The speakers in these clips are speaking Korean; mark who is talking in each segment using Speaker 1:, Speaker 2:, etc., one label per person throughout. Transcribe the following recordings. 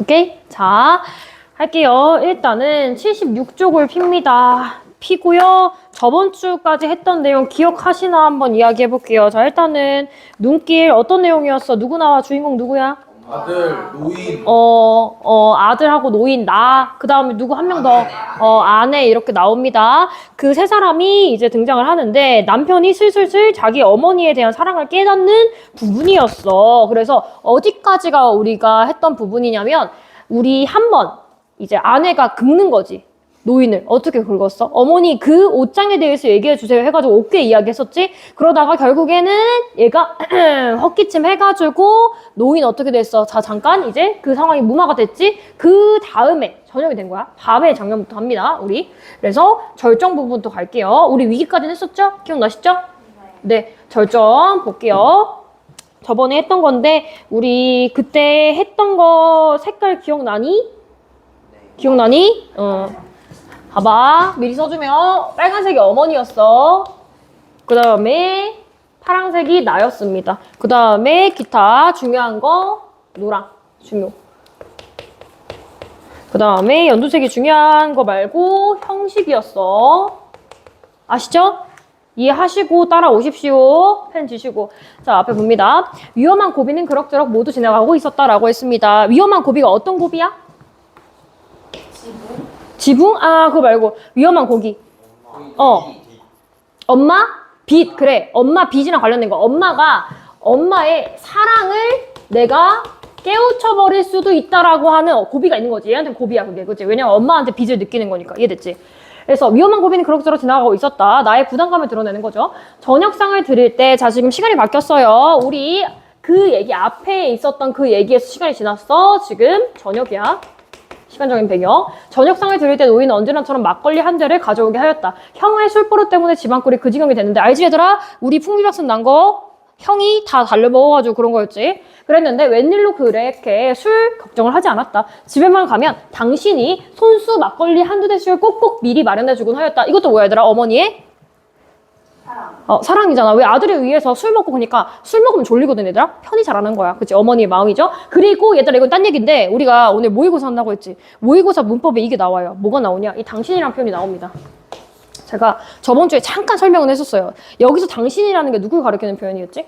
Speaker 1: 오케이? 자, 할게요. 일단은 76쪽을 핍니다. 피고요. 저번 주까지 했던 내용 기억하시나 한번 이야기해 볼게요. 자, 일단은 눈길 어떤 내용이었어? 누구 나와? 주인공 누구야?
Speaker 2: 아들, 노인.
Speaker 1: 아들하고 노인, 그 다음에 누구 한 명 더, 아내 이렇게 나옵니다. 그 세 사람이 이제 등장을 하는데 남편이 슬슬슬 자기 어머니에 대한 사랑을 깨닫는 부분이었어. 그래서 어디까지가 우리가 했던 부분이냐면 우리 한번 이제 아내가 긁는 거지. 노인을 어떻게 긁었어? 어머니 그 옷장에 대해서 얘기해 주세요 해가지고 오케이 이야기했었지. 그러다가 결국에는 얘가 헛기침 해가지고 노인 어떻게 됐어? 자 잠깐 이제 그 상황이 무마가 됐지. 그 다음에 저녁이 된 거야. 밤에 장면부터 합니다 우리. 그래서 절정 부분부터 갈게요. 우리 위기까지는 했었죠? 기억나시죠? 네, 절정 볼게요. 저번에 했던 건데 우리 그때 했던 거 색깔 기억나니? 기억나니? 봐봐. 미리 써주면 빨간색이 어머니였어. 그 다음에 파란색이 나였습니다. 그 다음에 기타 중요한 거 노랑 중요. 그 다음에 연두색이 중요한 거 말고 형식이었어. 아시죠? 이해하시고 따라오십시오. 펜 지시고. 자, 앞에 봅니다. 위험한 고비는 그럭저럭 모두 지나가고 있었다라고 했습니다. 위험한 고비가 어떤 고비야? 지붕? 그거 말고 위험한 고기. 엄마? 빚. 그래. 엄마 빚이랑 관련된 거. 엄마가 엄마의 사랑을 내가 깨우쳐버릴 수도 있다라고 하는 고비가 있는 거지. 얘한테는 고비야 그게. 그치? 왜냐면 엄마한테 빚을 느끼는 거니까. 이해됐지? 그래서 위험한 고비는 그럭저럭 지나가고 있었다. 나의 부담감을 드러내는 거죠. 저녁상을 드릴 때, 자 지금 시간이 바뀌었어요. 우리 그 얘기 앞에 있었던 그 얘기에서 시간이 지났어. 지금 저녁이야. 시간적인 배경. 저녁상을 드릴 때 노인은 언제나처럼 막걸리 한 대를 가져오게 하였다. 형의 술버릇 때문에 집안꼴이 그 지경이 됐는데 알지 얘들아? 우리 풍비박산 난 거 형이 다 달려 먹어가지고 그런 거였지. 그랬는데 웬일로 그렇게 술 걱정을 하지 않았다. 집에만 가면 당신이 손수 막걸리 한두 대씩을 꼭꼭 미리 마련해주곤 하였다. 이것도 뭐야 얘들아? 어머니의 사랑이잖아. 왜 아들을 위해서 술 먹고 그러니까 술 먹으면 졸리거든 얘들아. 편히 잘하는 거야. 그치? 어머니의 마음이죠. 그리고 얘들아 이건 딴 얘기인데 우리가 오늘 모의고사 한다고 했지. 모의고사 문법에 이게 나와요. 뭐가 나오냐? 이 당신이라는 표현이 나옵니다. 제가 저번 주에 잠깐 설명을 했었어요. 여기서 당신이라는 게 누굴 가리키는 표현이었지?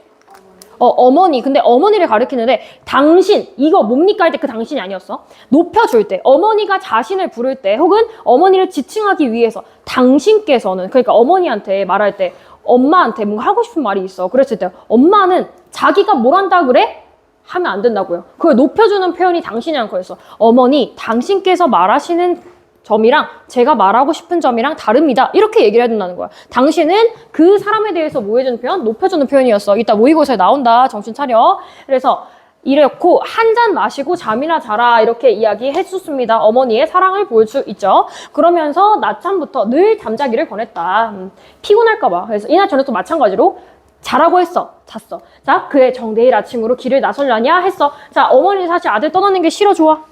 Speaker 1: 어머니. 근데 어머니를 가리키는데 당신 이거 뭡니까 할 때 그 당신이 아니었어. 높여줄 때 어머니가 자신을 부를 때 혹은 어머니를 지칭하기 위해서 당신께서는 그러니까 어머니한테 말할 때 엄마한테 뭔가 하고 싶은 말이 있어. 그랬을 때 엄마는 자기가 뭘 한다 그래? 하면 안 된다고요. 그걸 높여주는 표현이 당신이란 거였어. 어머니 당신께서 말하시는 점이랑 제가 말하고 싶은 점이랑 다릅니다. 이렇게 얘기를 해준다는 거야. 당신은 그 사람에 대해서 뭐 해주는 표현? 높여주는 표현이었어. 이따 모의고사에 나온다. 정신 차려. 그래서 이렇고 한 잔 마시고 잠이나 자라 이렇게 이야기해 줬습니다. 어머니의 사랑을 보일 수 있죠. 그러면서 낮잠부터 늘 잠자기를 권했다. 피곤할까 봐. 그래서 이날 저녁도 마찬가지로 자라고 했어. 잤어. 자, 그래 정 내일 아침으로 길을 나설라냐 했어. 자, 어머니 사실 아들 떠나는 게 싫어 좋아?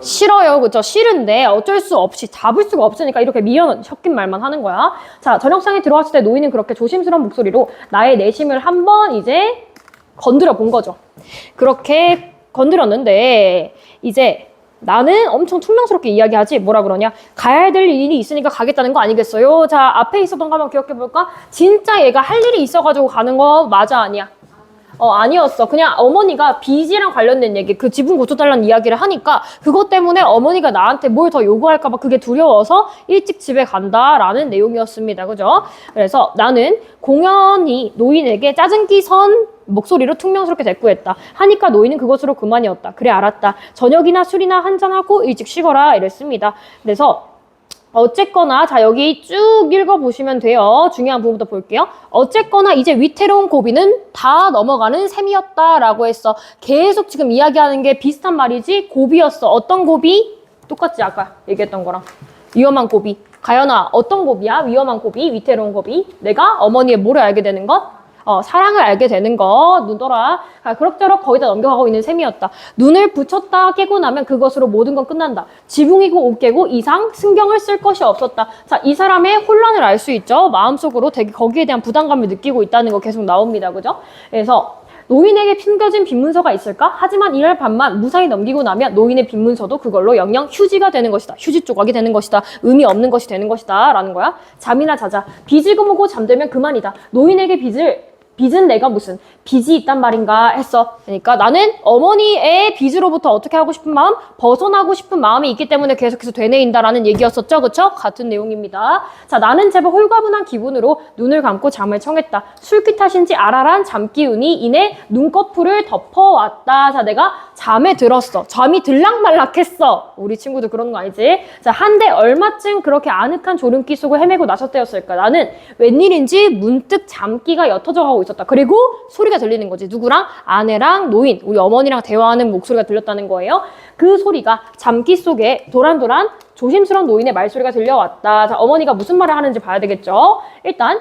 Speaker 1: 싫어요. 그쵸? 싫은데 어쩔 수 없이 잡을 수가 없으니까 이렇게 미연 섞인 말만 하는 거야. 자, 저녁상에 들어왔을 때 노인은 그렇게 조심스러운 목소리로 나의 내심을 한번 이제 건드려 본 거죠. 그렇게 건드렸는데 이제 나는 엄청 퉁명스럽게 이야기하지. 뭐라 그러냐? 가야 될 일이 있으니까 가겠다는 거 아니겠어요? 자, 앞에 있었던 거 한번 기억해 볼까? 진짜 얘가 할 일이 있어가지고 가는 거 맞아 아니야? 아니었어. 그냥 어머니가 빚이랑 관련된 얘기, 그 지분 고쳐달라는 이야기를 하니까 그것 때문에 어머니가 나한테 뭘 더 요구할까봐 그게 두려워서 일찍 집에 간다라는 내용이었습니다. 그죠? 그래서 나는 공연히 노인에게 짜증기 선 목소리로 퉁명스럽게 대꾸했다. 하니까 노인은 그것으로 그만이었다. 그래 알았다. 저녁이나 술이나 한잔하고 일찍 쉬거라 이랬습니다. 그래서 어쨌거나 자 여기 쭉 읽어보시면 돼요. 중요한 부분부터 볼게요. 어쨌거나 이제 위태로운 고비는 다 넘어가는 셈이었다라고 했어. 계속 지금 이야기하는 게 비슷한 말이지. 고비였어. 어떤 고비? 똑같지 아까 얘기했던 거랑. 위험한 고비. 가연아 어떤 고비야? 위험한 고비, 위태로운 고비. 내가 어머니의 뭐를 알게 되는 것? 사랑을 알게 되는 것, 눈떠라. 그럭저럭 거의 다 넘겨가고 있는 셈이었다. 눈을 붙였다 깨고 나면 그것으로 모든 건 끝난다. 지붕이고 옷 깨고 이상 신경을 쓸 것이 없었다. 자, 이 사람의 혼란을 알 수 있죠. 마음속으로 되게 거기에 대한 부담감을 느끼고 있다는 거 계속 나옵니다. 그죠? 그래서 노인에게 숨겨진 빈문서가 있을까? 하지만 이날 밤만 무사히 넘기고 나면 노인의 빈문서도 그걸로 영영 휴지가 되는 것이다. 휴지 조각이 되는 것이다. 의미 없는 것이 되는 것이다. 라는 거야. 잠이나 자자. 빚을 모고 잠들면 그만이다. 노인에게 빚은 내가 무슨 빚이 있단 말인가 했어. 그러니까 나는 어머니의 빚으로부터 어떻게 하고 싶은 마음? 벗어나고 싶은 마음이 있기 때문에 계속해서 되뇌인다라는 얘기였었죠. 그쵸? 같은 내용입니다. 자, 나는 제법 홀가분한 기분으로 눈을 감고 잠을 청했다. 술기 탓인지 알아란 잠기운이 이내 눈꺼풀을 덮어왔다. 자, 내가 잠에 들었어. 잠이 들락말락했어. 우리 친구들 그런 거 아니지? 자, 한데 얼마쯤 그렇게 아늑한 졸음기 속을 헤매고 나섰대였을까? 나는 웬일인지 문득 잠기가 옅어져 가고 있었다. 그리고 소리가 들리는 거지. 누구랑? 아내랑 노인, 우리 어머니랑 대화하는 목소리가 들렸다는 거예요. 그 소리가 잠기 속에 도란도란 조심스러운 노인의 말소리가 들려왔다. 자, 어머니가 무슨 말을 하는지 봐야 되겠죠? 일단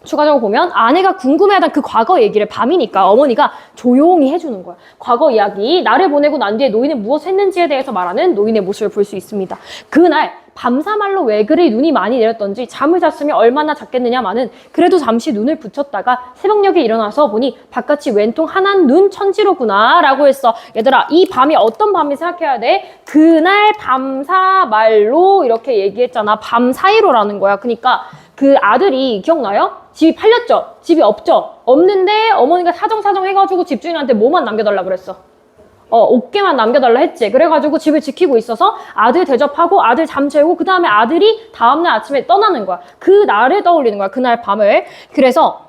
Speaker 1: 추가적으로 보면 아내가 궁금해하던 그 과거 얘기를 밤이니까 어머니가 조용히 해주는 거야. 과거 이야기, 나를 보내고 난 뒤에 노인은 무엇을 했는지에 대해서 말하는 노인의 모습을 볼 수 있습니다. 그날 밤사말로 왜 그리 눈이 많이 내렸던지 잠을 잤으면 얼마나 잤겠느냐마는 그래도 잠시 눈을 붙였다가 새벽녘에 일어나서 보니 바깥이 웬통 한한 눈 천지로구나 라고 했어. 얘들아, 이 밤이 어떤 밤이 생각해야 돼? 그날 밤사말로 이렇게 얘기했잖아. 밤사이로라는 거야. 그러니까 그 아들이 기억나요? 집이 팔렸죠? 집이 없죠? 없는데 어머니가 사정사정 해가지고 집주인한테 뭐만 남겨달라 그랬어? 옷개만 남겨달라 했지. 그래가지고 집을 지키고 있어서 아들 대접하고 아들 잠 재우고 그 다음에 아들이 다음날 아침에 떠나는 거야. 그 날을 떠올리는 거야. 그날 밤을. 그래서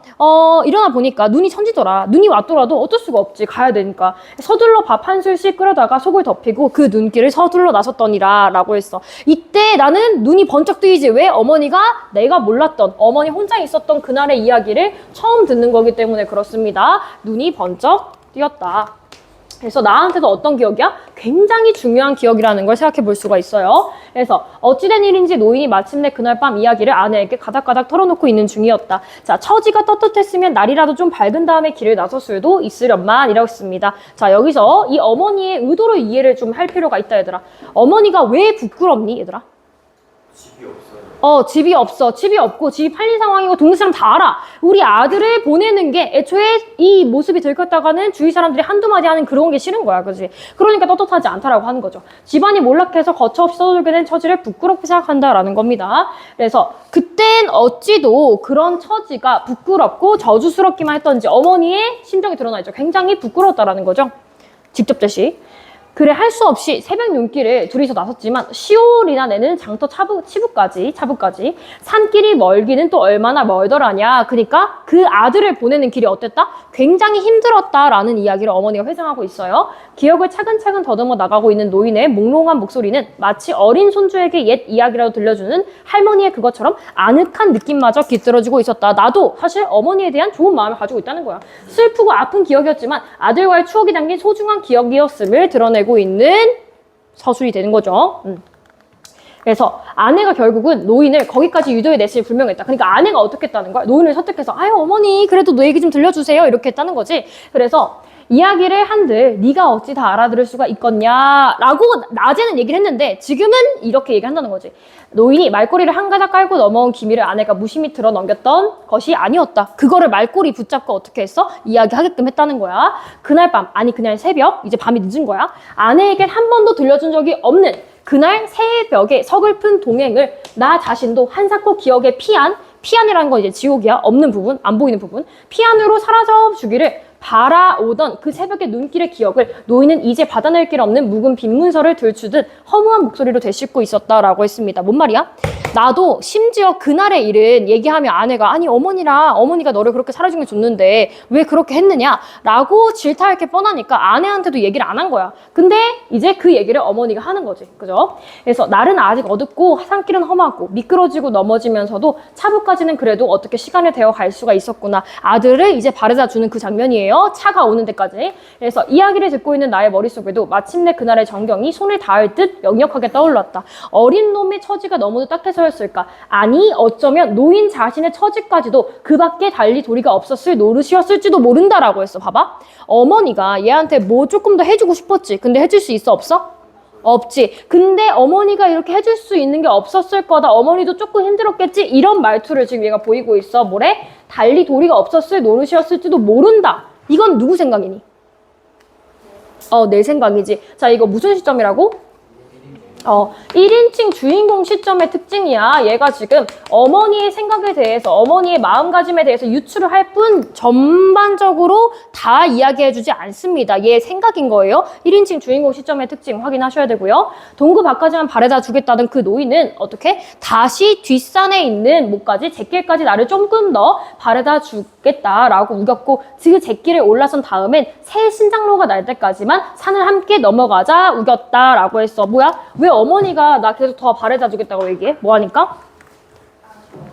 Speaker 1: 일어나 보니까 눈이 천지더라. 눈이 왔더라도 어쩔 수가 없지. 가야 되니까. 서둘러 밥 한 술씩 끓여다가 속을 덮이고 그 눈길을 서둘러 나섰더니라 라고 했어. 이때 나는 눈이 번쩍 뜨이지. 왜? 어머니가 내가 몰랐던 어머니 혼자 있었던 그날의 이야기를 처음 듣는 거기 때문에 그렇습니다. 눈이 번쩍 띄었다. 그래서 나한테도 어떤 기억이야? 굉장히 중요한 기억이라는 걸 생각해 볼 수가 있어요. 그래서 어찌된 일인지 노인이 마침내 그날 밤 이야기를 아내에게 가닥가닥 털어놓고 있는 중이었다. 자, 처지가 떳떳했으면 날이라도 좀 밝은 다음에 길을 나설 수도 있으련만 이라고 했습니다. 자, 여기서 이 어머니의 의도를 이해를 좀 할 필요가 있다, 얘들아. 어머니가 왜 부끄럽니, 얘들아?
Speaker 2: 집이 없어요.
Speaker 1: 집이 없어. 집이 없고 집이 팔린 상황이고 동네 사람 다 알아. 우리 아들을 보내는 게 애초에 이 모습이 들켰다가는 주위 사람들이 한두 마디 하는 그런 게 싫은 거야. 그지? 그러니까 떳떳하지 않다라고 하는 거죠. 집안이 몰락해서 거처없이 떠돌게 된 처지를 부끄럽게 생각한다라는 겁니다. 그래서 그땐 어찌도 그런 처지가 부끄럽고 저주스럽기만 했던지 어머니의 심정이 드러나 있죠. 굉장히 부끄러웠다라는 거죠. 직접 제시. 그래 할 수 없이 새벽 눈길을 둘이서 나섰지만 시올이나 내는 장터 차부까지 산길이 멀기는 또 얼마나 멀더라냐. 그러니까 그 아들을 보내는 길이 어땠다? 굉장히 힘들었다라는 이야기를 어머니가 회상하고 있어요. 기억을 차근차근 더듬어 나가고 있는 노인의 몽롱한 목소리는 마치 어린 손주에게 옛 이야기라도 들려주는 할머니의 그것처럼 아늑한 느낌마저 깃들어지고 있었다. 나도 사실 어머니에 대한 좋은 마음을 가지고 있다는 거야. 슬프고 아픈 기억이었지만 아들과의 추억이 담긴 소중한 기억이었음을 드러내고 있는 서술이 되는 거죠. 그래서 아내가 결국은 노인을 거기까지 유도해 냈을 불명했다. 그러니까 아내가 어떻게 했다는 거야? 노인을 설득해서 아유 어머니 그래도 너 얘기 좀 들려주세요 이렇게 했다는 거지. 그래서 이야기를 한들 네가 어찌 다 알아들을 수가 있겠냐라고 낮에는 얘기를 했는데 지금은 이렇게 얘기한다는 거지. 노인이 말꼬리를 한 가닥 깔고 넘어온 기미를 아내가 무심히 들어 넘겼던 것이 아니었다. 그거를 말꼬리 붙잡고 어떻게 했어? 이야기하게끔 했다는 거야. 그날 밤, 아니 그날 새벽, 이제 밤이 늦은 거야. 아내에겐 한 번도 들려준 적이 없는 그날 새벽의 서글픈 동행을 나 자신도 한사코 기억에 피안이라는 건 이제 지옥이야. 없는 부분, 안 보이는 부분. 피안으로 사라져 주기를 바라오던 그 새벽의 눈길의 기억을 노인은 이제 받아낼 길 없는 묵은 빈문서를 들추듯 허무한 목소리로 되씹고 있었다라고 했습니다. 뭔 말이야? 나도 심지어 그날의 일은 얘기하면 아내가 아니 어머니가 너를 그렇게 살아준 게 좋는데 왜 그렇게 했느냐라고 질타할 게 뻔하니까 아내한테도 얘기를 안 한 거야. 근데 이제 그 얘기를 어머니가 하는 거지. 그죠? 그래서 날은 아직 어둡고 산길은 험하고 미끄러지고 넘어지면서도 차부까지는 그래도 어떻게 시간을 데워 갈 수가 있었구나. 아들을 이제 바래다 주는 그 장면이에요. 차가 오는 데까지. 그래서 이야기를 듣고 있는 나의 머릿속에도 마침내 그날의 정경이 손을 닿을 듯 역력하게 떠올랐다. 어린 놈의 처지가 너무도 딱해서였을까? 아니 어쩌면 노인 자신의 처지까지도 그 밖에 달리 도리가 없었을 노릇이었을지도 모른다라고 했어. 봐봐. 어머니가 얘한테 뭐 조금 더 해주고 싶었지. 근데 해줄 수 있어? 없어? 없지. 근데 어머니가 이렇게 해줄 수 있는 게 없었을 거다. 어머니도 조금 힘들었겠지. 이런 말투를 지금 얘가 보이고 있어. 뭐래? 달리 도리가 없었을 노릇이었을지도 모른다. 이건 누구 생각이니? 내 생각이지. 자, 이거 무슨 시점이라고? 1인칭 주인공 시점의 특징이야. 얘가 지금 어머니의 생각에 대해서, 어머니의 마음가짐에 대해서 유추를 할 뿐 전반적으로 다 이야기해주지 않습니다. 얘 생각인 거예요. 1인칭 주인공 시점의 특징 확인하셔야 되고요. 동구 밖까지만 바래다 주겠다는 그 노인은 어떻게? 다시 뒷산에 있는 목까지, 잿길까지 나를 조금 더 바래다 주겠다라고 우겼고, 그 잿길에 올라선 다음엔 새 신장로가 날 때까지만 산을 함께 넘어가자 우겼다라고 했어. 뭐야? 왜 어머니가 나 계속 더 바래다 주겠다고 얘기해? 뭐 하니까?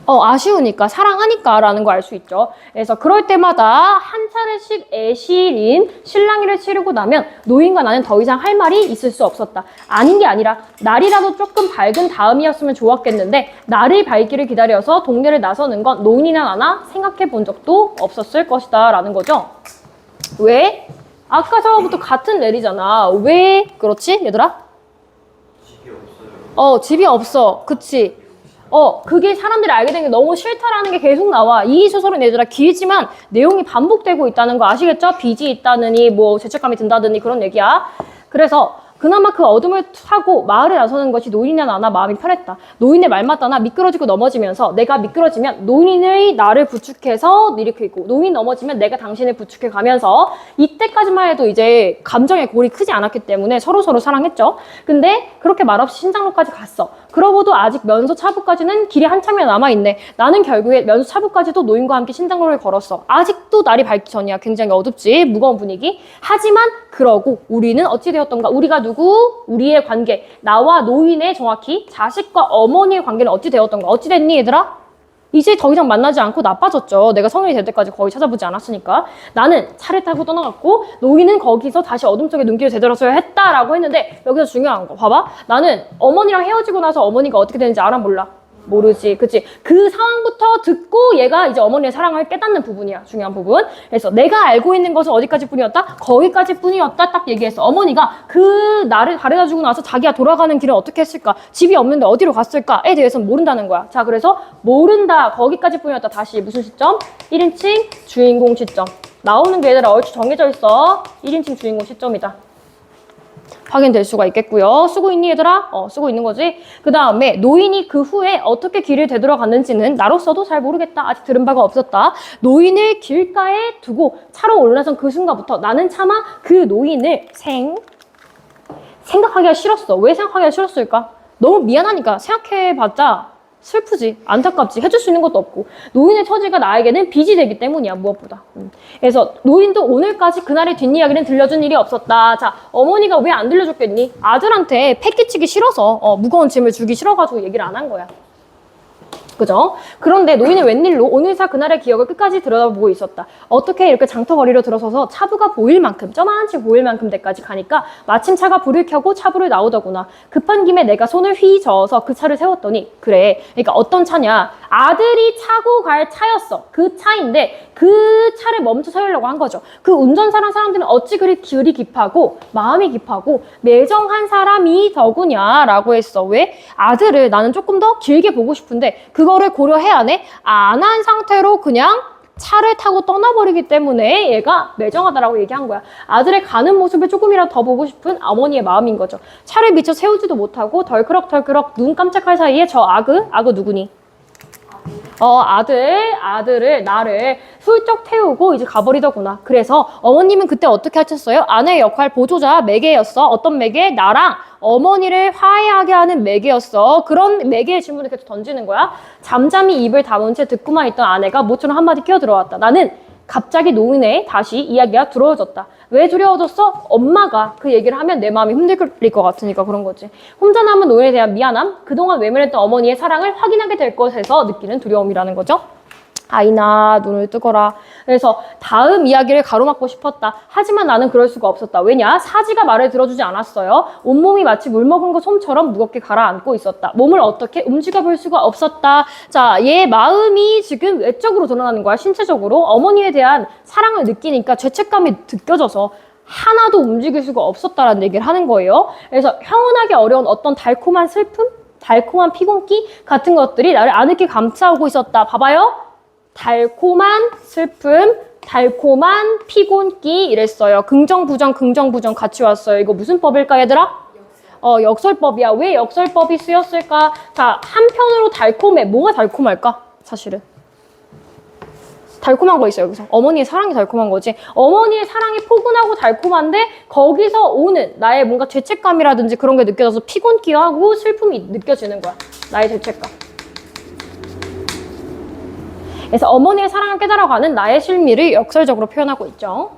Speaker 1: 아쉬우니까, 사랑하니까 라는 거 알 수 있죠. 그래서 그럴 때마다 한 차례씩 애실인 실랑이를 치르고 나면 노인과 나는 더 이상 할 말이 있을 수 없었다. 아닌 게 아니라 날이라도 조금 밝은 다음이었으면 좋았겠는데 날을 밝기를 기다려서 동네를 나서는 건 노인이나 나나 생각해 본 적도 없었을 것이다 라는 거죠. 왜? 아까 저거부터 같은 넬이잖아. 왜? 그렇지 얘들아?
Speaker 2: 집이 없어요.
Speaker 1: 집이 없어. 그치? 그게 사람들이 알게 된 게 너무 싫다라는 게 계속 나와. 이 소설은 얘들아 길지만 내용이 반복되고 있다는 거 아시겠죠? 빚이 있다느니 뭐 죄책감이 든다느니 그런 얘기야. 그래서 그나마 그 어둠을 타고 마을에 나서는 것이 노인이나 나나 마음이 편했다. 노인의 말 맞다나 미끄러지고 넘어지면서 내가 미끄러지면 노인의 나를 부축해서 일으키고 노인 넘어지면 내가 당신을 부축해 가면서 이때까지만 해도 이제 감정의 골이 크지 않았기 때문에 서로서로 사랑했죠. 근데 그렇게 말없이 신장로까지 갔어. 그러고도 아직 면소 차부까지는 길이 한참이나 남아있네. 나는 결국에 면소 차부까지도 노인과 함께 신장로를 걸었어. 아직도 날이 밝기 전이야. 굉장히 어둡지? 무거운 분위기. 하지만 그러고 우리는 어찌 되었던가? 우리가 누구? 우리의 관계. 나와 노인의 정확히 자식과 어머니의 관계는 어찌 되었던가? 어찌 됐니 얘들아? 이제 더 이상 만나지 않고 나빠졌죠. 내가 성인이 될 때까지 거의 찾아보지 않았으니까. 나는 차를 타고 떠나갔고 노인은 거기서 다시 어둠 속에 눈길을 되돌아서야 했다라고 했는데 여기서 중요한 거 봐봐. 나는 어머니랑 헤어지고 나서 어머니가 어떻게 되는지 알아 몰라? 모르지. 그치? 그 상황부터 듣고 얘가 이제 어머니의 사랑을 깨닫는 부분이야. 중요한 부분. 그래서 내가 알고 있는 것은 어디까지 뿐이었다? 거기까지 뿐이었다. 딱 얘기했어. 어머니가 그 나를 바래다 주고 나서 자기가 돌아가는 길은 어떻게 했을까? 집이 없는데 어디로 갔을까에 대해서는 모른다는 거야. 자, 그래서 모른다. 거기까지 뿐이었다. 다시 무슨 시점? 1인칭 주인공 시점. 나오는 게 얘들아 얼추 정해져 있어. 1인칭 주인공 시점이다. 확인될 수가 있겠고요. 쓰고 있니 얘들아? 쓰고 있는 거지. 그 다음에 노인이 그 후에 어떻게 길을 되돌아갔는지는 나로서도 잘 모르겠다. 아직 들은 바가 없었다. 노인을 길가에 두고 차로 올라선 그 순간부터 나는 차마 그 노인을 생각하기가 싫었어. 왜 생각하기가 싫었을까? 너무 미안하니까. 생각해봤자 슬프지, 안타깝지, 해줄 수 있는 것도 없고 노인의 처지가 나에게는 빚이 되기 때문이야. 무엇보다. 그래서 노인도 오늘까지 그날의 뒷이야기는 들려준 일이 없었다. 자, 어머니가 왜 안 들려줬겠니? 아들한테 패 끼치기 싫어서 무거운 짐을 주기 싫어가지고 얘기를 안 한 거야. 그죠? 그런데 노인은 웬일로 오늘사 그날의 기억을 끝까지 들여다보고 있었다. 어떻게 이렇게 장터거리로 들어서서 차부가 보일 만큼, 저만치 보일 만큼 데까지 가니까 마침 차가 불을 켜고 차부를 나오더구나. 급한 김에 내가 손을 휘 저어서 그 차를 세웠더니 그래. 그러니까 어떤 차냐? 아들이 차고 갈 차였어. 그 차인데 그 차를 멈춰 세우려고 한 거죠. 그 운전사란 사람들은 어찌 그리 길이 깊하고 마음이 깊하고 매정한 사람이 더구냐라고 했어. 왜? 아들을 나는 조금 더 길게 보고 싶은데 그거를 고려해야 하네? 안 한 상태로 그냥 차를 타고 떠나버리기 때문에 얘가 매정하다라고 얘기한 거야. 아들의 가는 모습을 조금이라도 더 보고 싶은 어머니의 마음인 거죠. 차를 미처 세우지도 못하고 덜그럭 눈 깜짝할 사이에 저 아그 누구니? 아들을 나를 훌쩍 태우고 이제 가버리더구나. 그래서 어머님은 그때 어떻게 하셨어요? 아내의 역할 보조자 매개였어. 어떤 매개? 나랑 어머니를 화해하게 하는 매개였어. 그런 매개의 질문을 계속 던지는 거야. 잠잠히 입을 다문 채 듣고만 있던 아내가 모처럼 한마디 끼어들어왔다. 나는 갑자기 노인의 다시 이야기가 두려워졌다. 왜 두려워졌어? 엄마가 그 얘기를 하면 내 마음이 흔들릴 것 같으니까 그런 거지. 혼자 남은 노인에 대한 미안함, 그동안 외면했던 어머니의 사랑을 확인하게 될 것에서 느끼는 두려움이라는 거죠. 아이나 눈을 뜨거라. 그래서 다음 이야기를 가로막고 싶었다. 하지만 나는 그럴 수가 없었다. 왜냐? 사지가 말을 들어주지 않았어요. 온몸이 마치 물먹은 것 솜처럼 무겁게 가라앉고 있었다. 몸을 어떻게 움직여볼 수가 없었다. 자, 얘 마음이 지금 외적으로 드러나는 거야. 신체적으로. 어머니에 대한 사랑을 느끼니까 죄책감이 느껴져서 하나도 움직일 수가 없었다라는 얘기를 하는 거예요. 그래서 형언하기 어려운 어떤 달콤한 슬픔? 달콤한 피곤기? 같은 것들이 나를 아늑게 감싸오고 있었다. 봐봐요. 달콤한 슬픔, 달콤한 피곤기 이랬어요. 긍정, 부정, 긍정, 부정 같이 왔어요. 이거 무슨 법일까, 얘들아? 역설법이야. 왜 역설법이 쓰였을까? 자, 한편으로 달콤해. 뭐가 달콤할까? 사실은. 달콤한 거 있어요, 여기서. 어머니의 사랑이 달콤한 거지. 어머니의 사랑이 포근하고 달콤한데 거기서 오는 나의 뭔가 죄책감이라든지 그런 게 느껴져서 피곤기하고 슬픔이 느껴지는 거야. 나의 죄책감. 그래서 어머니의 사랑을 깨달아가는 나의 실미를 역설적으로 표현하고 있죠.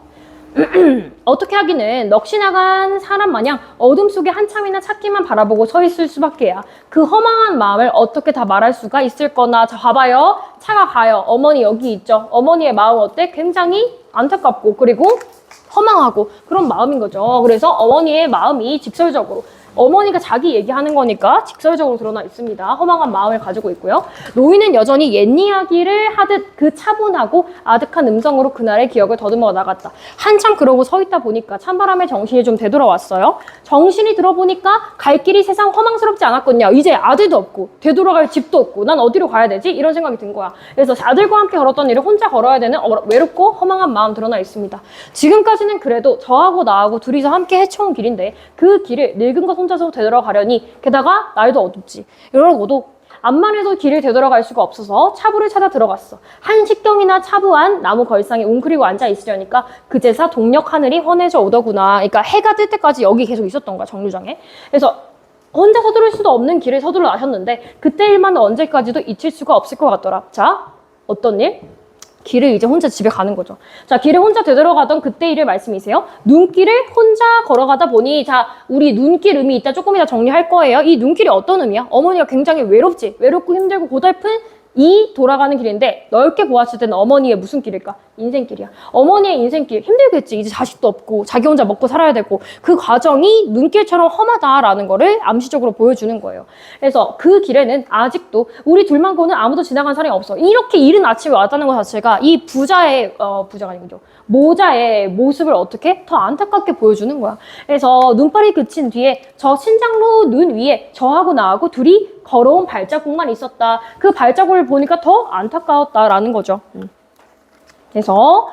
Speaker 1: 어떻게 하기는 넋이 나간 사람 마냥 어둠 속에 한참이나 찾기만 바라보고 서 있을 수밖에야. 그 허망한 마음을 어떻게 다 말할 수가 있을 거나. 자, 봐봐요. 차가 가요. 어머니 여기 있죠. 어머니의 마음 어때? 굉장히 안타깝고 그리고 허망하고 그런 마음인 거죠. 그래서 어머니의 마음이 직설적으로 어머니가 자기 얘기하는 거니까 직설적으로 드러나 있습니다. 허망한 마음을 가지고 있고요. 노인은 여전히 옛 이야기를 하듯 그 차분하고 아득한 음성으로 그날의 기억을 더듬어 나갔다. 한참 그러고 서 있다 보니까 찬바람에 정신이 좀 되돌아왔어요. 정신이 들어보니까 갈 길이 세상 허망스럽지 않았거든요. 이제 아들도 없고 되돌아갈 집도 없고 난 어디로 가야 되지? 이런 생각이 든 거야. 그래서 아들과 함께 걸었던 일을 혼자 걸어야 되는 외롭고 허망한 마음 드러나 있습니다. 지금까지는 그래도 저하고 나하고 둘이서 함께 헤쳐온 길인데 그 길을 늙은 것 혼자서 되돌아가려니 게다가 날도 어둡지. 이러고도 암만 해도 길을 되돌아갈 수가 없어서 차부를 찾아 들어갔어. 한식경이나 차부한 나무 걸상에 웅크리고 앉아 있으려니까 그제서 동력 하늘이 환해져 오더구나. 그러니까 해가 뜰 때까지 여기 계속 있었던 거야, 정류장에. 그래서 혼자 서두를 수도 없는 길을 서둘러 나셨는데 그때 일만 언제까지도 잊힐 수가 없을 것 같더라. 자, 어떤 일? 길을 이제 혼자 집에 가는 거죠. 자, 길을 혼자 되돌아가던 그때 일을 말씀이세요. 눈길을 혼자 걸어가다 보니, 자, 우리 눈길 의미 이따 조금 이따 정리할 거예요. 이 눈길이 어떤 의미야? 어머니가 굉장히 외롭지. 외롭고 힘들고 고달픈 이 돌아가는 길인데 넓게 보았을 때는 어머니의 무슨 길일까? 인생길이야. 어머니의 인생길 힘들겠지. 이제 자식도 없고 자기 혼자 먹고 살아야 되고 그 과정이 눈길처럼 험하다라는 거를 암시적으로 보여주는 거예요. 그래서 그 길에는 아직도 우리 둘만고는 아무도 지나간 사람이 없어. 이렇게 이른 아침에 왔다는 것 자체가 이 부자의 부자가 아니죠. 모자의 모습을 어떻게 더 안타깝게 보여주는 거야. 그래서 눈발이 그친 뒤에 저 신장로 눈 위에 저하고 나하고 둘이 걸어온 발자국만 있었다. 그 발자국을 보니까 더 안타까웠다라는 거죠. 그래서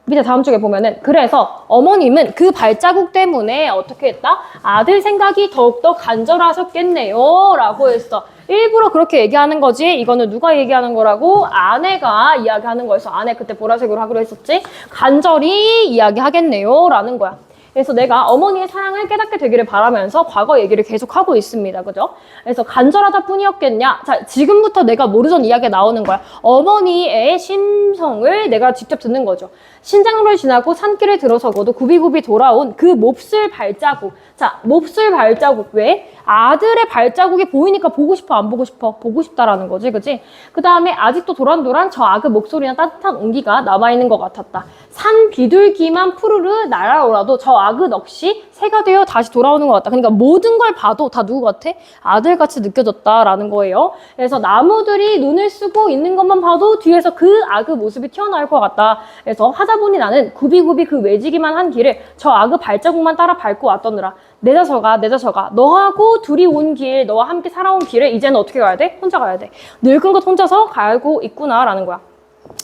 Speaker 1: 밑에 다음 쪽에 보면은 그래서 어머님은 그 발자국 때문에 어떻게 했다? 아들 생각이 더욱더 간절하셨겠네요 라고 했어. 일부러 그렇게 얘기하는 거지. 이거는 누가 얘기하는 거라고? 아내가 이야기하는 거여서 아내 그때 보라색으로 하기로 했었지. 간절히 이야기하겠네요 라는 거야. 그래서 내가 어머니의 사랑을 깨닫게 되기를 바라면서 과거 얘기를 계속하고 있습니다. 그죠? 그래서 간절하다 뿐이었겠냐? 자, 지금부터 내가 모르던 이야기가 나오는 거야. 어머니의 심성을 내가 직접 듣는 거죠. 신장로를 지나고 산길을 들어서고도 굽이굽이 돌아온 그 몹쓸 발자국. 자, 몹쓸 발자국. 왜? 아들의 발자국이 보이니까 보고 싶어, 안 보고 싶어? 보고 싶다라는 거지, 그지? 그 다음에 아직도 도란도란 저 아그 목소리나 따뜻한 온기가 남아있는 것 같았다. 산 비둘기만 푸르르 날아오라도 저 아그 넋이 새가 되어 다시 돌아오는 것 같다. 그러니까 모든 걸 봐도 다 누구 같아? 아들같이 느껴졌다라는 거예요. 그래서 나무들이 눈을 쓰고 있는 것만 봐도 뒤에서 그 아그 모습이 튀어나올 것 같다. 그래서 하다 보니 나는 굽이굽이 그 외지기만 한 길을 저 아그 발자국만 따라 밟고 왔더느라. 내 자서가 너하고 둘이 온 길, 너와 함께 살아온 길을 이제는 어떻게 가야 돼? 혼자 가야 돼. 늙은 것 혼자서 가고 있구나라는 거야.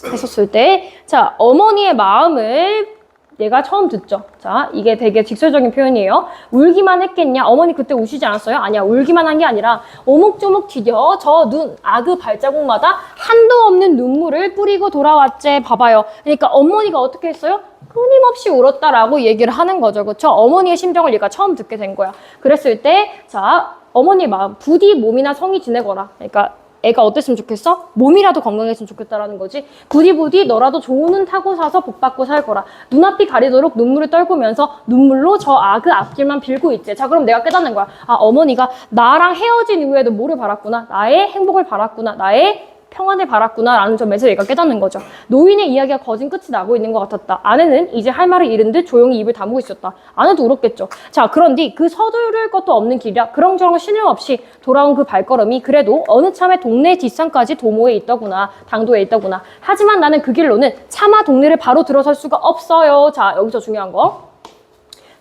Speaker 1: 했었을 때, 자, 어머니의 마음을 내가 처음 듣죠. 자, 이게 되게 직설적인 표현이에요. 울기만 했겠냐? 어머니 그때 우시지 않았어요? 아니야, 울기만 한 게 아니라 오목조목 디뎌 저 눈, 아그 발자국마다 한도 없는 눈물을 뿌리고 돌아왔지. 봐봐요. 그러니까 어머니가 어떻게 했어요? 끊임없이 울었다라고 얘기를 하는 거죠. 그렇죠? 어머니의 심정을 얘가 처음 듣게 된 거야. 그랬을 때, 자, 어머니의 마음, 부디 몸이나 성이 지내거라. 그러니까 애가 어땠으면 좋겠어? 몸이라도 건강했으면 좋겠다라는 거지. 부디 너라도 좋은 눈 타고 사서 복 받고 살 거라. 눈앞이 가리도록 눈물을 떨구면서 눈물로 저 아그 앞길만 빌고 있지. 자, 그럼 내가 깨닫는 거야. 아, 어머니가 나랑 헤어진 이후에도 뭐를 바랐구나. 나의 행복을 바랐구나. 나의 평안을 바랐구나 라는 점에서 얘가 깨닫는 거죠. 노인의 이야기가 거진 끝이 나고 있는 것 같았다. 아내는 이제 할 말을 잃은 듯 조용히 입을 다무고 있었다. 아내도 울었겠죠. 자, 그런뒤 그 서두를 것도 없는 길이라 그렁저렁 신음 없이 돌아온 그 발걸음이 그래도 어느 참에 동네 뒷산까지 도모에 있더구나. 당도에 있더구나. 하지만 나는 그 길로는 차마 동네를 바로 들어설 수가 없어요. 자, 여기서 중요한 거.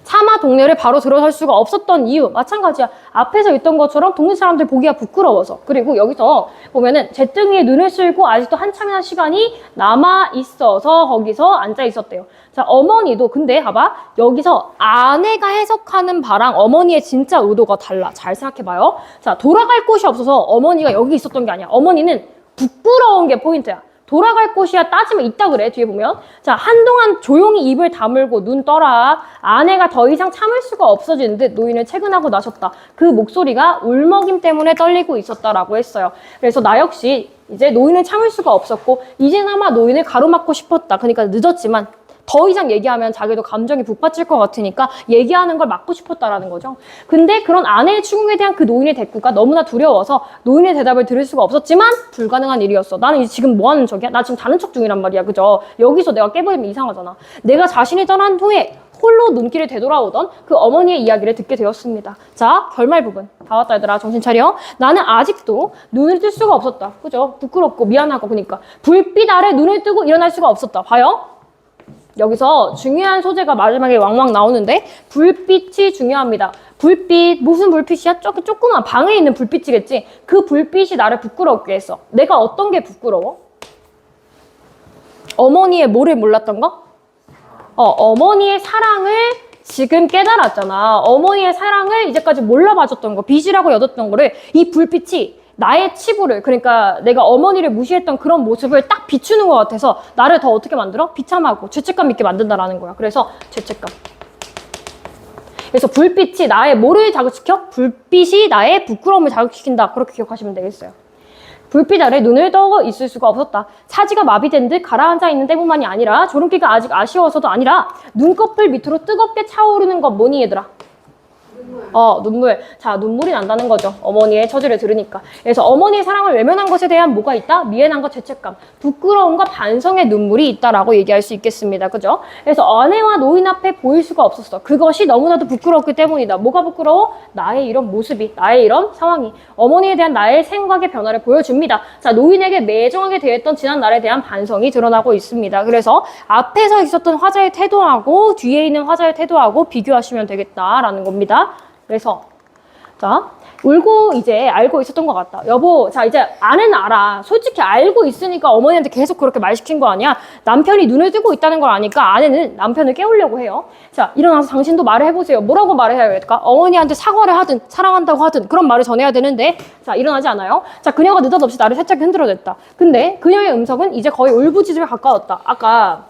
Speaker 1: 차마 동네를 바로 들어설 수가 없었던 이유 마찬가지야. 앞에서 있던 것처럼 동네 사람들 보기가 부끄러워서. 그리고 여기서 보면은 잿등이에 눈을 쓸고 아직도 한참이나 시간이 남아 있어서 거기서 앉아 있었대요. 자, 어머니도 근데 봐봐. 여기서 아내가 해석하는 바랑 어머니의 진짜 의도가 달라. 잘 생각해봐요. 자, 돌아갈 곳이 없어서 어머니가 여기 있었던 게 아니야. 어머니는 부끄러운 게 포인트야. 돌아갈 곳이야 따지면 있다 그래. 뒤에 보면. 자, 한동안 조용히 입을 다물고 눈 떠라. 아내가 더 이상 참을 수가 없어진 듯 노인을 채근하고 나셨다. 그 목소리가 울먹임 때문에 떨리고 있었다라고 했어요. 그래서 나 역시 이제 노인을 참을 수가 없었고 이제나마 노인을 가로막고 싶었다. 그러니까 늦었지만 더 이상 얘기하면 자기도 감정이 북받칠 것 같으니까 얘기하는 걸 막고 싶었다라는 거죠. 근데 그런 아내의 추궁에 대한 그 노인의 대꾸가 너무나 두려워서 노인의 대답을 들을 수가 없었지만 불가능한 일이었어. 나는 이제 지금 뭐 하는 척이야? 나 지금 자는 척 중이란 말이야. 그죠? 여기서 내가 깨버리면 이상하잖아. 내가 자신이 떠난 후에 홀로 눈길을 되돌아오던 그 어머니의 이야기를 듣게 되었습니다. 자, 결말 부분. 다 왔다 얘들아. 정신 차려. 나는 아직도 눈을 뜰 수가 없었다. 그죠? 부끄럽고 미안하고 그러니까. 불빛 아래 눈을 뜨고 일어날 수가 없었다. 봐요. 여기서 중요한 소재가 마지막에 왕왕 나오는데 불빛이 중요합니다. 불빛, 무슨 불빛이야? 조그만 방에 있는 불빛이겠지? 그 불빛이 나를 부끄럽게 했어. 내가 어떤 게 부끄러워? 어머니의 뭐를 몰랐던 거? 어머니의 사랑을 지금 깨달았잖아. 어머니의 사랑을 이제까지 몰라봐줬던 거, 빚이라고 여겼던 거를 이 불빛이 나의 치부를, 그러니까 내가 어머니를 무시했던 그런 모습을 딱 비추는 것 같아서 나를 더 어떻게 만들어? 비참하고 죄책감 있게 만든다라는 거야. 그래서 죄책감. 그래서 불빛이 나의 뭐를 자극시켜? 불빛이 나의 부끄러움을 자극시킨다. 그렇게 기억하시면 되겠어요. 불빛 아래 눈을 떠 있을 수가 없었다. 사지가 마비된 듯 가라앉아 있는 때뿐만이 아니라 졸음기가 아직 아쉬워서도 아니라 눈꺼풀 밑으로 뜨겁게 차오르는 것 뭐니 얘들아? 눈물. 자, 눈물이 난다는 거죠. 어머니의 처지를 들으니까. 그래서 어머니의 사랑을 외면한 것에 대한 뭐가 있다? 미안함과 죄책감, 부끄러움과 반성의 눈물이 있다라고 얘기할 수 있겠습니다. 그죠? 그래서 아내와 노인 앞에 보일 수가 없었어. 그것이 너무나도 부끄럽기 때문이다. 뭐가 부끄러워? 나의 이런 모습이, 나의 이런 상황이 어머니에 대한 나의 생각의 변화를 보여줍니다. 자, 노인에게 매정하게 대했던 지난 날에 대한 반성이 드러나고 있습니다. 그래서 앞에서 있었던 화자의 태도하고 뒤에 있는 화자의 태도하고 비교하시면 되겠다라는 겁니다. 그래서 자, 울고 이제 알고 있었던 것 같다. 여보, 자, 이제 아내는 알아. 솔직히 알고 있으니까 어머니한테 계속 그렇게 말 시킨 거 아니야? 남편이 눈을 뜨고 있다는 걸 아니까 아내는 남편을 깨우려고 해요. 자, 일어나서 당신도 말을 해보세요. 뭐라고 말을 해야 될까? 어머니한테 사과를 하든 사랑한다고 하든 그런 말을 전해야 되는데 자, 일어나지 않아요? 자, 그녀가 느닷없이 나를 살짝 흔들어댔다. 근데 그녀의 음성은 이제 거의 울부짖음에 가까웠다. 아까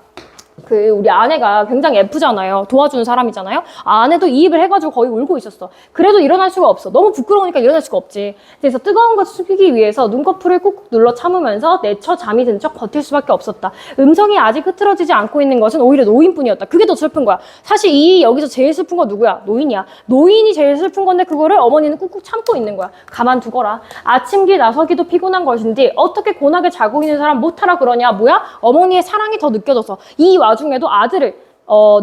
Speaker 1: 우리 아내가 굉장히 F잖아요. 도와주는 사람이잖아요. 아내도 이입을 해가지고 거의 울고 있었어. 그래도 일어날 수가 없어. 너무 부끄러우니까 일어날 수가 없지. 그래서 뜨거운 것을 숨기기 위해서 눈꺼풀을 꾹꾹 눌러 참으면서 내쳐 잠이 든 척 버틸 수밖에 없었다. 음성이 아직 흐트러지지 않고 있는 것은 오히려 노인뿐이었다. 그게 더 슬픈 거야. 사실 여기서 제일 슬픈 건 누구야? 노인이야. 노인이 제일 슬픈 건데 그거를 어머니는 꾹꾹 참고 있는 거야. 가만두거라. 아침길 나서기도 피곤한 것인데 어떻게 고나게 자고 있는 사람 못하라 그러냐? 뭐야? 어머니의 사랑이 더 느껴져서 이 와중에도 아들을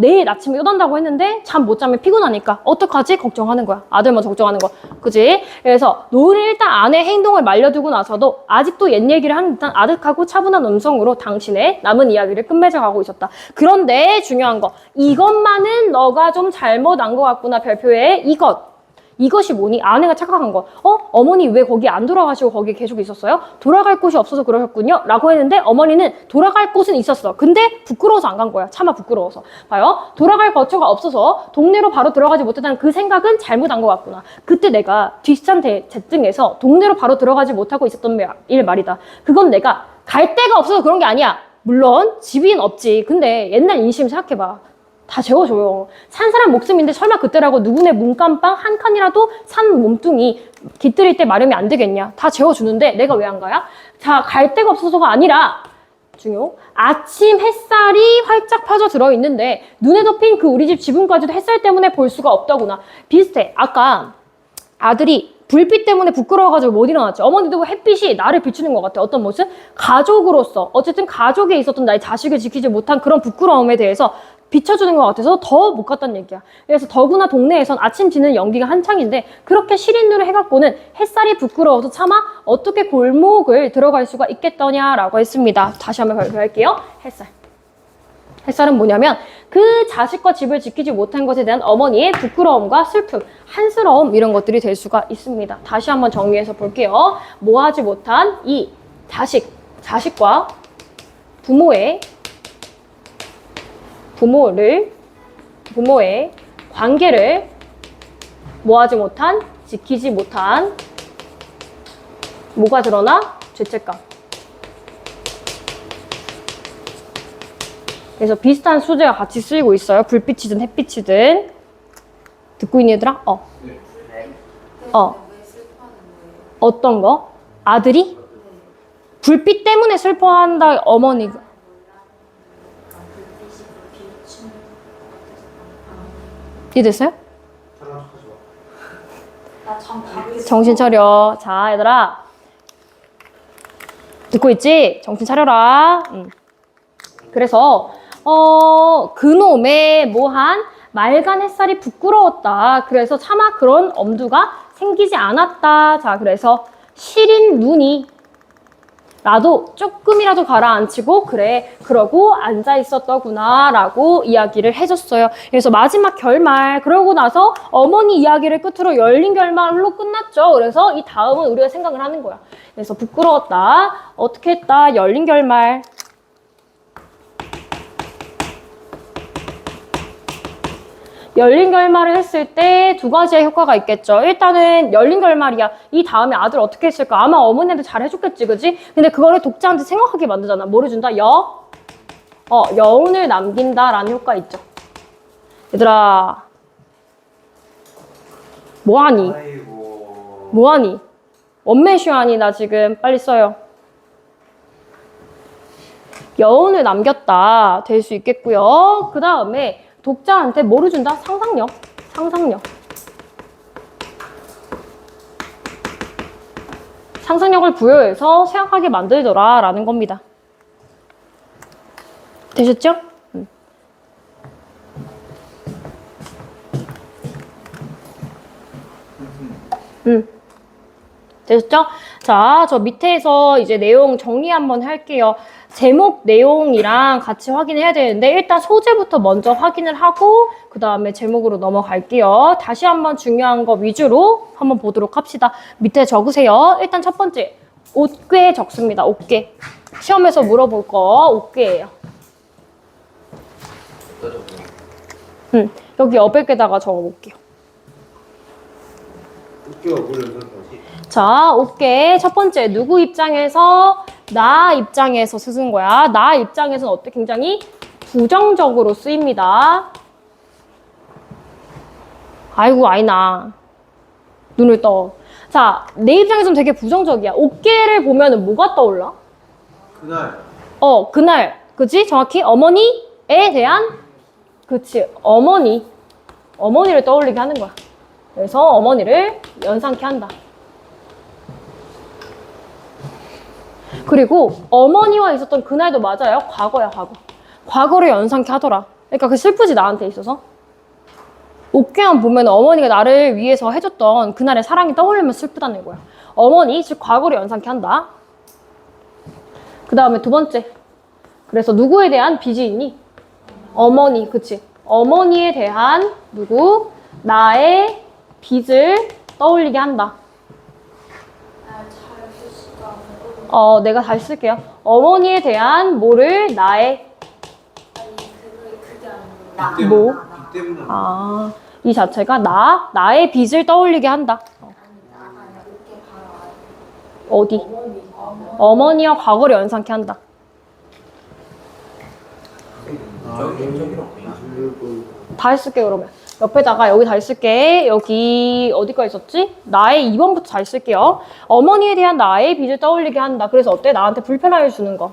Speaker 1: 내일 아침에 떠난다고 했는데 잠 못 자면 피곤하니까 어떡하지? 걱정하는 거야. 아들 먼저 걱정하는 거. 그지? 그래서 노인이 일단 아내의 행동을 말려두고 나서도 아직도 옛 얘기를 하는 듯한 아득하고 차분한 음성으로 당신의 남은 이야기를 끝맺어가고 있었다. 그런데 중요한 거. 이것만은 너가 좀 잘못 안 것 같구나. 별표에 이것이 뭐니? 아내가 착각한 거. 어머니 왜 거기 안 돌아가시고 거기 계속 있었어요? 돌아갈 곳이 없어서 그러셨군요. 라고 했는데 어머니는 돌아갈 곳은 있었어. 근데 부끄러워서 안 간 거야. 차마 부끄러워서. 봐요. 돌아갈 거처가 없어서 동네로 바로 들어가지 못했다는 그 생각은 잘못한 것 같구나. 그때 내가 뒷산 재증에서 동네로 바로 들어가지 못하고 있었던 일 말이다. 그건 내가 갈 데가 없어서 그런 게 아니야. 물론 집인 없지. 근데 옛날 인심 생각해봐. 다 재워줘요. 산 사람 목숨인데 설마 그때라고 누구네 문간방 한 칸이라도 산 몸뚱이 깃들일 때 마련이 안 되겠냐. 다 재워주는데 내가 왜 안 가야? 자, 갈 데가 없어서가 아니라 중요. 아침 햇살이 활짝 펴져 들어있는데 눈에 덮인 그 우리 집 지붕까지도 햇살 때문에 볼 수가 없다구나. 비슷해. 아까 아들이 불빛 때문에 부끄러워가지고 못 일어났죠. 어머니도 햇빛이 나를 비추는 것 같아. 어떤 모습? 가족으로서 어쨌든 가족에 있었던 나의 자식을 지키지 못한 그런 부끄러움에 대해서 비춰주는 것 같아서 더 못 갔다는 얘기야. 그래서 더구나 동네에선 아침 지는 연기가 한창인데 그렇게 시린 눈을 해갖고는 햇살이 부끄러워서 차마 어떻게 골목을 들어갈 수가 있겠더냐라고 했습니다. 다시 한번 발표할게요. 햇살. 햇살은 뭐냐면 그 자식과 집을 지키지 못한 것에 대한 어머니의 부끄러움과 슬픔, 한스러움 이런 것들이 될 수가 있습니다. 다시 한번 정리해서 볼게요. 뭐하지 못한 이 자식과 부모의 관계를 뭐하지 못한, 지키지 못한 뭐가 드러나? 죄책감. 그래서 비슷한 소재가 같이 쓰이고 있어요. 불빛이든 햇빛이든. 듣고 있니 얘들아?
Speaker 2: 네.
Speaker 1: 어떤 거? 아들이? 불빛 때문에 슬퍼한다 어머니가. 이해됐어요? 정신 차려. 자, 얘들아. 듣고 있지? 정신 차려라. 그래서 그놈의 뭐한 맑은 햇살이 부끄러웠다. 그래서 차마 그런 엄두가 생기지 않았다. 자, 그래서 시린 눈이 나도 조금이라도 가라앉히고 그래 그러고 앉아 있었더구나 라고 이야기를 해줬어요. 그래서 마지막 결말 그러고 나서 어머니 이야기를 끝으로 열린 결말로 끝났죠. 그래서 이 다음은 우리가 생각을 하는 거야. 그래서 부끄러웠다. 어떻게 했다. 열린 결말. 열린 결말을 했을 때 두 가지의 효과가 있겠죠. 일단은 열린 결말이야. 이 다음에 아들 어떻게 했을까? 아마 어머니한테 잘 해줬겠지, 그지? 근데 그거를 독자한테 생각하게 만들잖아. 뭐를 준다? 여운을 남긴다라는 효과 있죠. 얘들아, 뭐하니?
Speaker 2: 아이고.
Speaker 1: 뭐하니? 원맨쇼하니? 나 지금 빨리 써요. 여운을 남겼다 될 수 있겠고요. 그 다음에 독자한테 뭐를 준다? 상상력. 상상력을 부여해서 생각하게 만들더라 라는 겁니다. 되셨죠? 되셨죠? 자, 저 밑에서 이제 내용 정리 한번 할게요. 제목 내용이랑 같이 확인해야 되는데 일단 소재부터 먼저 확인을 하고 그 다음에 제목으로 넘어갈게요. 다시 한번 중요한 거 위주로 한번 보도록 합시다. 밑에 적으세요. 일단 첫 번째, 옥괴 적습니다. 옥괴. 시험에서 물어볼 거 옥괴예요. 여기 여백에다가 적어볼게요.
Speaker 2: 웃겨 뭘 연상하지?
Speaker 1: 자, 옥괴 첫 번째 누구 입장에서? 나 입장에서 쓰는 거야. 나 입장에서는 어때? 굉장히 부정적으로 쓰입니다. 아이고 아이나 눈을 떠. 자, 내 입장에서는 되게 부정적이야. 옥괴를 보면은 뭐가 떠올라?
Speaker 2: 그날.
Speaker 1: 그날. 그치? 정확히 어머니에 대한 그치. 어머니를 떠올리게 하는 거야. 그래서 어머니를 연상케 한다. 그리고 어머니와 있었던 그날도 맞아요. 과거야, 과거. 과거를 연상케 하더라. 그러니까 그 슬프지 나한테 있어서. 옥괴만 보면 어머니가 나를 위해서 해줬던 그날의 사랑이 떠올리면 슬프다는 거야. 어머니, 즉 과거를 연상케 한다. 그 다음에 두 번째. 그래서 누구에 대한 빚이 있니? 어머니, 그치. 어머니에 대한 누구? 나의 빚을 떠올리게 한다. 내가 다시 쓸게요. 어머니에 대한 뭐를 나의 뭐?
Speaker 2: 빚 때문에.
Speaker 1: 이 자체가 나의 빚을 떠올리게 한다. 어디? 어머니와 과거를 연상케 한다. 다 쓸게 그러면. 옆에다가 여기 다 쓸게. 여기 어디가 있었지? 나의 2번부터 잘 쓸게요. 어머니에 대한 나의 빚을 떠올리게 한다. 그래서 어때? 나한테 불편함을 주는 거.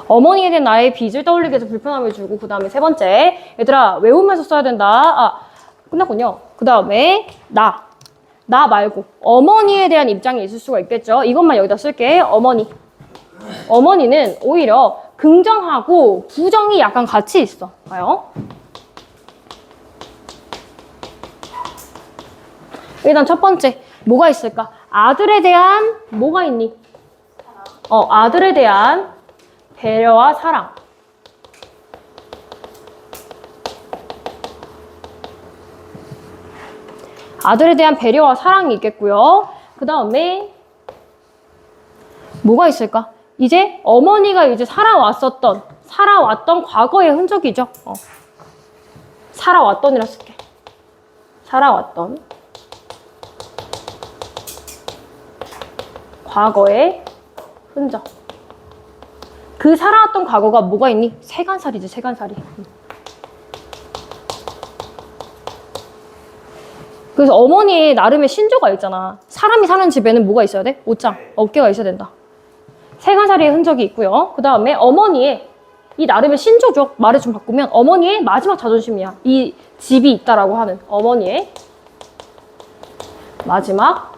Speaker 1: 어머니에 대한 나의 빚을 떠올리게 해서 불편함을 주고 그 다음에 세 번째 얘들아 외우면서 써야 된다. 끝났군요. 그 다음에 나 말고 어머니에 대한 입장이 있을 수가 있겠죠. 이것만 여기다 쓸게. 어머니 어머니는 오히려 긍정하고 부정이 약간 같이 있어. 봐요. 일단 첫 번째, 뭐가 있을까? 아들에 대한 뭐가 있니? 아들에 대한 배려와 사랑. 아들에 대한 배려와 사랑이 있겠고요. 그 다음에 뭐가 있을까? 이제 어머니가 이제 살아왔던 과거의 흔적이죠. 살아왔던이라 쓸게. 살아왔던 과거의 흔적. 그 살아왔던 과거가 뭐가 있니? 세간살이지, 세간살이. 그래서 어머니의 나름의 신조가 있잖아. 사람이 사는 집에는 뭐가 있어야 돼? 옷장, 어깨가 있어야 된다. 세간살이의 흔적이 있고요. 그 다음에 어머니의 이 나름의 신조죠. 말을 좀 바꾸면 어머니의 마지막 자존심이야. 이 집이 있다라고 하는 어머니의 마지막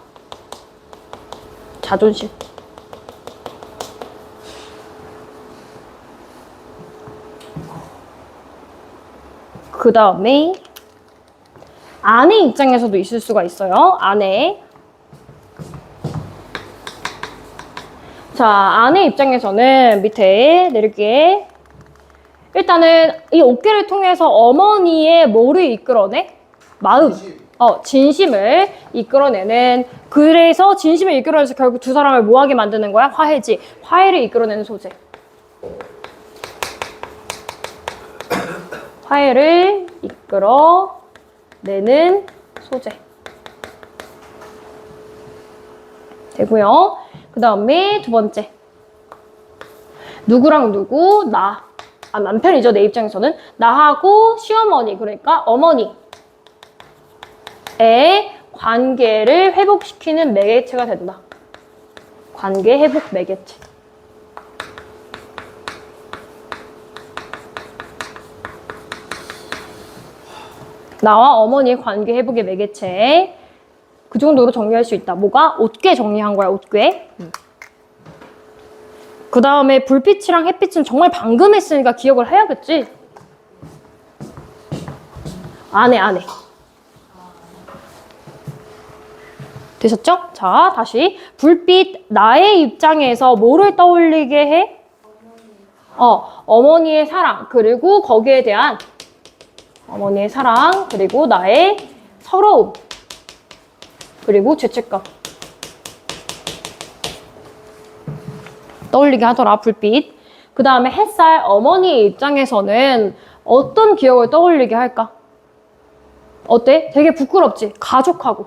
Speaker 1: 자존심. 그 다음에 아내 입장에서도 있을 수가 있어요. 아내. 자, 아내 입장에서는 밑에 내릴게. 일단은 이 어깨를 통해서 어머니의 뭐를 이끌어내? 마음. 진심을 이끌어내는. 그래서 진심을 이끌어내서 결국 두 사람을 뭐하게 만드는 거야? 화해지. 화해를 이끌어내는 소재. 화해를 이끌어내는 소재. 되고요. 그 다음에 두 번째. 누구랑 누구? 남편이죠. 내 입장에서는. 나하고 시어머니, 그러니까 어머니의 관계를 회복시키는 매개체가 된다. 관계 회복 매개체. 나와 어머니의 관계 회복의 매개체. 그 정도로 정리할 수 있다. 뭐가? 옷괴 정리한 거야, 옷괴. 그 다음에 불빛이랑 햇빛은 정말 방금 했으니까 기억을 해야겠지. 아내. 되셨죠? 자, 다시. 불빛, 나의 입장에서 뭐를 떠올리게 해? 어머니의 사랑, 그리고 거기에 대한 어머니의 사랑, 그리고 나의 서러움, 그리고 죄책감. 떠올리게 하더라, 불빛. 그 다음에 햇살, 어머니의 입장에서는 어떤 기억을 떠올리게 할까? 어때? 되게 부끄럽지? 가족하고.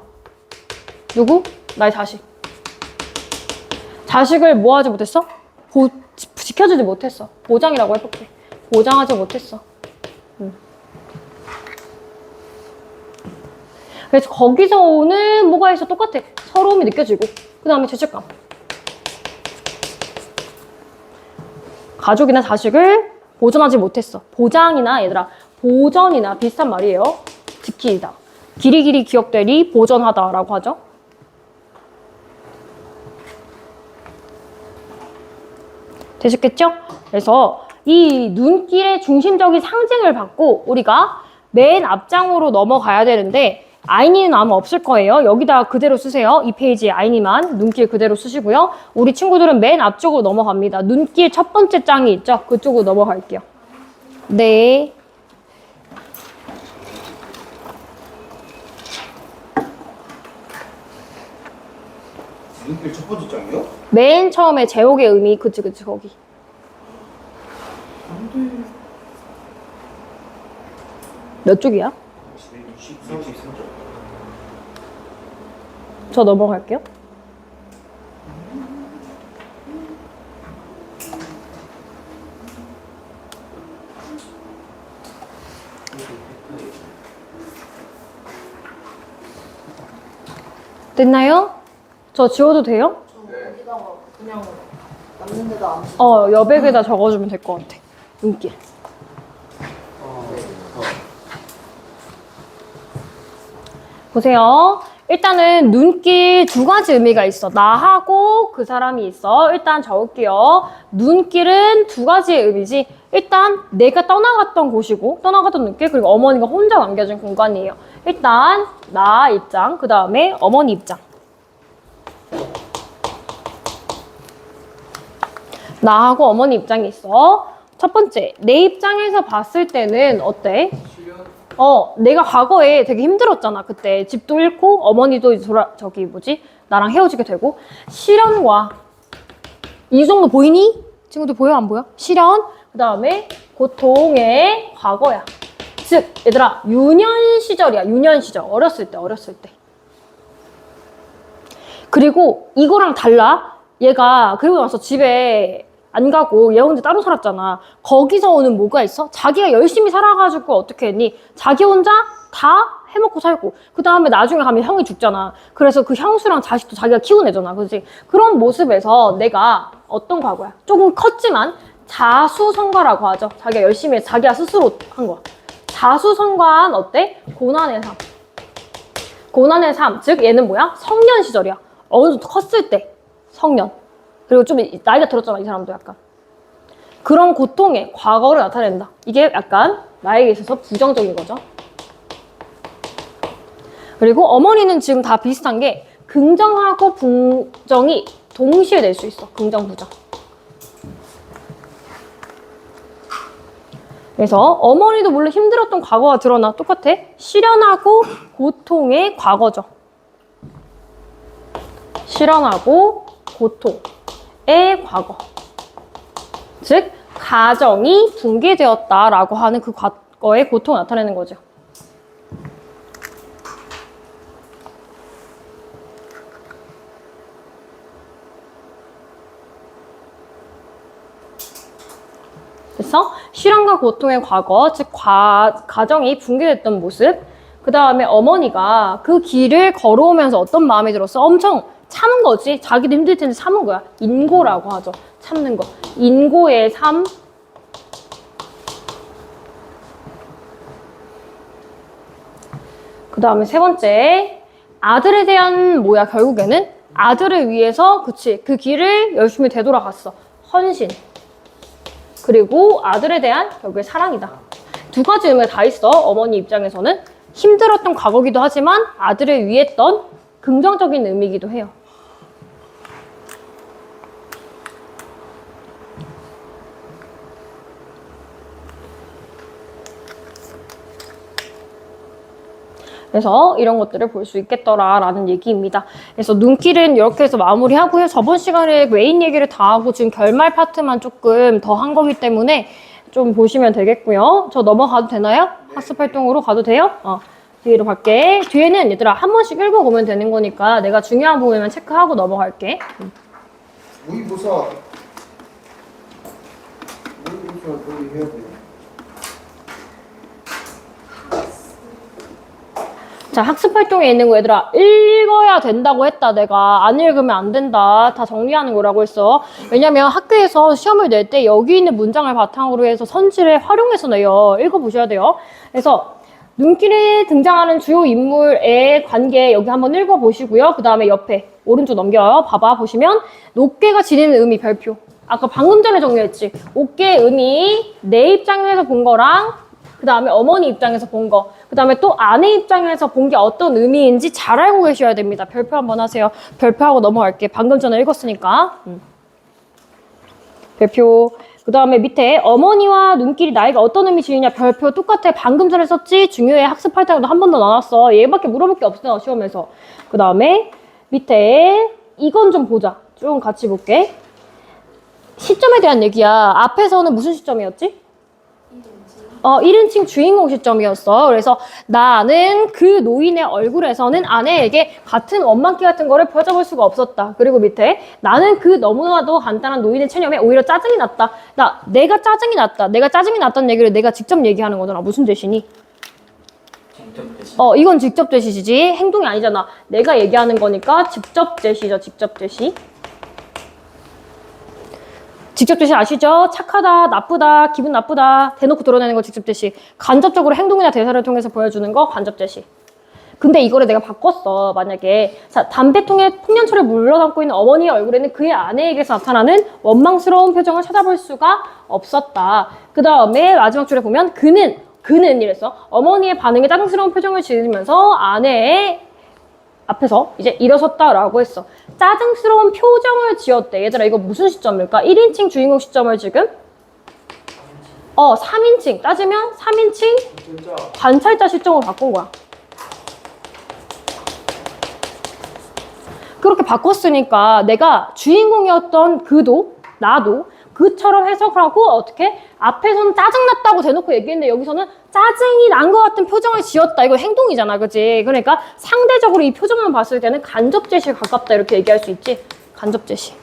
Speaker 1: 누구? 나의 자식. 자식을 뭐 하지 못했어? 지켜주지 못했어. 보장이라고 해볼게. 보장하지 못했어. 그래서 거기서 오는 뭐가 있어? 똑같아. 서러움이 느껴지고. 그 다음에 죄책감. 가족이나 자식을 보존하지 못했어. 보장이나 얘들아, 보전이나 비슷한 말이에요. 지키다. 길이길이 기억되리 보전하다라고 하죠. 되셨겠죠? 그래서 이 눈길의 중심적인 상징을 받고 우리가 맨 앞장으로 넘어가야 되는데 아이니는 아마 없을 거예요. 여기다 그대로 쓰세요. 이 페이지에 아이니만 눈길 그대로 쓰시고요. 우리 친구들은 맨 앞쪽으로 넘어갑니다. 눈길 첫 번째 장이 있죠? 그쪽으로 넘어갈게요. 네.
Speaker 2: 눈길 첫 번째 장이요?
Speaker 1: 맨 처음에 제옥의 의미, 그치, 거기. 몇 쪽이야?
Speaker 2: 33쪽.
Speaker 1: 저 넘어갈게요. 됐나요? 저 지워도 돼요?
Speaker 3: 여기다가 그냥 남는 데다 안
Speaker 1: 여백에다 적어주면 될 것 같아. 눈길. 보세요. 일단은 눈길 두 가지 의미가 있어. 나하고 그리고 그 사람이 있어. 일단 적을게요. 눈길은 두 가지의 의미지. 일단 내가 떠나갔던 곳이고 떠나갔던 눈길 그리고 어머니가 혼자 남겨진 공간이에요. 일단 나 입장 그 다음에 어머니 입장. 나하고 어머니 입장이 있어. 첫 번째, 내 입장에서 봤을 때는 어때? 내가 과거에 되게 힘들었잖아. 그때 집도 잃고 어머니도 이제 나랑 헤어지게 되고 시련과 이 정도 보이니? 친구들 보여 안 보여? 시련 그 다음에 고통의 과거야. 즉 얘들아 유년 시절이야. 유년 시절 어렸을 때. 그리고 이거랑 달라. 얘가 그리고 나서 집에 안 가고 얘 혼자 따로 살았잖아. 거기서 오는 뭐가 있어? 자기가 열심히 살아가지고 어떻게 했니? 자기 혼자 다 해먹고 살고 그 다음에 나중에 가면 형이 죽잖아. 그래서 그 형수랑 자식도 자기가 키워내잖아. 그렇지? 그런 모습에서 내가 어떤 과거야? 조금 컸지만 자수성가라고 하죠. 자기가 열심히 해서 자기가 스스로 한 거야. 자수성가한 어때? 고난의 삶. 고난의 삶. 즉 얘는 뭐야? 성년 시절이야. 어느 정도 컸을 때. 성년. 그리고 좀 나이가 들었잖아, 이 사람도 약간. 그런 고통의 과거를 나타낸다. 이게 약간 나에게 있어서 부정적인 거죠. 그리고 어머니는 지금 다 비슷한 게 긍정하고 부정이 동시에 낼 수 있어. 긍정, 부정. 그래서 어머니도 물론 힘들었던 과거가 드러나. 똑같아. 시련하고 고통의 과거죠. 시련하고 고통의 과거. 즉 가정이 붕괴되었다라고 하는 그 과거의 고통을 나타내는 거죠. 그래서 실현과 고통의 과거, 즉 가정이 붕괴됐던 모습. 그 다음에 어머니가 그 길을 걸어오면서 어떤 마음이 들었어? 엄청 참은 거지. 자기도 힘들 텐데 참은 거야. 인고라고 하죠. 참는 거. 인고의 삶. 그 다음에 세 번째, 아들에 대한 뭐야? 결국에는 아들을 위해서 그치 그 길을 열심히 되돌아갔어. 헌신. 그리고 아들에 대한 결국에 사랑이다. 두 가지 의미가 다 있어. 어머니 입장에서는 힘들었던 과거기도 하지만 아들을 위했던 긍정적인 의미이기도 해요. 그래서 이런 것들을 볼 수 있겠더라라는 얘기입니다. 그래서 눈길은 이렇게 해서 마무리하고요. 저번 시간에 메인 얘기를 다 하고 지금 결말 파트만 조금 더 한 거기 때문에 좀 보시면 되겠고요. 저 넘어가도 되나요? 학습 활동으로 가도 돼요? 뒤로 갈게. 뒤에는 얘들아 한 번씩 읽어보면 되는 거니까 내가 중요한 부분만 체크하고 넘어갈게.
Speaker 2: 모의고사 거의 해야 돼.
Speaker 1: 자, 학습 활동에 있는 거 얘들아 읽어야 된다고 했다. 내가 안 읽으면 안 된다. 다 정리하는 거라고 했어. 왜냐면 학교에서 시험을 낼 때 여기 있는 문장을 바탕으로 해서 선지를 활용해서 내요. 읽어보셔야 돼요. 그래서 눈길에 등장하는 주요 인물의 관계 여기 한번 읽어보시고요. 그 다음에 옆에 오른쪽 넘겨요. 봐봐 보시면 옥계가 지니는 의미 별표. 아까 방금 전에 정리했지. 옥계의 의미 내 입장에서 본 거랑 그 다음에 어머니 입장에서 본 거, 그 다음에 또 아내 입장에서 본 게 어떤 의미인지 잘 알고 계셔야 됩니다. 별표 한번 하세요. 별표하고 넘어갈게. 방금 전에 읽었으니까. 별표. 그 다음에 밑에 어머니와 눈길이 나이가 어떤 의미 지니냐 별표 똑같아. 방금 전에 썼지? 중요해. 학습 활동도 한 번 더 나눴어. 얘밖에 물어볼 게 없어 시험에서. 그 다음에 밑에 이건 좀 보자. 좀 같이 볼게. 시점에 대한 얘기야. 앞에서는 무슨 시점이었지? 1인칭 주인공 시점이었어. 그래서 나는 그 노인의 얼굴에서는 아내에게 같은 원망기 같은 거를 펼쳐볼 수가 없었다. 그리고 밑에 나는 그 너무나도 간단한 노인의 체념에 오히려 짜증이 났다. 내가 짜증이 났다. 내가 짜증이 났다는 얘기를 내가 직접 얘기하는 거잖아. 무슨 제시니?
Speaker 2: 직접 제시.
Speaker 1: 이건 직접 제시지. 행동이 아니잖아. 내가 얘기하는 거니까 직접 제시죠. 직접 제시. 직접 제시 아시죠? 착하다, 나쁘다, 기분 나쁘다 대놓고 드러내는 거 직접 제시. 간접적으로 행동이나 대사를 통해서 보여주는 거 간접 제시. 근데 이거를 내가 바꿨어. 만약에 자, 담배통에 풍년초를 물러담고 있는 어머니의 얼굴에는 그의 아내에게서 나타나는 원망스러운 표정을 찾아볼 수가 없었다. 그 다음에 마지막 줄에 보면 그는 이랬어. 어머니의 반응에 짜증스러운 표정을 지으면서 아내의 앞에서 이제 일어섰다라고 했어. 짜증스러운 표정을 지었대. 얘들아 이거 무슨 시점일까? 1인칭 주인공 시점을 지금 3인칭 따지면 3인칭 관찰자 시점으로 바꾼 거야. 그렇게 바꿨으니까 내가 주인공이었던 나도 그처럼 해석을 하고 어떻게 앞에서는 짜증났다고 대놓고 얘기했는데 여기서는 짜증이 난 것 같은 표정을 지었다. 이거 행동이잖아, 그치? 그러니까 상대적으로 이 표정만 봤을 때는 간접 제시에 가깝다 이렇게 얘기할 수 있지. 간접 제시.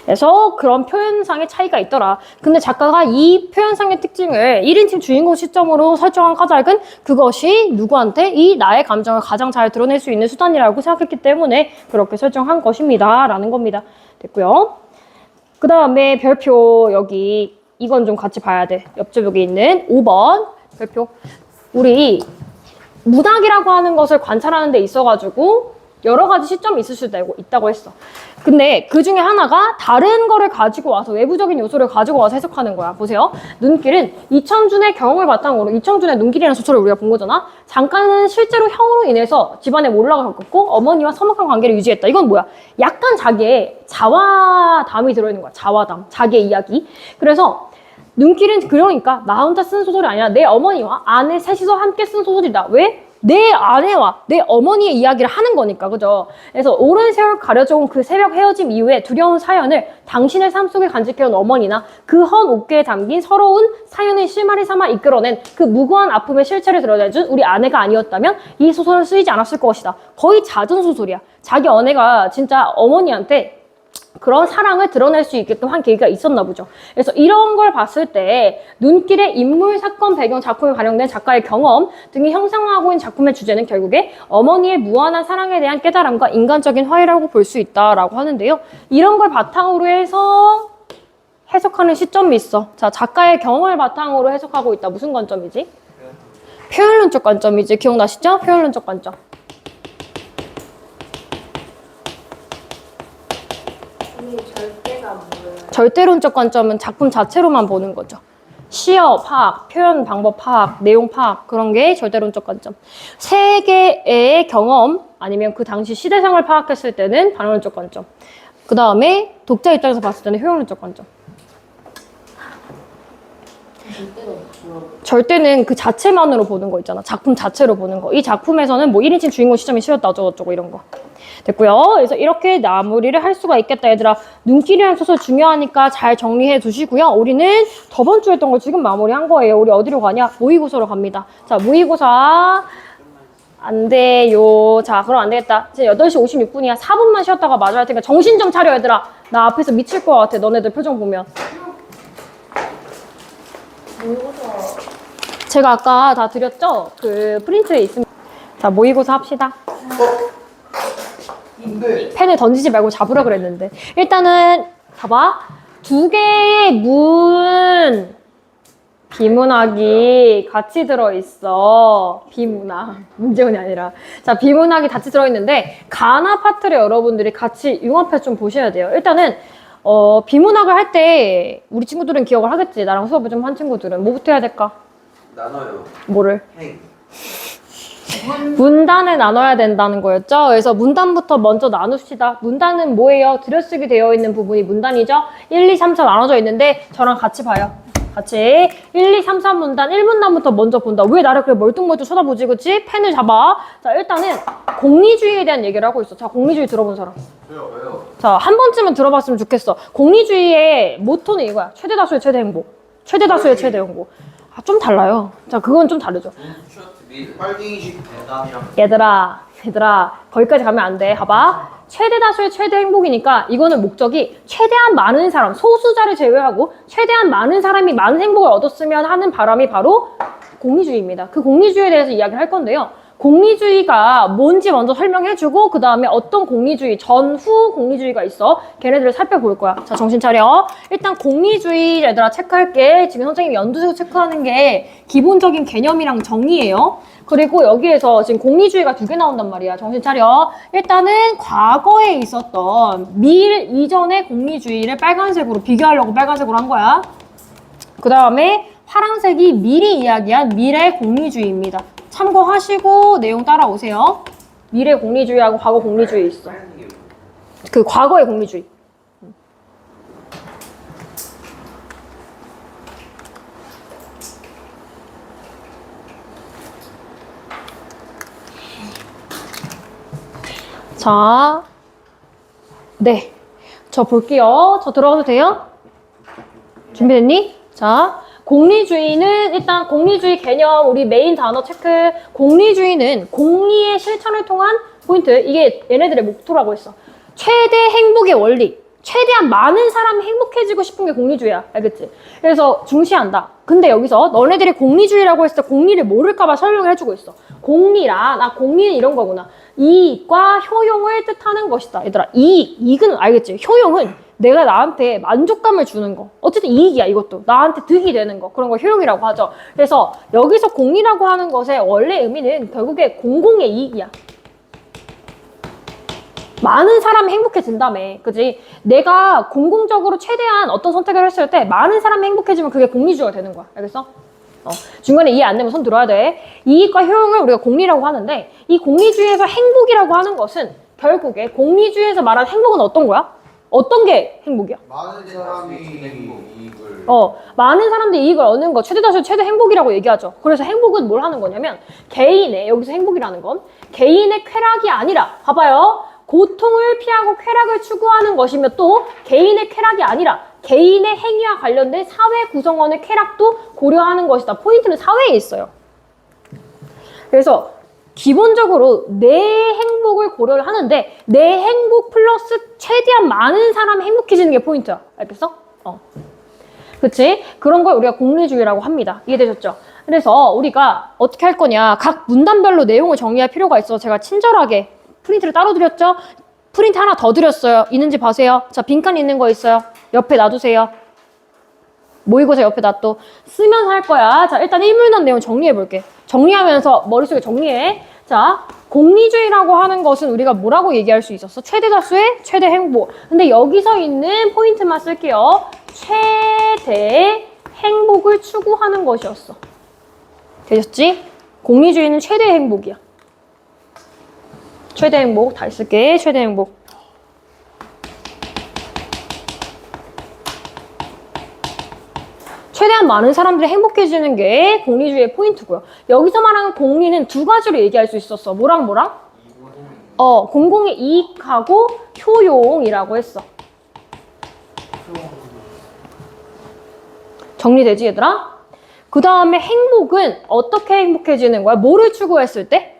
Speaker 1: 그래서 그런 표현상의 차이가 있더라. 근데 작가가 이 표현상의 특징을 1인칭 주인공 시점으로 설정한 까닭은 그것이 누구한테 이 나의 감정을 가장 잘 드러낼 수 있는 수단이라고 생각했기 때문에 그렇게 설정한 것입니다. 라는 겁니다. 됐고요. 그 다음에 별표 여기 이건 좀 같이 봐야 돼. 옆쪽 여기 있는 5번 별표. 우리 문학이라고 하는 것을 관찰하는 데 있어가지고 여러 가지 시점이 있을 수도 있다고 했어. 근데 그 중에 하나가 다른 거를 가지고 와서 외부적인 요소를 가지고 와서 해석하는 거야. 보세요. 눈길은 이청준의 경험을 바탕으로 이청준의 눈길이라는 소설을 우리가 본 거잖아. 잠깐은 실제로 형으로 인해서 집안에 몰락을 겪었고 어머니와 서먹한 관계를 유지했다. 이건 뭐야? 약간 자기의 자화담이 들어있는 거야. 자화담. 자기의 이야기. 그래서 눈길은 그러니까 나 혼자 쓴 소설이 아니라 내 어머니와 아내 셋이서 함께 쓴 소설이다. 왜? 내 아내와 내 어머니의 이야기를 하는 거니까, 그죠? 그래서 오랜 세월 가려져온 그 새벽 헤어짐 이후에 두려운 사연을 당신의 삶 속에 간직해온 어머니나 그 헌 옥계에 담긴 서러운 사연을 실마리 삼아 이끌어낸 그 무고한 아픔의 실체를 드러내준 우리 아내가 아니었다면 이 소설은 쓰이지 않았을 것이다. 거의 잦은 소설이야. 자기 아내가 진짜 어머니한테 그런 사랑을 드러낼 수 있게끔 한 계기가 있었나 보죠. 그래서 이런 걸 봤을 때 눈길의 인물, 사건, 배경, 작품에 반영된 작가의 경험 등이 형상화하고 있는 작품의 주제는 결국에 어머니의 무한한 사랑에 대한 깨달음과 인간적인 화해라고 볼 수 있다라고 하는데요. 이런 걸 바탕으로 해서 해석하는 시점이 있어. 자, 작가의 경험을 바탕으로 해석하고 있다. 무슨 관점이지? 표현론적 관점이지. 기억나시죠? 표현론적 관점.
Speaker 3: 절대가 뭐예요?
Speaker 1: 절대론적 관점은 작품 자체로만 보는 거죠. 시어 파악, 표현 방법 파악, 내용 파악 그런 게 절대론적 관점. 세계의 경험 아니면 그 당시 시대상을 파악했을 때는 반론적 관점. 그 다음에 독자 입장에서 봤을 때는 효용론적 관점. 절대는 그 자체만으로 보는 거 있잖아. 작품 자체로 보는 거. 이 작품에서는 뭐 1인칭 주인공 시점이 실렸다 어쩌고저쩌고 이런 거. 됐고요. 그래서 이렇게 마무리를 할 수가 있겠다, 얘들아. 눈길이라는 소설 중요하니까 잘 정리해 두시고요. 우리는 저번 주에 했던 걸 지금 마무리한 거예요. 우리 어디로 가냐? 모의고사로 갑니다. 자, 모의고사 안 돼요. 자, 그럼 안 되겠다. 이제 8시 56분이야. 4분만 쉬었다가 마저 할 테니까 정신 좀 차려, 얘들아. 나 앞에서 미칠 것 같아. 너네들 표정 보면.
Speaker 3: 모의고사
Speaker 1: 제가 아까 다 드렸죠? 그 프린트에 있습니다. 자, 모의고사 합시다.
Speaker 2: 근데
Speaker 1: 펜을 던지지 말고 잡으라 그랬는데. 일단은 봐봐. 2개의 문 비문학이 같이 들어있어. 비문학. 문제문이 아니라. 자, 비문학이 같이 들어있는데 가나 파트를 여러분들이 같이 융합해서 좀 보셔야 돼요. 일단은 비문학을 할 때 우리 친구들은 기억을 하겠지. 나랑 수업을 좀 한 친구들은. 뭐부터 해야 될까?
Speaker 2: 나눠요.
Speaker 1: 뭐를?
Speaker 2: 행.
Speaker 1: 문단을 나눠야 된다는 거였죠. 그래서 문단부터 먼저 나눕시다. 문단은 뭐예요? 들여쓰기 되어 있는 부분이 문단이죠. 1, 2, 3, 4 나눠져 있는데 저랑 같이 봐요. 같이 1, 2, 3, 4문단 1문단부터 먼저 본다. 왜 나를 그렇게 멀뚱멀뚱 쳐다보지? 그치? 펜을 잡아. 자, 일단은 공리주의에 대한 얘기를 하고 있어. 자, 공리주의 들어본 사람.
Speaker 2: 왜요?
Speaker 1: 자, 한 번쯤은 들어봤으면 좋겠어. 공리주의의 모토는 이거야. 최대 다수의 최대 행복. 최대 다수의 최대 행복. 아, 좀 달라요. 자, 그건 좀 다르죠.
Speaker 2: 빨갱이식 대담이랑
Speaker 1: 얘들아, 거기까지 가면 안 돼. 봐봐. 최대 다수의 최대 행복이니까 이거는 목적이 최대한 많은 사람, 소수자를 제외하고 최대한 많은 사람이 많은 행복을 얻었으면 하는 바람이 바로 공리주의입니다. 그 공리주의에 대해서 이야기를 할 건데요. 공리주의가 뭔지 먼저 설명해주고 그 다음에 어떤 공리주의, 전후 공리주의가 있어. 걔네들을 살펴볼 거야. 자, 정신 차려. 일단 공리주의 얘들아 체크할게. 지금 선생님이 연두색 체크하는 게 기본적인 개념이랑 정의예요. 그리고 여기에서 지금 공리주의가 2개 나온단 말이야. 정신 차려. 일단은 과거에 있었던 밀 이전의 공리주의를 빨간색으로 비교하려고 빨간색으로 한 거야. 그 다음에 파란색이 미리 이야기한 미래 공리주의입니다. 참고하시고 내용 따라오세요. 미래 공리주의하고 과거 공리주의 있어. 그 과거의 공리주의. 자, 네. 저 볼게요. 저 들어가도 돼요? 준비됐니? 자, 공리주의는 일단 공리주의 개념 우리 메인 단어 체크. 공리주의는 공리의 실천을 통한 포인트. 이게 얘네들의 목표라고 했어. 최대 행복의 원리. 최대한 많은 사람이 행복해지고 싶은 게 공리주의야. 알겠지? 그래서 중시한다. 근데 여기서 너네들이 공리주의라고 했을 때 공리를 모를까봐 설명을 해주고 있어. 공리라, 나 공리는 이런 거구나. 이익과 효용을 뜻하는 것이다. 얘들아, 이익은 알겠지? 효용은 내가 나한테 만족감을 주는 거. 어쨌든 이익이야, 이것도. 나한테 득이 되는 거. 그런 걸 효용이라고 하죠. 그래서 여기서 공리라고 하는 것의 원래 의미는 결국에 공공의 이익이야. 많은 사람이 행복해진다며. 그지? 내가 공공적으로 최대한 어떤 선택을 했을 때 많은 사람이 행복해지면 그게 공리주의가 되는 거야. 알겠어? 중간에 이해 안 되면 손 들어야 돼. 이익과 효용을 우리가 공리라고 하는데 이 공리주의에서 행복이라고 하는 것은 결국에 공리주의에서 말하는 행복은 어떤 거야? 어떤 게 행복이야?
Speaker 2: 많은 사람이 이익을
Speaker 1: 많은 사람들이 이익을 얻는 거 최대 다수 최대 행복이라고 얘기하죠. 그래서 행복은 뭘 하는 거냐면 개인의, 여기서 행복이라는 건 개인의 쾌락이 아니라, 봐봐요, 고통을 피하고 쾌락을 추구하는 것이며 또 개인의 쾌락이 아니라 개인의 행위와 관련된 사회 구성원의 쾌락도 고려하는 것이다. 포인트는 사회에 있어요. 그래서 기본적으로 내 행복을 고려를 하는데 내 행복 플러스 최대한 많은 사람이 행복해지는 게 포인트야. 알겠어? 그치? 그런 걸 우리가 공리주의라고 합니다. 이해되셨죠? 그래서 우리가 어떻게 할 거냐. 각 문단별로 내용을 정리할 필요가 있어서 제가 친절하게 프린트를 따로 드렸죠? 프린트 하나 더 드렸어요. 있는지 봐세요. 자, 빈칸 있는 거 있어요. 옆에 놔두세요. 모의고사 옆에 놔둬. 쓰면서 할 거야. 자, 일단 1문단 내용 정리해 볼게. 정리하면서 머릿속에 정리해. 자, 공리주의라고 하는 것은 우리가 뭐라고 얘기할 수 있었어? 최대 다수의 최대 행복. 근데 여기서 있는 포인트만 쓸게요. 최대 행복을 추구하는 것이었어. 되셨지? 공리주의는 최대 행복이야. 최대 행복 다 쓸게. 최대 행복. 최대한 많은 사람들이 행복해지는 게 공리주의의 포인트고요. 여기서 말하는 공리는 두 가지로 얘기할 수 있었어. 뭐랑 뭐랑? 공공의 이익하고 효용이라고 했어. 정리되지, 얘들아? 그 다음에 행복은 어떻게 행복해지는 거야? 뭐를 추구했을 때?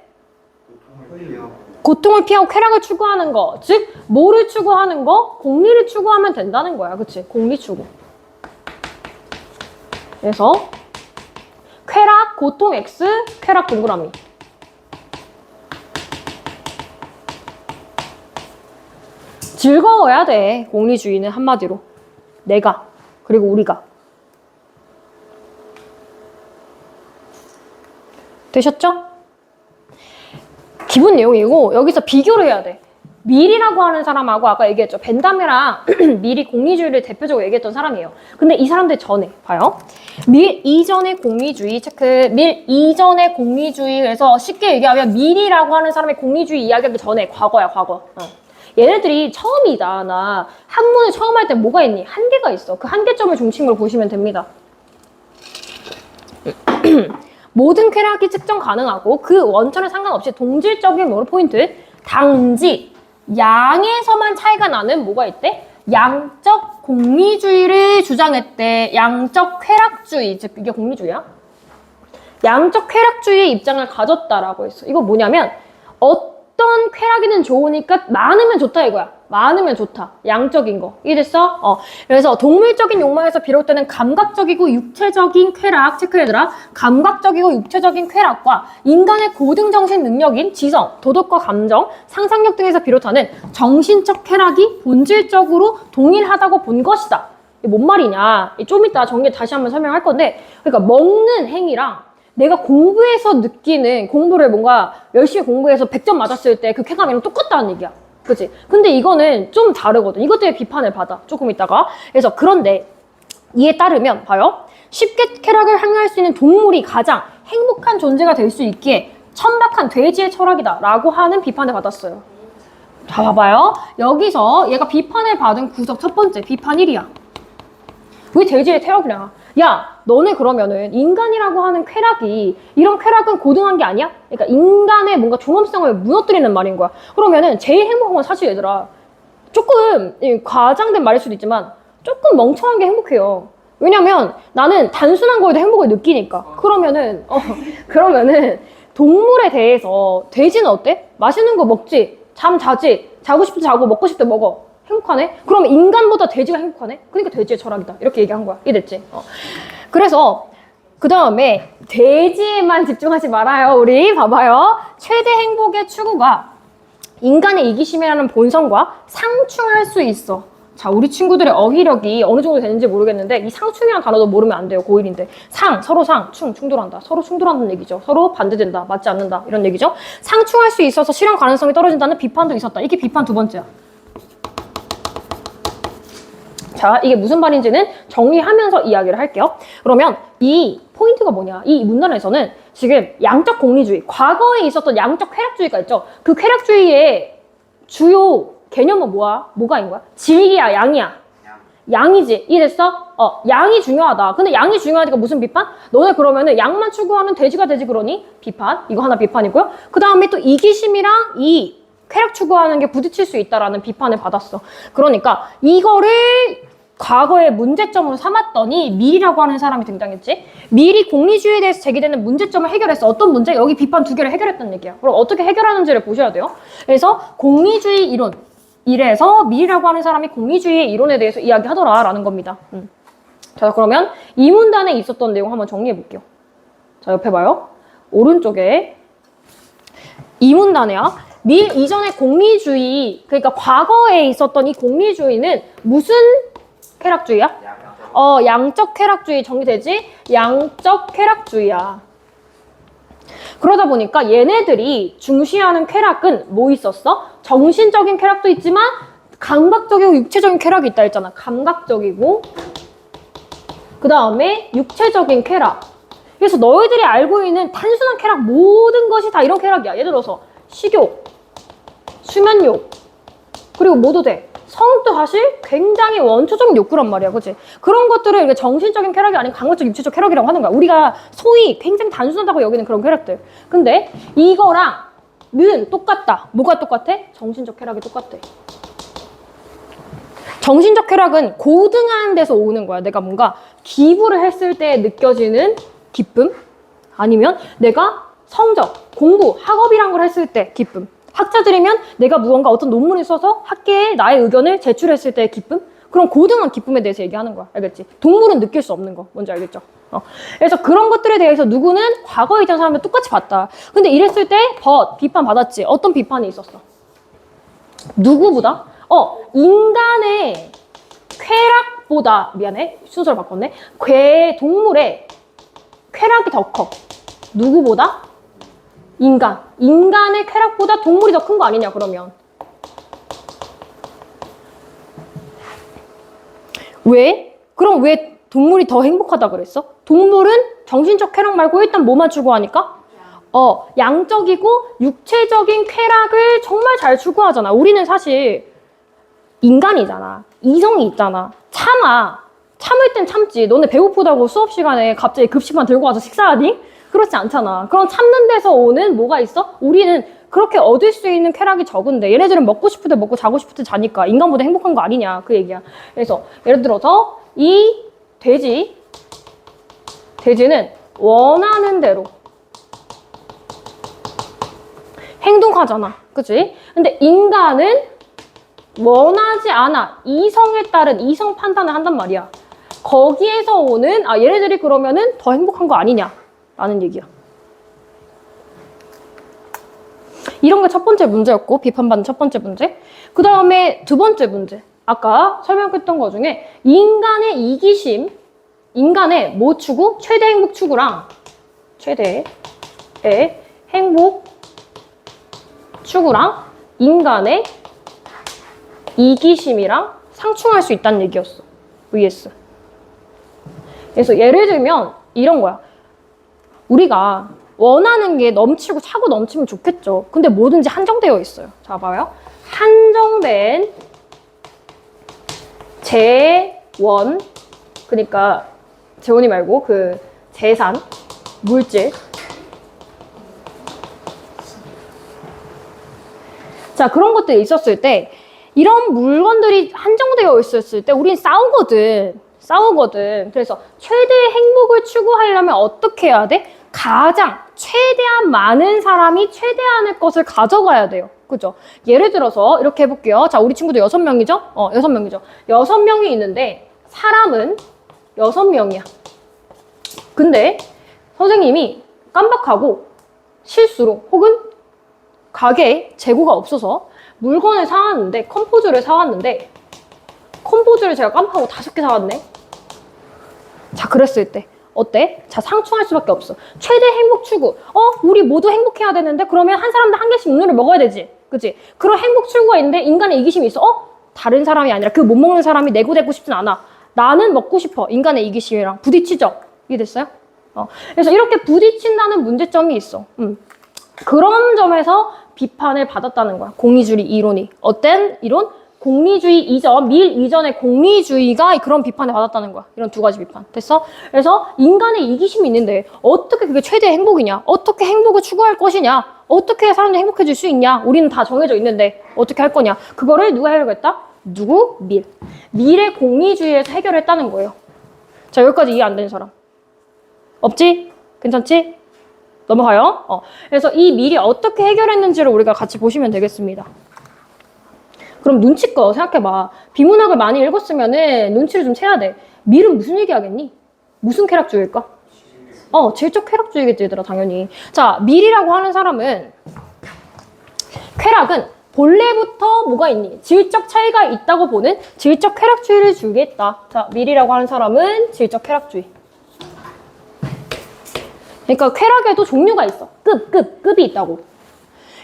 Speaker 1: 고통을 피하고 쾌락을 추구하는 거. 즉, 뭐를 추구하는 거? 공리를 추구하면 된다는 거야. 그치? 공리 추구. 그래서 쾌락, 고통 X, 쾌락 동그라미. 즐거워야 돼. 공리주의는 한마디로. 내가, 그리고 우리가. 되셨죠? 기본 내용이고 여기서 비교를 해야 돼. 밀이라고 하는 사람하고 아까 얘기했죠. 벤담이랑 밀이 공리주의를 대표적으로 얘기했던 사람이에요. 근데 이 사람들 전에 봐요. 밀 이전의 공리주의 체크. 밀 이전의 공리주의. 그래서 쉽게 얘기하면 밀이라고 하는 사람의 공리주의 이야기하기 전에 과거야, 과거. 얘네들이 처음이잖아. 학문을 처음 할 때 뭐가 있니? 한계가 있어. 그 한계점을 중심으로 보시면 됩니다. 모든 쾌락이 측정 가능하고 그 원천에 상관없이 동질적인 뭐로 포인트? 단지 양에서만 차이가 나는 뭐가 있대? 양적 공리주의를 주장했대. 양적 쾌락주의, 즉 이게 공리주의야? 양적 쾌락주의의 입장을 가졌다라고 했어. 이거 뭐냐면 어떤 쾌락이든 좋으니까 많으면 좋다 이거야. 많으면 좋다. 양적인 거. 이해됐어? 그래서 동물적인 욕망에서 비롯되는 감각적이고 육체적인 쾌락, 체크해두라. 감각적이고 육체적인 쾌락과 인간의 고등정신 능력인 지성, 도덕과 감정, 상상력 등에서 비롯하는 정신적 쾌락이 본질적으로 동일하다고 본 것이다. 이게 뭔 말이냐? 좀 이따 정리 다시 한번 설명할 건데, 그러니까 먹는 행위랑 내가 공부해서 느끼는, 공부를 뭔가 열심히 공부해서 100점 맞았을 때 그 쾌감이랑 똑같다는 얘기야. 그치? 근데 이거는 좀 다르거든. 이것 때문에 비판을 받아. 조금 있다가. 그래서 그런데 이에 따르면 봐요. 쉽게 쾌락을 향유할 수 있는 동물이 가장 행복한 존재가 될 수 있기에 천박한 돼지의 철학이다 라고 하는 비판을 받았어요. 자, 봐봐요. 여기서 얘가 비판을 받은 구석 첫 번째, 비판 1이야. 왜 돼지의 쾌락이냐? 야, 너네 그러면은 인간이라고 하는 쾌락이, 이런 쾌락은 고등한 게 아니야? 그러니까 인간의 뭔가 존엄성을 무너뜨리는 말인 거야. 그러면은 제일 행복한 건 사실 얘들아, 조금 과장된 말일 수도 있지만 조금 멍청한 게 행복해요. 왜냐면 나는 단순한 거에도 행복을 느끼니까. 그러면은 동물에 대해서 돼지는 어때? 맛있는 거 먹지, 잠 자지, 자고 싶을 때 자고 먹고 싶을 때 먹어. 행복하네? 그럼 인간보다 돼지가 행복하네? 그러니까 돼지의 철학이다. 이렇게 얘기한 거야. 이해됐지? 그래서 그 다음에 돼지에만 집중하지 말아요. 우리 봐봐요. 최대 행복의 추구가 인간의 이기심이라는 본성과 상충할 수 있어. 자, 우리 친구들의 어휘력이 어느 정도 되는지 모르겠는데 이 상충이라는 단어도 모르면 안 돼요. 고1인데. 서로 충돌한다. 서로 충돌한다는 얘기죠. 서로 반대된다. 맞지 않는다. 이런 얘기죠. 상충할 수 있어서 실현 가능성이 떨어진다는 비판도 있었다. 이게 비판 두 번째야. 자, 이게 무슨 말인지는 정리하면서 이야기를 할게요. 그러면 이 포인트가 뭐냐? 이 문단에서는 지금 양적 공리주의, 과거에 있었던 양적 쾌락주의가 있죠. 그 쾌락주의의 주요 개념은 뭐가 있는 거야? 질이야, 양이야? 양이지. 이해됐어? 양이 중요하다. 근데 양이 중요하니까 무슨 비판? 너네 그러면은 양만 추구하는 돼지가 되지 그러니? 비판. 이거 하나 비판이고요. 그 다음에 또 이기심이랑 이 쾌락 추구하는 게 부딪힐 수 있다라는 비판을 받았어. 그러니까 이거를 과거의 문제점으로 삼았더니 밀이라고 하는 사람이 등장했지. 밀이 공리주의에 대해서 제기되는 문제점을 해결했어. 어떤 문제? 여기 비판 두 개를 해결했다는 얘기야. 그럼 어떻게 해결하는지를 보셔야 돼요. 그래서 공리주의 이론. 이래서 밀이라고 하는 사람이 공리주의의 이론에 대해서 이야기하더라라는 겁니다. 자, 그러면 이 문단에 있었던 내용 한번 정리해 볼게요. 자, 옆에 봐요. 오른쪽에 이 문단에야 밀 이전의 공리주의, 그러니까 과거에 있었던 이 공리주의는 무슨 쾌락주의야? 양적 쾌락주의. 정리되지? 양적 쾌락주의야. 그러다 보니까 얘네들이 중시하는 쾌락은 뭐 있었어? 정신적인 쾌락도 있지만 감각적이고 육체적인 쾌락이 있다 했잖아. 감각적이고 그 다음에 육체적인 쾌락. 그래서 너희들이 알고 있는 단순한 쾌락, 모든 것이 다 이런 쾌락이야. 예를 들어서 식욕, 수면욕, 그리고 뭐도 돼. 성도 사실 굉장히 원초적인 욕구란 말이야. 그치? 그런 것들을 정신적인 쾌락이 아닌 감각적, 육체적 쾌락이라고 하는 거야. 우리가 소위 굉장히 단순하다고 여기는 그런 쾌락들. 근데 이거랑는 똑같다. 뭐가 똑같아? 정신적 쾌락이 똑같아. 정신적 쾌락은 고등한 데서 오는 거야. 내가 뭔가 기부를 했을 때 느껴지는 기쁨, 아니면 내가 성적, 공부, 학업이란 걸 했을 때 기쁨. 학자들이면 내가 무언가 어떤 논문을 써서 학계에 나의 의견을 제출했을 때의 기쁨? 그런 고등한 기쁨에 대해서 얘기하는 거야. 알겠지? 동물은 느낄 수 없는 거. 뭔지 알겠죠? 그래서 그런 것들에 대해서 누구는 과거에 있던 사람을 똑같이 봤다. 근데 이랬을 때 비판 받았지. 어떤 비판이 있었어? 누구보다? 인간의 쾌락보다, 미안해. 순서를 바꿨네. 동물의 쾌락이 더 커. 누구보다? 인간의 쾌락보다 동물이 더 큰 거 아니냐, 그러면. 왜? 그럼 왜 동물이 더 행복하다 그랬어? 동물은 정신적 쾌락 말고 일단 뭐만 추구하니까? 양적이고 육체적인 쾌락을 정말 잘 추구하잖아. 우리는 사실 인간이잖아. 이성이 있잖아. 참을 땐 참지. 너네 배고프다고 수업 시간에 갑자기 급식만 들고 와서 식사하니? 그렇지 않잖아. 그럼 참는 데서 오는 뭐가 있어? 우리는 그렇게 얻을 수 있는 쾌락이 적은데 얘네들은 먹고 싶을 때 먹고 자고 싶을 때 자니까 인간보다 행복한 거 아니냐, 그 얘기야. 그래서 예를 들어서 이 돼지는 원하는 대로 행동하잖아. 그치? 근데 인간은 원하지 않아. 이성에 따른 이성 판단을 한단 말이야. 거기에서 오는 얘네들이 그러면은 더 행복한 거 아니냐라는 얘기야. 이런 게 첫 번째 문제였고, 비판받는 첫 번째 문제. 그 다음에 두 번째 문제. 아까 설명했던 거 중에 인간의 이기심, 인간의 뭐 추구? 최대 행복 추구랑 최대의 행복 추구랑 인간의 이기심이랑 상충할 수 있다는 얘기였어. vs. 그래서 예를 들면 이런 거야. 우리가 원하는 게 넘치고 차고 넘치면 좋겠죠. 근데 뭐든지 한정되어 있어요. 자, 봐요. 한정된 재원, 그러니까 재원이 말고 그 재산, 물질. 자, 그런 것들이 있었을 때 이런 물건들이 한정되어 있었을 때 우린 싸우거든. 그래서 최대의 행복을 추구하려면 어떻게 해야 돼? 가장 최대한 많은 사람이 최대한의 것을 가져가야 돼요. 그죠? 예를 들어서 이렇게 해볼게요. 자, 우리 친구들 6명이죠? 6명이죠. 6명이 있는데 사람은 6명이야. 근데 선생님이 깜빡하고 실수로 혹은 가게에 재고가 없어서 물건을 사왔는데 컴포즈를 제가 깜빡하고 5개 사왔네. 자, 그랬을 때 어때? 자, 상충할 수밖에 없어. 최대 행복 추구. 우리 모두 행복해야 되는데 그러면 한 사람당 한 개씩 음료를 먹어야 되지. 그치? 그런 행복 추구가 있는데 인간의 이기심이 있어. 다른 사람이 아니라 그 못 먹는 사람이 내고되고 싶진 않아. 나는 먹고 싶어. 인간의 이기심이랑 부딪히죠. 이해됐어요? 그래서 이렇게 부딪힌다는 문제점이 있어. 그런 점에서 비판을 받았다는 거야. 공리주의 이론이. 어떤 이론? 공리주의 이전, 밀 이전의 공리주의가 그런 비판을 받았다는 거야. 이런 두 가지 비판. 됐어? 그래서 인간의 이기심이 있는데 어떻게 그게 최대의 행복이냐? 어떻게 행복을 추구할 것이냐? 어떻게 사람들이 행복해질 수 있냐? 우리는 다 정해져 있는데 어떻게 할 거냐? 그거를 누가 해결했다? 누구? 밀. 밀의 공리주의에서 해결했다는 거예요. 자, 여기까지 이해 안 되는 사람. 없지? 괜찮지? 넘어가요. 그래서 이 밀이 어떻게 해결했는지를 우리가 같이 보시면 되겠습니다. 그럼 눈치껏 생각해봐. 비문학을 많이 읽었으면은 눈치를 좀 채야 돼. 밀은 무슨 얘기하겠니? 무슨 쾌락주의일까? 질적 쾌락주의겠지, 얘들아, 당연히. 자, 밀이라고 하는 사람은 쾌락은 본래부터 뭐가 있니? 질적 차이가 있다고 보는 질적 쾌락주의를 주겠다. 자, 밀이라고 하는 사람은 질적 쾌락주의. 그러니까 쾌락에도 종류가 있어. 급이 있다고.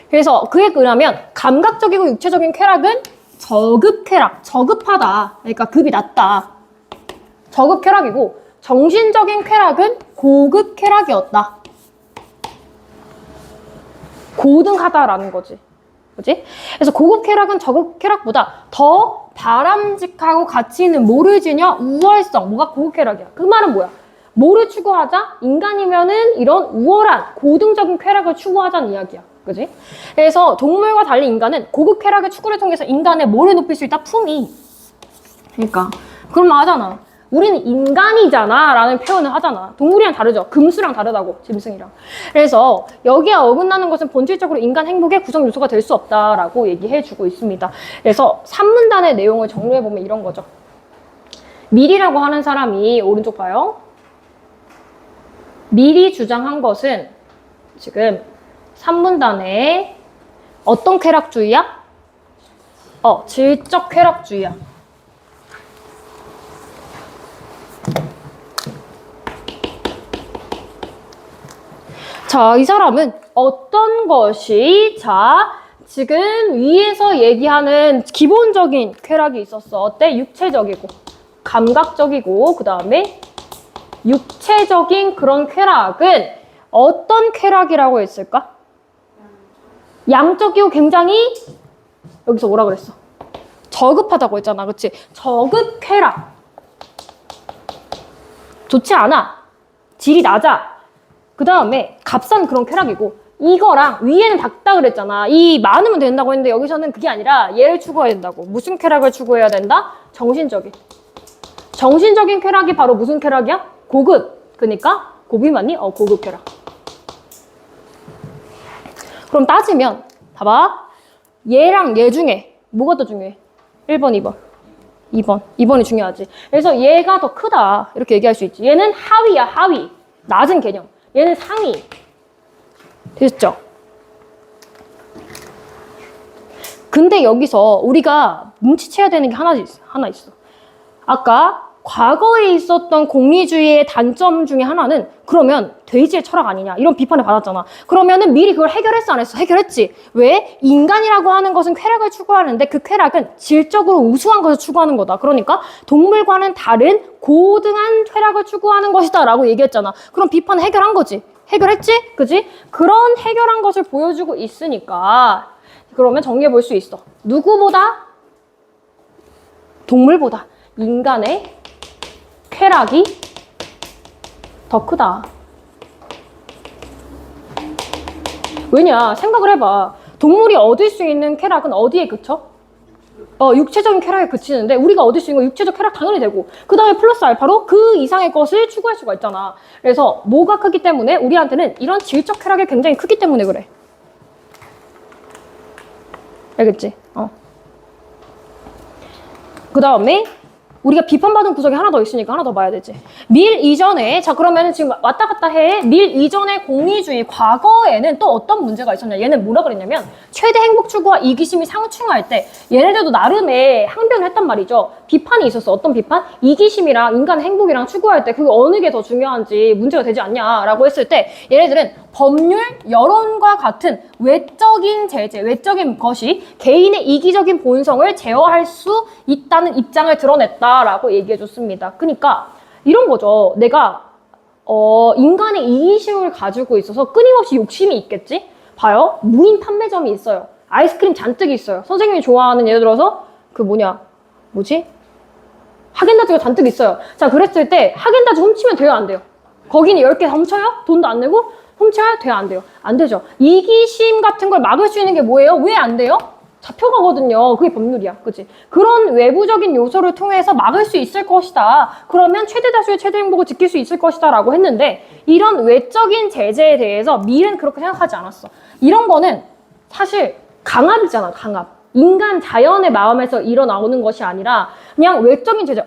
Speaker 1: 그래서 그게 그러면 감각적이고 육체적인 쾌락은 저급 쾌락, 저급하다. 그러니까 급이 낮다. 저급 쾌락이고 정신적인 쾌락은 고급 쾌락이었다. 고등하다라는 거지. 그지? 그래서 고급 쾌락은 저급 쾌락보다 더 바람직하고 가치 있는 뭐를 지냐? 우월성. 뭐가 고급 쾌락이야? 그 말은 뭐야? 뭐를 추구하자? 인간이면은 이런 우월한 고등적인 쾌락을 추구하자는 이야기야. 그지? 그래서 동물과 달리 인간은 고급 쾌락의 추구를 통해서 인간의 뭐를 높일 수 있다? 품위. 그러니까 그런 말 하잖아. 우리는 인간이잖아 라는 표현을 하잖아. 동물이랑 다르죠. 금수랑 다르다고. 짐승이랑. 그래서 여기에 어긋나는 것은 본질적으로 인간 행복의 구성 요소가 될 수 없다라고 얘기해주고 있습니다. 그래서 산문단의 내용을 정리해보면 이런 거죠. 밀이라고 하는 사람이 오른쪽 봐요. 밀이 주장한 것은 지금 산문단의 어떤 쾌락주의야? 질적 쾌락주의야. 자, 이 사람은 어떤 것이, 자, 지금 위에서 얘기하는 기본적인 쾌락이 있었어. 어때? 육체적이고, 감각적이고, 그 다음에 육체적인 그런 쾌락은 어떤 쾌락이라고 했을까? 양적이고 굉장히, 여기서 뭐라 그랬어? 저급하다고 했잖아. 그치? 저급 쾌락. 좋지 않아. 질이 낮아. 그 다음에 값싼 그런 쾌락이고, 이거랑 위에는 작다 그랬잖아. 이 많으면 된다고 했는데 여기서는 그게 아니라 얘를 추구해야 된다고. 무슨 쾌락을 추구해야 된다? 정신적인. 정신적인 쾌락이 바로 무슨 쾌락이야? 고급. 그러니까 고급이 맞니? 고급 쾌락. 그럼 따지면 봐봐. 얘랑 얘 중에 뭐가 더 중요해? 1번, 2번. 2번. 2번이 중요하지. 그래서 얘가 더 크다. 이렇게 얘기할 수 있지. 얘는 하위야, 하위. 낮은 개념. 얘는 상위. 됐죠? 근데 여기서 우리가 눈치채야 되는 게 하나 있어. 아까 과거에 있었던 공리주의의 단점 중에 하나는 그러면 돼지의 철학 아니냐 이런 비판을 받았잖아. 그러면은 미리 그걸 해결했어 안 했어? 해결했지. 왜? 인간이라고 하는 것은 쾌락을 추구하는데 그 쾌락은 질적으로 우수한 것을 추구하는 거다. 그러니까 동물과는 다른 고등한 쾌락을 추구하는 것이다 라고 얘기했잖아. 그럼 비판을 해결한 거지. 해결했지? 그지? 그런 해결한 것을 보여주고 있으니까 그러면 정리해 볼 수 있어. 누구보다? 동물보다 인간의 쾌락이 더 크다. 왜냐? 생각을 해봐. 동물이 얻을 수 있는 쾌락은 어디에 그쳐? 육체적인 쾌락에 그치는데 우리가 얻을 수 있는 건 육체적 쾌락 당연히 되고 그 다음에 플러스 알파로 그 이상의 것을 추구할 수가 있잖아. 그래서 뭐가 크기 때문에 우리한테는 이런 질적 쾌락이 굉장히 크기 때문에 그래. 알겠지? 그 다음에 우리가 비판받은 구석이 하나 더 있으니까 하나 더 봐야 되지. 밀 이전에, 자 그러면 지금 왔다 갔다 해. 밀 이전의 공리주의, 과거에는 또 어떤 문제가 있었냐. 얘는 뭐라 그랬냐면 최대 행복 추구와 이기심이 상충할 때 얘네들도 나름의 항변을 했단 말이죠. 비판이 있었어. 어떤 비판? 이기심이랑 인간 행복이랑 추구할 때 그게 어느 게 더 중요한지 문제가 되지 않냐라고 했을 때 얘네들은 법률, 여론과 같은 외적인 제재, 외적인 것이 개인의 이기적인 본성을 제어할 수 있다는 입장을 드러냈다라고 얘기해줬습니다. 그러니까 이런 거죠. 내가 인간의 이기심을 가지고 있어서 끊임없이 욕심이 있겠지? 봐요. 무인 판매점이 있어요. 아이스크림 잔뜩 있어요. 선생님이 좋아하는 예를 들어서 하겐다즈가 잔뜩 있어요. 자, 그랬을 때 하겐다즈 훔치면 돼요, 안 돼요? 거기는 10개 훔쳐요? 돈도 안 내고? 훔쳐야 돼요, 안 돼요? 안 되죠. 이기심 같은 걸 막을 수 있는 게 뭐예요? 왜 안 돼요? 잡혀가거든요. 그게 법률이야. 그치? 그런 외부적인 요소를 통해서 막을 수 있을 것이다. 그러면 최대 다수의 최대 행복을 지킬 수 있을 것이다 라고 했는데 이런 외적인 제재에 대해서 밀은 그렇게 생각하지 않았어. 이런 거는 사실 강압이잖아, 강압. 인간 자연의 마음에서 일어나오는 것이 아니라 그냥 외적인 제재.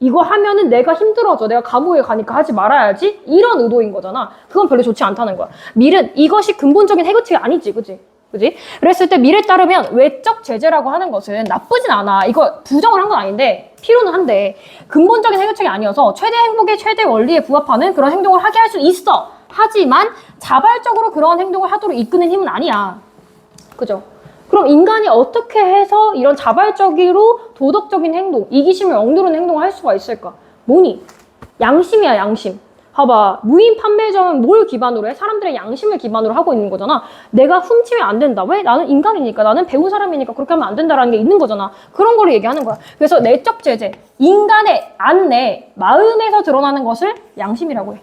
Speaker 1: 이거 하면은 내가 힘들어져. 내가 감옥에 가니까 하지 말아야지. 이런 의도인 거잖아. 그건 별로 좋지 않다는 거야. 밀은 이것이 근본적인 해결책이 아니지. 그치? 그랬을 때 밀에 따르면 외적 제재라고 하는 것은 나쁘진 않아. 이거 부정을 한 건 아닌데 필요는 한데 근본적인 해결책이 아니어서 최대 행복의 최대 원리에 부합하는 그런 행동을 하게 할 수 있어. 하지만 자발적으로 그런 행동을 하도록 이끄는 힘은 아니야. 그죠? 그럼 인간이 어떻게 해서 이런 자발적으로 도덕적인 행동, 이기심을 억누르는 행동을 할 수가 있을까? 뭐니? 양심이야, 양심. 봐봐. 무인 판매점은 뭘 기반으로 해? 사람들의 양심을 기반으로 하고 있는 거잖아. 내가 훔치면 안 된다. 왜? 나는 인간이니까. 나는 배운 사람이니까 그렇게 하면 안 된다라는 게 있는 거잖아. 그런 거를 얘기하는 거야. 그래서 내적 제재, 인간의 안내, 마음에서 드러나는 것을 양심이라고 해.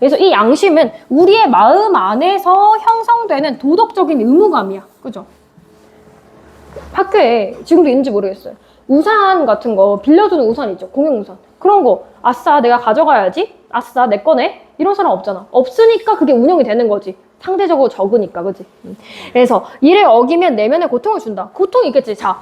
Speaker 1: 그래서 이 양심은 우리의 마음 안에서 형성되는 도덕적인 의무감이야. 그죠? 학교에 지금도 있는지 모르겠어요. 우산 같은 거 빌려주는 우산 있죠. 공용 우산. 그런 거 아싸 내가 가져가야지. 아싸 내 거네. 이런 사람 없잖아. 없으니까 그게 운영이 되는 거지. 상대적으로 적으니까. 그지? 그래서 이를 어기면 내면에 고통을 준다. 고통이 있겠지. 자,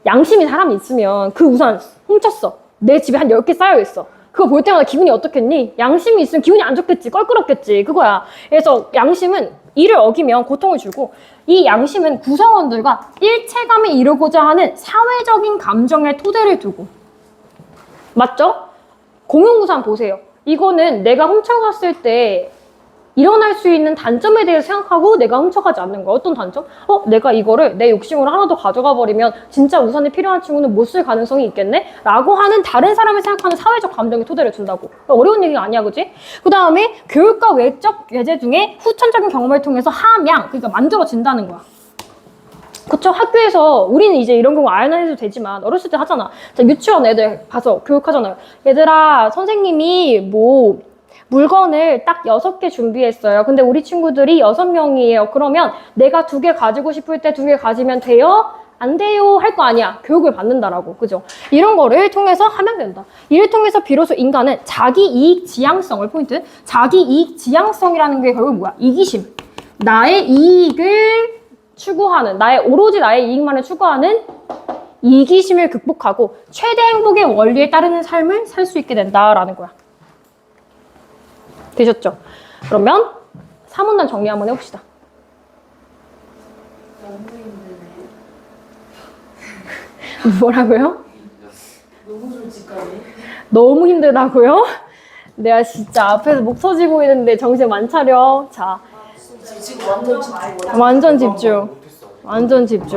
Speaker 1: 양심이 사람이 있으면 그 우산 훔쳤어. 내 집에 한 10개 쌓여있어. 그거 볼 때마다 기분이 어떻겠니? 양심이 있으면 기분이 안 좋겠지. 껄끄럽겠지. 그거야. 그래서 양심은 이를 어기면 고통을 주고 이 양심은 구성원들과 일체감에 이르고자 하는 사회적인 감정의 토대를 두고 맞죠? 공용우산 보세요. 이거는 내가 훔쳐갔을 때 일어날 수 있는 단점에 대해서 생각하고 내가 훔쳐가지 않는 거야. 어떤 단점? 내가 이거를 내 욕심으로 하나 더 가져가 버리면 진짜 우산이 필요한 친구는 못 쓸 가능성이 있겠네? 라고 하는 다른 사람이 생각하는 사회적 감정의 토대를 둔다고. 어려운 얘기가 아니야, 그지? 그 다음에 교육과 외적 예제 중에 후천적인 경험을 통해서 함양, 그러니까 만들어진다는 거야. 그쵸? 학교에서 우리는 이제 이런 경우 안 해도 되지만 어렸을 때 하잖아. 자, 유치원 애들 가서 교육하잖아요. 얘들아, 선생님이 물건을 딱 6개 준비했어요. 근데 우리 친구들이 6명이에요. 그러면 내가 2개 가지고 싶을 때 2개 가지면 돼요? 안 돼요? 할 거 아니야. 교육을 받는다라고. 그죠? 이런 거를 통해서 하면 된다. 이를 통해서 비로소 인간은 자기 이익 지향성을 포인트. 자기 이익 지향성이라는 게 결국 뭐야? 이기심. 나의 이익을 추구하는, 오로지 나의 이익만을 추구하는 이기심을 극복하고 최대 행복의 원리에 따르는 삶을 살 수 있게 된다라는 거야. 되셨죠? 그러면 3문단 정리 한번 해봅시다.
Speaker 3: 너무 힘드네.
Speaker 1: 뭐라고요?
Speaker 3: 너무 솔직하네.
Speaker 1: 너무 힘들다고요? 내가 진짜 앞에서 목 터지고 있는데 정신 안 차려. 자,
Speaker 3: 지금 완전 집중.
Speaker 1: 완전 집중. 완전 집중.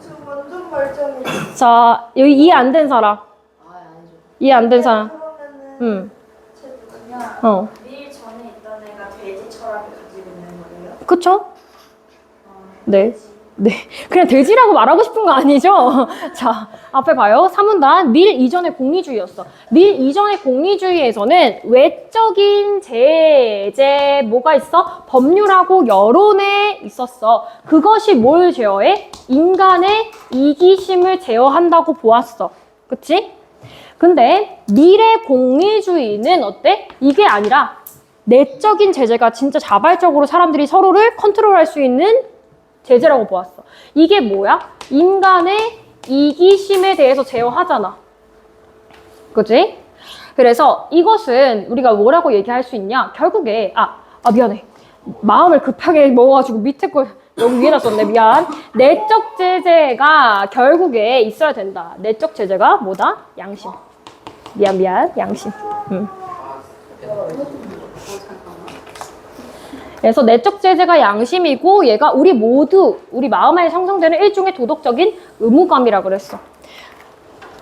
Speaker 3: 지금 완전 말짱해.
Speaker 1: 자, 여기 이해 안 된 사람.
Speaker 3: 아니죠.
Speaker 1: 이해 안 된 사람.
Speaker 3: 그러면은
Speaker 1: 응.
Speaker 3: 제 누구냐?
Speaker 1: 어.
Speaker 3: 밀 전에 있던 애가 돼지 철학을 가지고 있는 거예요.
Speaker 1: 그쵸? 네. 네. 그냥 돼지라고 말하고 싶은 거 아니죠? 자, 앞에 봐요. 3문단. 밀 이전의 공리주의였어. 밀 이전의 공리주의에서는 외적인 제재, 뭐가 있어? 법률하고 여론에 있었어. 그것이 뭘 제어해? 인간의 이기심을 제어한다고 보았어. 그치? 근데 밀의 공리주의는 어때? 이게 아니라 내적인 제재가 진짜 자발적으로 사람들이 서로를 컨트롤할 수 있는 제재라고 보았어. 이게 뭐야? 인간의 이기심에 대해서 제어하잖아. 그치? 그래서 이것은 우리가 뭐라고 얘기할 수 있냐? 결국에 미안해. 마음을 급하게 먹어가지고 밑에 걸 여기 위에다 썼네. 미안. 내적 제재가 결국에 있어야 된다. 내적 제재가 뭐다? 양심. 미안. 양심. 그래서 내적 제재가 양심이고 얘가 우리 마음 안에 형성되는 일종의 도덕적인 의무감이라고 그랬어.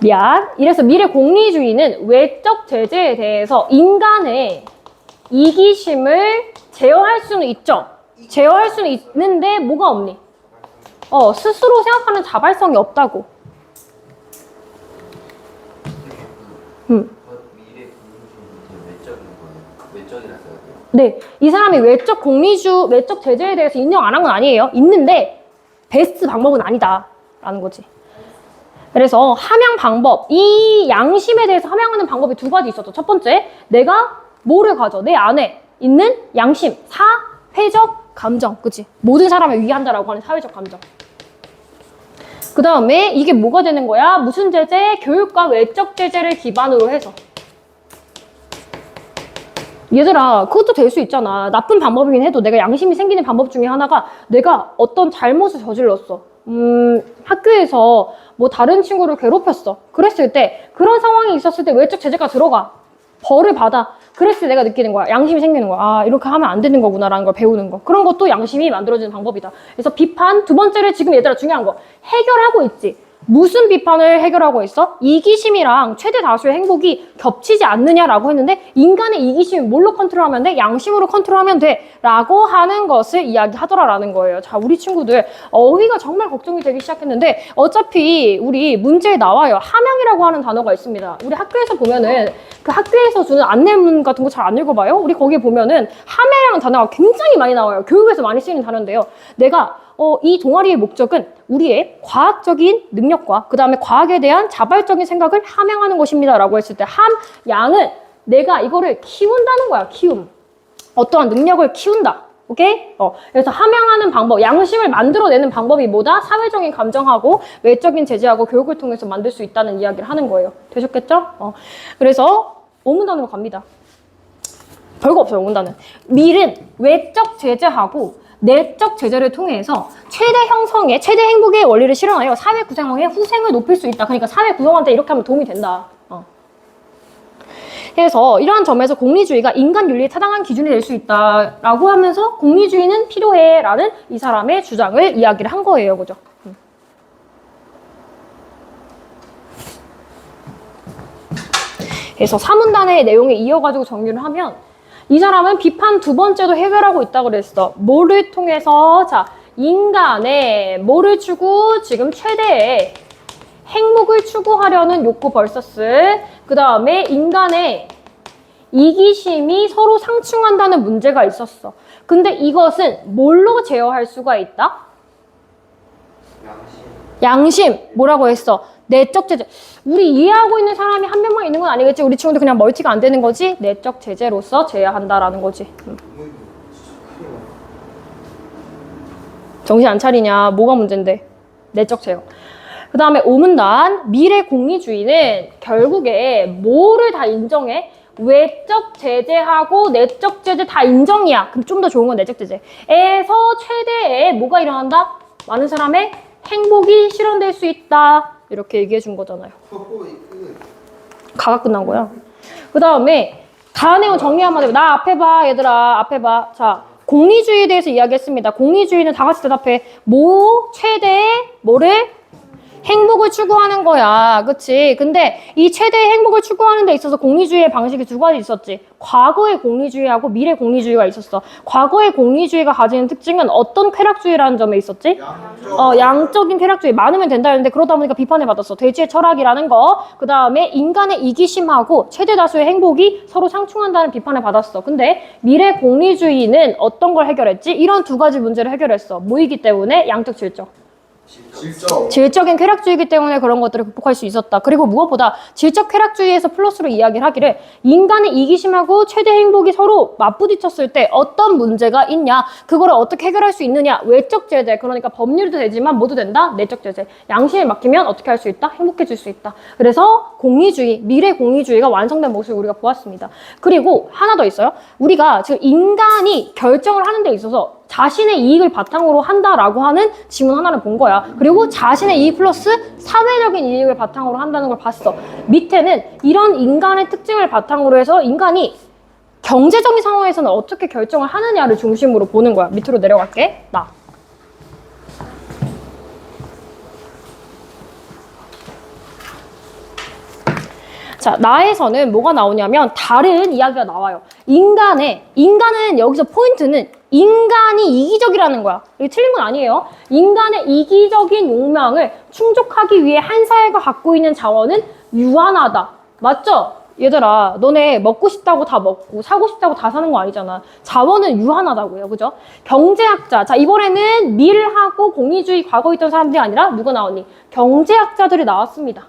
Speaker 1: 미안. 이래서 밀의 공리주의는 외적 제재에 대해서 인간의 이기심을 제어할 수는 있죠. 제어할 수는 있는데 뭐가 없니? 스스로 생각하는 자발성이 없다고.
Speaker 2: 미래 공유주의는 외적인 거예요. 외적이라서 해야 돼요.
Speaker 1: 네, 이 사람이 외적 제재에 대해서 인정 안 한 건 아니에요. 있는데 베스트 방법은 아니다라는 거지. 그래서 함양 방법, 이 양심에 대해서 함양하는 방법이 두 가지 있었죠. 첫 번째, 내가 뭐를 가져? 내 안에 있는 양심, 사회적 감정, 그치? 모든 사람을 위한다라고 하는 사회적 감정. 그 다음에 이게 뭐가 되는 거야? 무슨 제재? 교육과 외적 제재를 기반으로 해서. 얘들아, 그것도 될 수 있잖아. 나쁜 방법이긴 해도 내가 양심이 생기는 방법 중에 하나가 내가 어떤 잘못을 저질렀어. 학교에서 뭐 다른 친구를 괴롭혔어. 그랬을 때, 그런 상황이 있었을 때 외적 제재가 들어가. 벌을 받아. 그랬을 때 내가 느끼는 거야. 양심이 생기는 거야. 이렇게 하면 안 되는 거구나라는 걸 배우는 거. 그런 것도 양심이 만들어지는 방법이다. 그래서 비판, 두 번째를 지금 얘들아 중요한 거. 해결하고 있지. 무슨 비판을 해결하고 있어? 이기심이랑 최대 다수의 행복이 겹치지 않느냐라고 했는데 인간의 이기심을 뭘로 컨트롤하면 돼? 양심으로 컨트롤하면 돼 라고 하는 것을 이야기하더라라는 거예요. 자, 우리 친구들 어휘가 정말 걱정이 되기 시작했는데 어차피 우리 문제에 나와요. 함양이라고 하는 단어가 있습니다. 우리 학교에서 보면은 그 학교에서 주는 안내문 같은 거 잘 안 읽어봐요? 우리 거기에 보면은 함양이라는 단어가 굉장히 많이 나와요. 교육에서 많이 쓰이는 단어인데요. 내가 이 동아리의 목적은 우리의 과학적인 능력과 그 다음에 과학에 대한 자발적인 생각을 함양하는 것입니다 라고 했을 때 함양은 내가 이거를 키운다는 거야. 키움. 어떠한 능력을 키운다. 오케이? 그래서 함양하는 방법, 양심을 만들어내는 방법이 뭐다? 사회적인 감정하고 외적인 제재하고 교육을 통해서 만들 수 있다는 이야기를 하는 거예요. 되셨겠죠? 그래서 오문단으로 갑니다. 별거 없어요, 오문단은. 밀은 외적 제재하고 내적 제재를 통해서 최대 행복의 원리를 실현하여 사회 구성원의 후생을 높일 수 있다. 그러니까 사회 구성원한테 이렇게 하면 도움이 된다. 그래서 이러한 점에서 공리주의가 인간 윤리에 타당한 기준이 될 수 있다라고 하면서 공리주의는 필요해라는 이 사람의 주장을 이야기를 한 거예요. 그죠? 그래서 3문단의 내용을 이어가지고 정리를 하면 이 사람은 비판 두 번째도 해결하고 있다고 그랬어. 뭐를 통해서? 자, 인간의 뭐를 추구? 지금 최대의 행복을 추구하려는 욕구 vs 그 다음에 인간의 이기심이 서로 상충한다는 문제가 있었어. 근데 이것은 뭘로 제어할 수가 있다? 양심. 뭐라고 했어? 내적 제재. 우리 이해하고 있는 사람이 한 명만 있는 건 아니겠지? 우리 친구들 그냥 멀티가 안 되는 거지? 내적 제재로서 제어한다라는 거지. 정신 안 차리냐? 뭐가 문제인데? 내적 제어. 그 다음에 5문단 미래 공리주의는 결국에 뭐를 다 인정해? 외적 제재하고 내적 제재 다 인정이야. 그럼 좀 더 좋은 건 내적 제재에서 최대의 뭐가 일어난다? 많은 사람의 행복이 실현될 수 있다. 이렇게 얘기해 준 거잖아요. 가가 끝난 거야. 그 다음에 다 내용 정리 한번 해봐. 나 앞에 봐, 얘들아. 앞에 봐. 자, 공리주의에 대해서 이야기했습니다. 공리주의는 다 같이 대답해. 뭐, 최대의 뭐를? 행복을 추구하는 거야. 그치? 근데 이 최대의 행복을 추구하는 데 있어서 공리주의의 방식이 두 가지 있었지. 과거의 공리주의하고 미래 공리주의가 있었어. 과거의 공리주의가 가지는 특징은 어떤 쾌락주의라는 점에 있었지? 양적인 쾌락주의. 많으면 된다 했는데 그러다 보니까 비판을 받았어. 돼지의 철학이라는 거. 그 다음에 인간의 이기심하고 최대 다수의 행복이 서로 상충한다는 비판을 받았어. 근데 미래 공리주의는 어떤 걸 해결했지? 이런 두 가지 문제를 해결했어. 뭐이기 때문에? 양적 질적. 질적인 쾌락주의이기 때문에 그런 것들을 극복할 수 있었다. 그리고 무엇보다 질적 쾌락주의에서 플러스로 이야기를 하기를 인간의 이기심하고 최대 행복이 서로 맞부딪혔을 때 어떤 문제가 있냐, 그거를 어떻게 해결할 수 있느냐. 외적 제재, 그러니까 법률도 되지만 뭐도 된다? 내적 제재. 양심에 맡기면 어떻게 할 수 있다? 행복해질 수 있다. 그래서 공리주의, 미래 공리주의가 완성된 모습을 우리가 보았습니다. 그리고 하나 더 있어요. 우리가 지금 인간이 결정을 하는 데 있어서 자신의 이익을 바탕으로 한다라고 하는 지문 하나를 본 거야. 그리고 자신의 이익 플러스 사회적인 이익을 바탕으로 한다는 걸 봤어. 밑에는 이런 인간의 특징을 바탕으로 해서 인간이 경제적인 상황에서는 어떻게 결정을 하느냐를 중심으로 보는 거야. 밑으로 내려갈게. 나. 자, 나에서는 뭐가 나오냐면 다른 이야기가 나와요. 인간은 여기서 포인트는 인간이 이기적이라는 거야. 이게 틀린 건 아니에요. 인간의 이기적인 욕망을 충족하기 위해 한 사회가 갖고 있는 자원은 유한하다. 맞죠? 얘들아, 너네 먹고 싶다고 다 먹고 사고 싶다고 다 사는 거 아니잖아. 자원은 유한하다고요. 그죠? 경제학자. 자, 이번에는 밀하고 공리주의 과거에 있던 사람들이 아니라 누가 나오니? 경제학자들이 나왔습니다.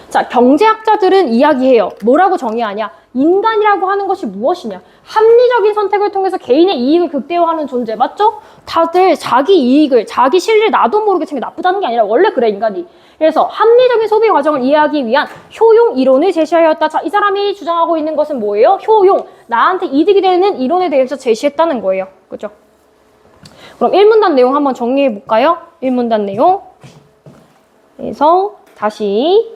Speaker 1: 자, 경제학자들은 이야기해요. 뭐라고 정의하냐? 인간이라고 하는 것이 무엇이냐? 합리적인 선택을 통해서 개인의 이익을 극대화하는 존재. 맞죠? 다들 자기 이익을, 자기 실리를 나도 모르게 챙겨 나쁘다는 게 아니라 원래 그래, 인간이. 그래서 합리적인 소비 과정을 이해하기 위한 효용 이론을 제시하였다. 자, 이 사람이 주장하고 있는 것은 뭐예요? 효용. 나한테 이득이 되는 이론에 대해서 제시했다는 거예요. 그죠? 그럼 1문단 내용 한번 정리해 볼까요? 1문단 내용. 그래서 다시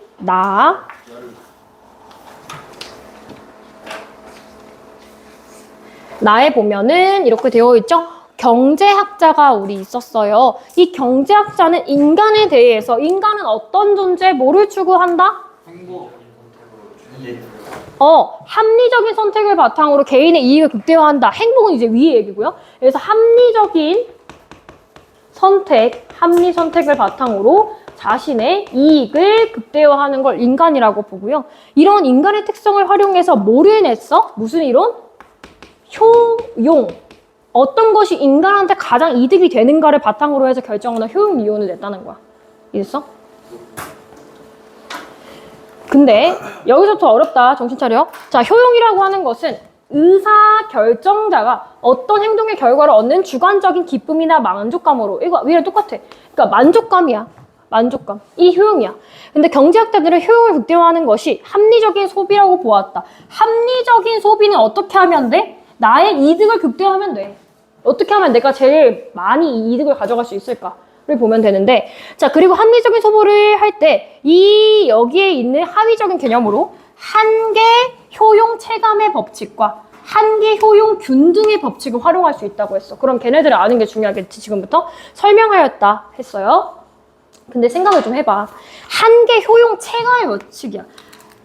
Speaker 1: 나에 보면은 이렇게 되어 있죠? 경제학자가 우리 있었어요. 이 경제학자는 인간에 대해서 인간은 어떤 존재, 뭐를 추구한다? 합리적인 선택을 바탕으로 개인의 이익을 극대화한다. 행복은 이제 위의 얘기고요. 그래서 합리적인 선택, 합리 선택을 바탕으로 자신의 이익을 극대화하는 걸 인간이라고 보고요. 이런 인간의 특성을 활용해서 뭐를 냈어? 무슨 이론? 효용. 어떤 것이 인간한테 가장 이득이 되는가를 바탕으로 해서 결정하는 효용 이론을 냈다는 거야. 이랬어? 근데 여기서부터 어렵다. 정신 차려. 자, 효용이라고 하는 것은 의사결정자가 어떤 행동의 결과를 얻는 주관적인 기쁨이나 만족감으로, 이거 위랑 똑같아. 그러니까 만족감이야. 만족감. 이 효용이야. 근데 경제학자들은 효용을 극대화하는 것이 합리적인 소비라고 보았다. 합리적인 소비는 어떻게 하면 돼? 나의 이득을 극대화하면 돼. 어떻게 하면 내가 제일 많이 이 이득을 가져갈 수 있을까를 보면 되는데, 자, 그리고 합리적인 소비를 할 때 이 여기에 있는 하위적인 개념으로 한계 효용 체감의 법칙과 한계 효용 균등의 법칙을 활용할 수 있다고 했어. 그럼 걔네들을 아는 게 중요하겠지. 지금부터 설명하였다 했어요. 근데 생각을 좀 해봐. 한계 효용 체감의 법칙이야.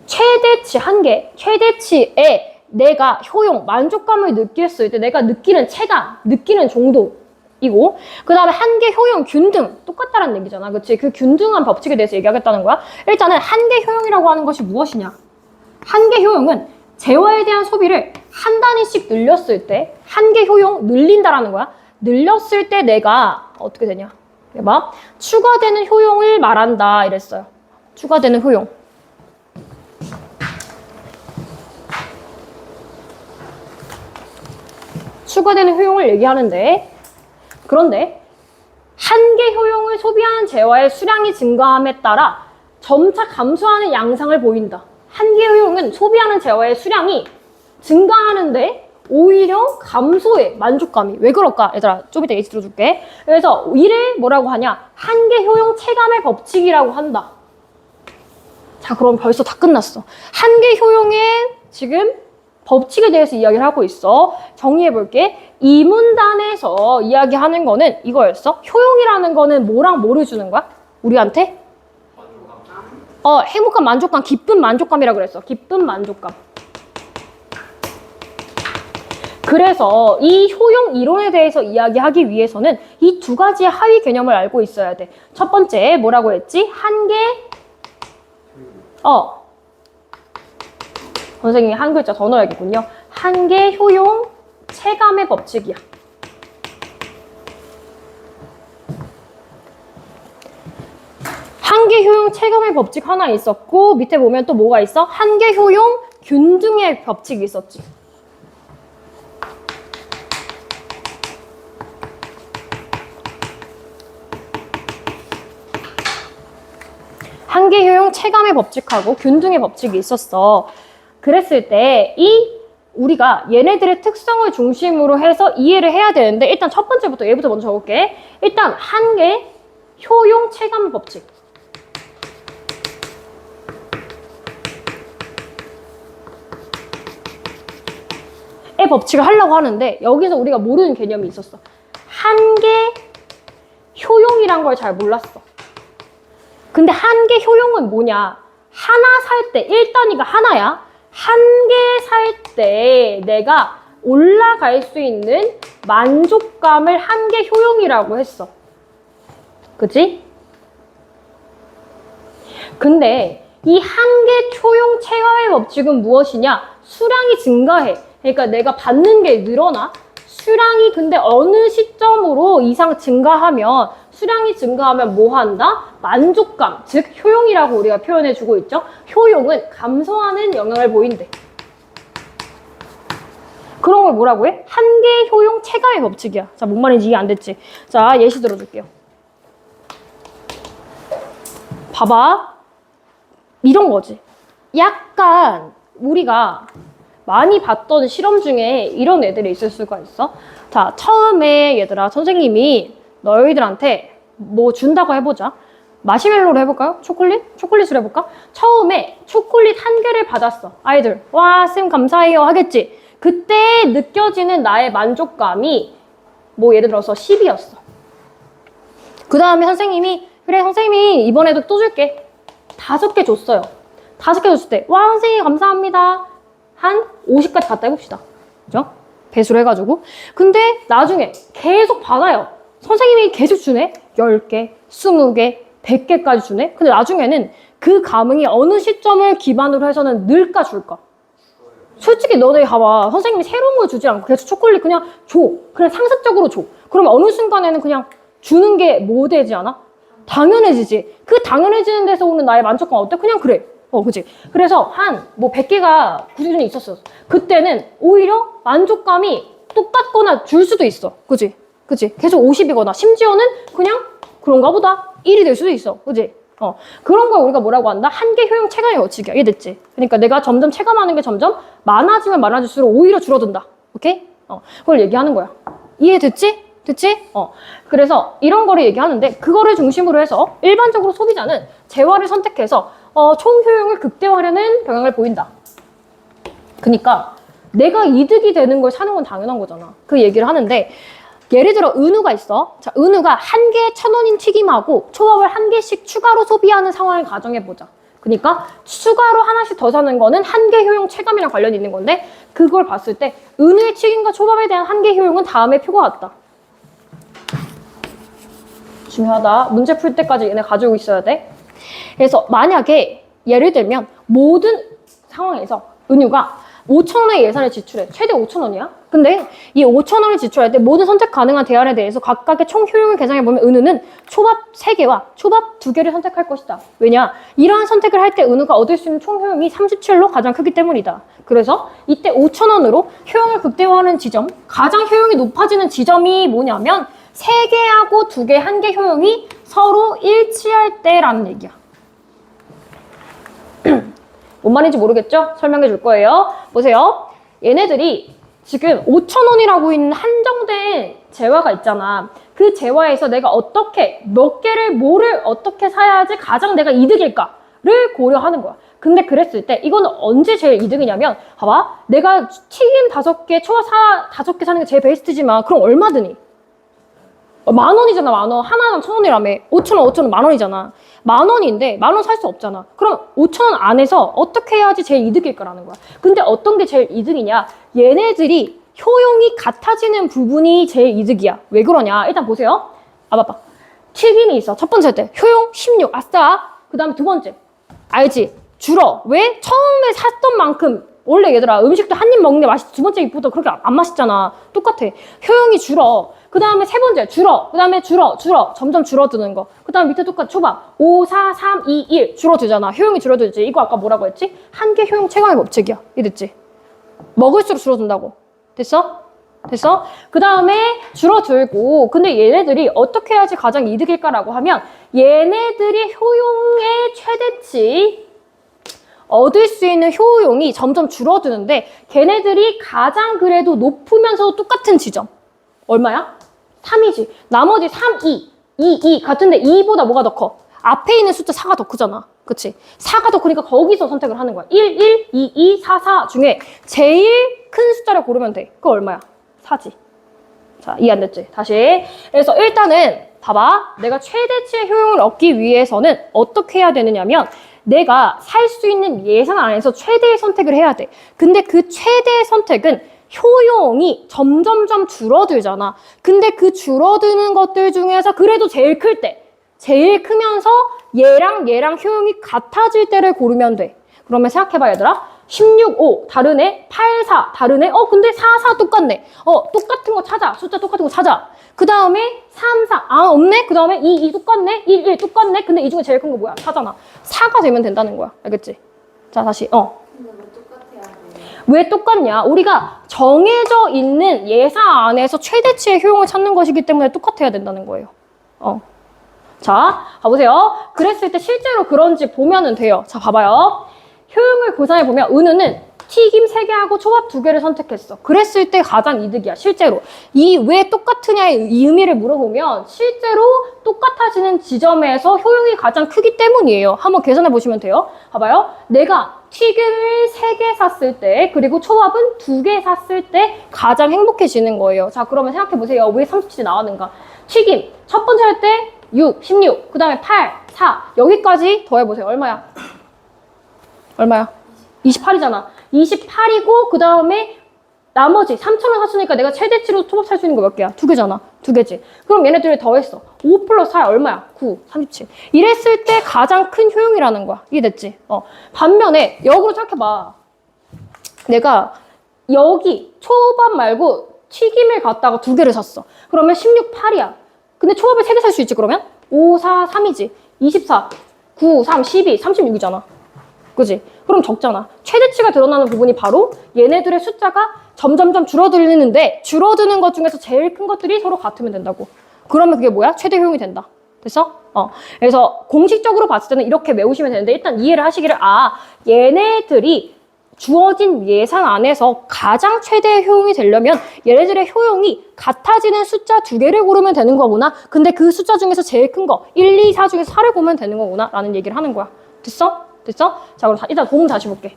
Speaker 1: 최대치 한계, 최대치에 내가 효용, 만족감을 느꼈을 때 내가 느끼는 체감, 느끼는 정도이고, 그 다음에 한계 효용 균등, 똑같다는 얘기잖아. 그치? 그 균등한 법칙에 대해서 얘기하겠다는 거야. 일단은 한계 효용이라고 하는 것이 무엇이냐? 한계 효용은 재화에 대한 소비를 한 단위씩 늘렸을 때 한계 효용 늘린다라는 거야. 늘렸을 때 내가 어떻게 되냐? 봐. 추가되는 효용을 말한다 이랬어요. 추가되는 효용. 추가되는 효용을 얘기하는데, 그런데 한계 한계 효용을 소비하는 재화의 수량이 증가함에 따라 점차 감소하는 양상을 보인다. 한계 효용은 소비하는 재화의 수량이 증가하는데 오히려 감소해, 만족감이. 왜 그럴까? 얘들아, 좀 이따 예시 들어줄게. 그래서 이를 뭐라고 하냐? 한계 효용 체감의 법칙이라고 한다. 자, 그럼 벌써 다 끝났어. 한계 효용의 지금 법칙에 대해서 이야기를 하고 있어. 정리해볼게. 이 문단에서 이야기하는 거는 이거였어. 효용이라는 거는 뭐랑 뭐를 주는 거야? 우리한테? 행복한 만족감, 기쁜 만족감이라고 그랬어. 기쁜 만족감. 그래서 이 효용 이론에 대해서 이야기하기 위해서는 이 두 가지의 하위 개념을 알고 있어야 돼. 첫 번째 뭐라고 했지? 한계 선생님이 한 글자 더 넣어야겠군요. 한계 효용 체감의 법칙이야. 한계 효용 체감의 법칙 하나 있었고 밑에 보면 또 뭐가 있어? 한계 효용 균등의 법칙이 있었지. 한계 효용 체감의 법칙하고 균등의 법칙이 있었어. 그랬을 때 우리가 얘네들의 특성을 중심으로 해서 이해를 해야 되는데 일단 첫 번째부터 얘부터 먼저 적을게. 일단 한계 효용 체감 법칙. 의 법칙을 하려고 하는데 여기서 우리가 모르는 개념이 있었어. 한계 효용이란 걸 잘 몰랐어. 근데 한계 효용은 뭐냐? 하나 살 때 1단위가 하나야. 한 개 살 때 내가 올라갈 수 있는 만족감을 한계 효용이라고 했어. 그치? 근데 이 한계 효용 체감의 법칙은 무엇이냐? 수량이 증가해. 그러니까 내가 받는 게 늘어나. 수량이 근데 어느 시점으로 이상 증가하면 수량이 증가하면 뭐 한다? 만족감, 즉 효용이라고 우리가 표현해주고 있죠. 효용은 감소하는 영향을 보인대. 그런 걸 뭐라고 해? 한계 효용 체감의 법칙이야. 자, 뭔 말인지 이해 안 됐지? 자, 예시 들어줄게요. 봐봐. 이런 거지. 약간 우리가 많이 봤던 실험 중에 이런 애들이 있을 수가 있어. 자, 처음에 얘들아 선생님이 너희들한테 뭐 준다고 해보자. 마시멜로로 해볼까요? 초콜릿? 초콜릿으로 해볼까? 처음에 초콜릿 한 개를 받았어. 아이들 와 쌤 감사해요 하겠지. 그때 느껴지는 나의 만족감이 뭐 예를 들어서 10이었어. 그 다음에 선생님이 그래 선생님이 이번에도 또 줄게. 5개 줬어요. 5개 줬을 때 와 선생님 감사합니다. 한 50까지 갔다 해봅시다. 그죠? 배수를 해가지고. 근데 나중에 계속 받아요. 선생님이 계속 주네. 10개, 20개, 100개까지 주네. 근데 나중에는 그 감흥이 어느 시점을 기반으로 해서는 늘까 줄까? 솔직히 너네 봐봐. 선생님이 새로운 걸 주지 않고 계속 초콜릿 그냥 줘. 그냥 상습적으로 줘. 그러면 어느 순간에는 그냥 주는 게 뭐 되지 않아? 당연해지지. 그 당연해지는 데서 오는 나의 만족감 어때? 그냥 그래. 그치? 그래서 뭐 100개가 꾸준히 있었어. 그때는 오히려 만족감이 똑같거나 줄 수도 있어. 그치? 계속 50이거나 심지어는 그냥 그런가 보다 1이 될 수도 있어. 그치? 그런 걸 우리가 뭐라고 한다? 한계 효용 체감의 법칙이야. 이해됐지? 그러니까 내가 점점 체감하는 게 점점 많아지면 많아질수록 오히려 줄어든다. 오케이? 그걸 얘기하는 거야. 이해됐지? 됐지? 그래서 이런 거를 얘기하는데 그거를 중심으로 해서 일반적으로 소비자는 재화를 선택해서 총 효용을 극대화하려는 경향을 보인다. 그러니까 내가 이득이 되는 걸 사는 건 당연한 거잖아. 그 얘기를 하는데 예를 들어 은우가 있어. 자, 은우가 한 개에 1,000원인 튀김하고 초밥을 한 개씩 추가로 소비하는 상황을 가정해보자. 그러니까 추가로 하나씩 더 사는 거는 한계 효용 체감이랑 관련이 있는 건데 그걸 봤을 때 은우의 튀김과 초밥에 대한 한계 효용은 다음에 표가 같다. 중요하다. 문제 풀 때까지 얘네 가지고 있어야 돼. 그래서 만약에 예를 들면 모든 상황에서 은유가 5,000원의 예산을 지출해. 최대 5,000원이야. 근데 이 5,000원을 지출할 때 모든 선택 가능한 대안에 대해서 각각의 총 효용을 계산해보면 은우는 초밥 3개와 초밥 2개를 선택할 것이다. 왜냐? 이러한 선택을 할 때 은우가 얻을 수 있는 총 효용이 37로 가장 크기 때문이다. 그래서 이때 5,000원으로 효용을 극대화하는 지점, 가장 효용이 높아지는 지점이 뭐냐면 3개하고 2개, 1개 효용이 서로 일치할 때라는 얘기야. 뭔 말인지 모르겠죠? 설명해 줄 거예요. 보세요. 얘네들이 지금 5,000원이라고 있는 한정된 재화가 있잖아. 그 재화에서 내가 어떻게, 몇 개를, 뭐를 어떻게 사야지 가장 내가 이득일까를 고려하는 거야. 근데 그랬을 때 이거는 언제 제일 이득이냐면, 봐봐. 내가 튀김 5개, 초밥 5개 사는 게 제일 베스트지만 그럼 얼마 드니? 10,000원이잖아, 10,000원. 하나는 1,000원이라며. 5,000원, 5,000원, 10,000원이잖아. 10,000원인데 10,000원 살 수 없잖아. 그럼 5,000원 안에서 어떻게 해야지 제일 이득일까라는 거야. 근데 어떤 게 제일 이득이냐? 얘네들이 효용이 같아지는 부분이 제일 이득이야. 왜 그러냐? 일단 보세요. 봐봐. 튀김이 있어. 첫 번째 때 효용 16. 아싸. 그 다음에 두 번째. 알지? 줄어. 왜? 처음에 샀던 만큼 원래 얘들아 음식도 한 입 먹는데 맛있지. 두 번째 입보다 그렇게 안 맛있잖아. 똑같아. 효용이 줄어. 그 다음에 세 번째 줄어. 그 다음에 줄어. 점점 줄어드는 거. 그 다음에 밑에 똑같이 초밥. 5, 4, 3, 2, 1 줄어들잖아. 효용이 줄어들지. 이거 아까 뭐라고 했지? 한계 효용 최강의 법칙이야. 이해됐지? 먹을수록 줄어든다고. 됐어? 됐어? 그 다음에 줄어들고, 근데 얘네들이 어떻게 해야지 가장 이득일까라고 하면 얘네들이 효용의 최대치 얻을 수 있는 효용이 점점 줄어드는데 걔네들이 가장 그래도 높으면서도 똑같은 지점. 얼마야? 3이지. 나머지 3, 2 같은데 2보다 뭐가 더 커? 앞에 있는 숫자 4가 더 크잖아. 그치? 4가 더 크니까 거기서 선택을 하는 거야. 1, 2, 4, 4 중에 제일 큰 숫자를 고르면 돼. 그거 얼마야? 4지. 자, 이해 안 됐지? 다시. 그래서 일단은 봐봐. 내가 최대치의 효용을 얻기 위해서는 어떻게 해야 되느냐면 내가 살 수 있는 예산 안에서 최대의 선택을 해야 돼. 근데 그 최대의 선택은 효용이 점점점 줄어들잖아. 근데 그 줄어드는 것들 중에서 그래도 제일 클 때, 제일 크면서 얘랑 효용이 같아질 때를 고르면 돼. 그러면 생각해봐 얘들아. 16, 5 다르네. 8, 4 다르네. 근데 4, 4 똑같네. 똑같은 거 찾아. 숫자 똑같은 거 찾아. 그 다음에 3, 4 없네. 그 다음에 2 똑같네. 1 똑같네. 근데 이 중에 제일 큰 거 뭐야? 4잖아. 4가 되면 된다는 거야. 알겠지? 자 다시
Speaker 3: 근데 왜 똑같아야 돼?
Speaker 1: 왜 똑같냐? 우리가 정해져 있는 예산 안에서 최대치의 효용을 찾는 것이기 때문에 똑같아야 된다는 거예요. 자, 가보세요. 그랬을 때 실제로 그런지 보면은 돼요. 자, 봐봐요. 효용을 계산해보면 은우는 튀김 3개하고 초밥 2개를 선택했어. 그랬을 때 가장 이득이야, 실제로. 이 왜 똑같으냐의 이 의미를 물어보면 실제로 똑같아지는 지점에서 효용이 가장 크기 때문이에요. 한번 계산해보시면 돼요. 봐봐요. 내가 튀김을 3개 샀을 때 그리고 초밥은 2개 샀을 때 가장 행복해지는 거예요. 자, 그러면 생각해보세요. 왜 30이 나왔는가? 튀김 첫 번째 할 때 6, 16, 그 다음에 8, 4 여기까지 더해보세요. 얼마야? 28이잖아. 28이고 그 다음에 나머지 3,000원 샀으니까 내가 최대치로 초밥 살 수 있는 거 몇 개야? 2개잖아. 2개지. 그럼 얘네들을 더했어. 5 플러스 4 얼마야? 9, 37. 이랬을 때 가장 큰 효용이라는 거야. 이해됐지? 반면에 역으로 생각해봐. 내가 여기 초밥 말고 튀김을 갖다가 2개를 샀어. 그러면 16, 8이야. 근데 초밥을 3개 살 수 있지 그러면? 5, 4, 3이지. 24, 9, 3, 12, 36이잖아. 그지? 그럼 적잖아. 최대치가 드러나는 부분이 바로 얘네들의 숫자가 점점점 줄어들는데 줄어드는 것 중에서 제일 큰 것들이 서로 같으면 된다고. 그러면 그게 뭐야? 최대 효용이 된다. 됐어? 그래서 공식적으로 봤을 때는 이렇게 외우시면 되는데 일단 이해를 하시기를 얘네들이 주어진 예산 안에서 가장 최대의 효용이 되려면 얘네들의 효용이 같아지는 숫자 2개를 고르면 되는 거구나. 근데 그 숫자 중에서 제일 큰 거 1, 2, 4 중에서 4를 고르면 되는 거구나 라는 얘기를 하는 거야. 됐어? 됐어? 자, 그럼 일단 공문 다시 볼게.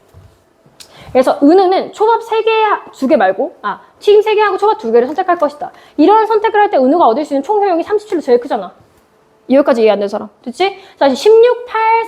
Speaker 1: 그래서 은우는 초밥 3개, 2개 말고 튀김 3개하고 초밥 2개를 선택할 것이다. 이런 선택을 할 때 은우가 얻을 수 있는 총 효용이 37로 제일 크잖아. 여기까지 이해 안 되는 사람. 됐지? 자, 16, 8,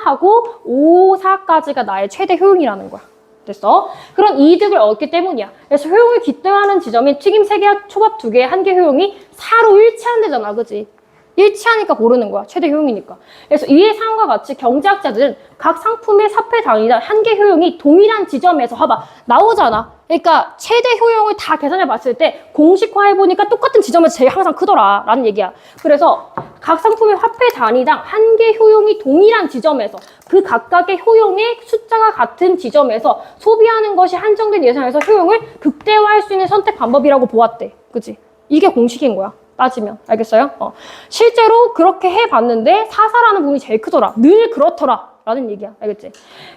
Speaker 1: 4하고 5, 4까지가 나의 최대 효용이라는 거야. 됐어? 그런 이득을 얻기 때문이야. 그래서 효용을 기대하는 지점인 튀김 3개, 초밥 2개, 1개 효용이 4로 일치한대잖아. 그지? 일치하니까 고르는 거야. 최대 효용이니까. 그래서 이해 사항과 같이 경제학자들은 각 상품의 사패 당이나 1개 효용이 동일한 지점에서 봐봐. 나오잖아. 그러니까 최대 효용을 다 계산해 봤을 때 공식화해보니까 똑같은 지점에서 제일 항상 크더라 라는 얘기야. 그래서 각 상품의 화폐 단위당 1개 효용이 동일한 지점에서 그 각각의 효용의 숫자가 같은 지점에서 소비하는 것이 한정된 예산에서 효용을 극대화할 수 있는 선택 방법이라고 보았대. 그치? 이게 공식인 거야. 따지면. 알겠어요? 실제로 그렇게 해봤는데 사사라는 부분이 제일 크더라. 늘 그렇더라. 라는 얘기야. 알겠지?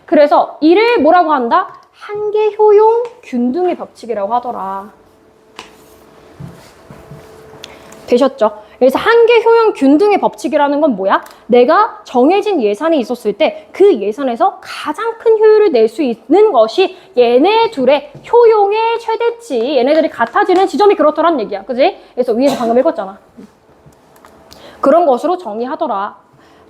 Speaker 1: 그래서 이를 뭐라고 한다? 한계 효용 균등의 법칙이라고 하더라. 되셨죠? 그래서 한계 효용 균등의 법칙이라는 건 뭐야? 내가 정해진 예산이 있었을 때 그 예산에서 가장 큰 효율을 낼 수 있는 것이 얘네 둘의 효용의 최대치, 얘네들이 같아지는 지점이 그렇더란 얘기야. 그지? 그래서 위에서 방금 읽었잖아. 그런 것으로 정의하더라.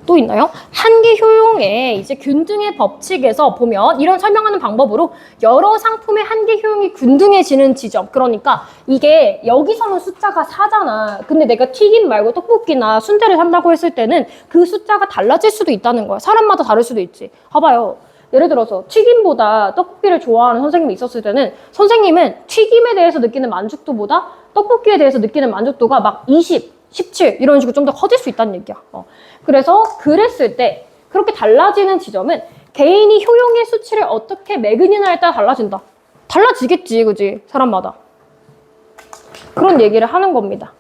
Speaker 1: 또 있나요? 한계 효용의 이제 균등의 법칙에서 보면 이런 설명하는 방법으로 여러 상품의 한계 효용이 균등해지는 지점. 그러니까 이게 여기서는 숫자가 4잖아. 근데 내가 튀김 말고 떡볶이나 순대를 산다고 했을 때는 그 숫자가 달라질 수도 있다는 거야. 사람마다 다를 수도 있지. 봐봐요. 예를 들어서 튀김보다 떡볶이를 좋아하는 선생님이 있었을 때는 선생님은 튀김에 대해서 느끼는 만족도보다 떡볶이에 대해서 느끼는 만족도가 막 20, 17 이런 식으로 좀 더 커질 수 있다는 얘기야. 그래서 그랬을 때 그렇게 달라지는 지점은 개인이 효용의 수치를 어떻게 매그니나에 따라 달라진다. 달라지겠지, 그지? 사람마다. 그런 얘기를 하는 겁니다.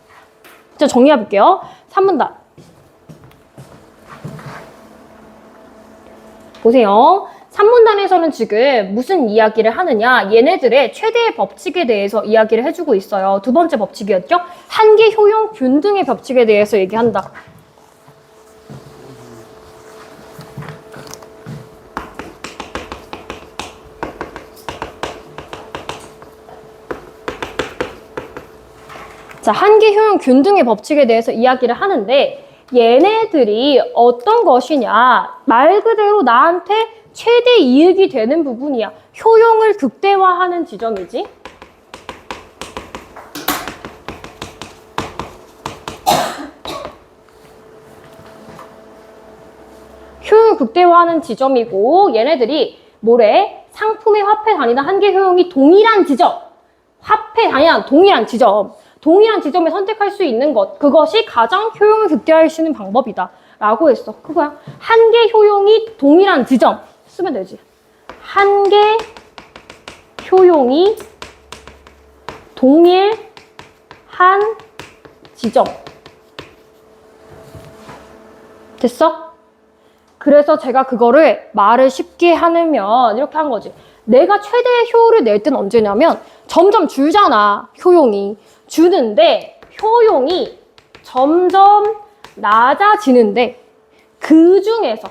Speaker 1: 자, 정리해 볼게요. 3문단. 보세요. 3문단에서는 지금 무슨 이야기를 하느냐, 얘네들의 최대의 법칙에 대해서 이야기를 해주고 있어요. 두 번째 법칙이었죠? 한계 효용 균등의 법칙에 대해서 얘기한다. 자, 한계 효용 균등의 법칙에 대해서 이야기를 하는데 얘네들이 어떤 것이냐, 말 그대로 나한테 최대 이익이 되는 부분이야. 효용을 극대화하는 지점이지. 효용을 극대화하는 지점이고 얘네들이 뭐래? 상품의 화폐 단위나 한계 효용이 동일한 지점. 화폐 단위나 동일한 지점. 동일한 지점에 선택할 수 있는 것. 그것이 가장 효용을 극대화할 수 있는 방법이다. 라고 했어. 그거야. 한계 효용이 동일한 지점. 쓰면 되지. 한계 효용이 동일한 지점. 됐어? 그래서 제가 그거를 말을 쉽게 하면 이렇게 한 거지. 내가 최대의 효율을 낼 때는 언제냐면 점점 줄잖아. 효용이. 주는데 효용이 점점 낮아지는데 그 중에서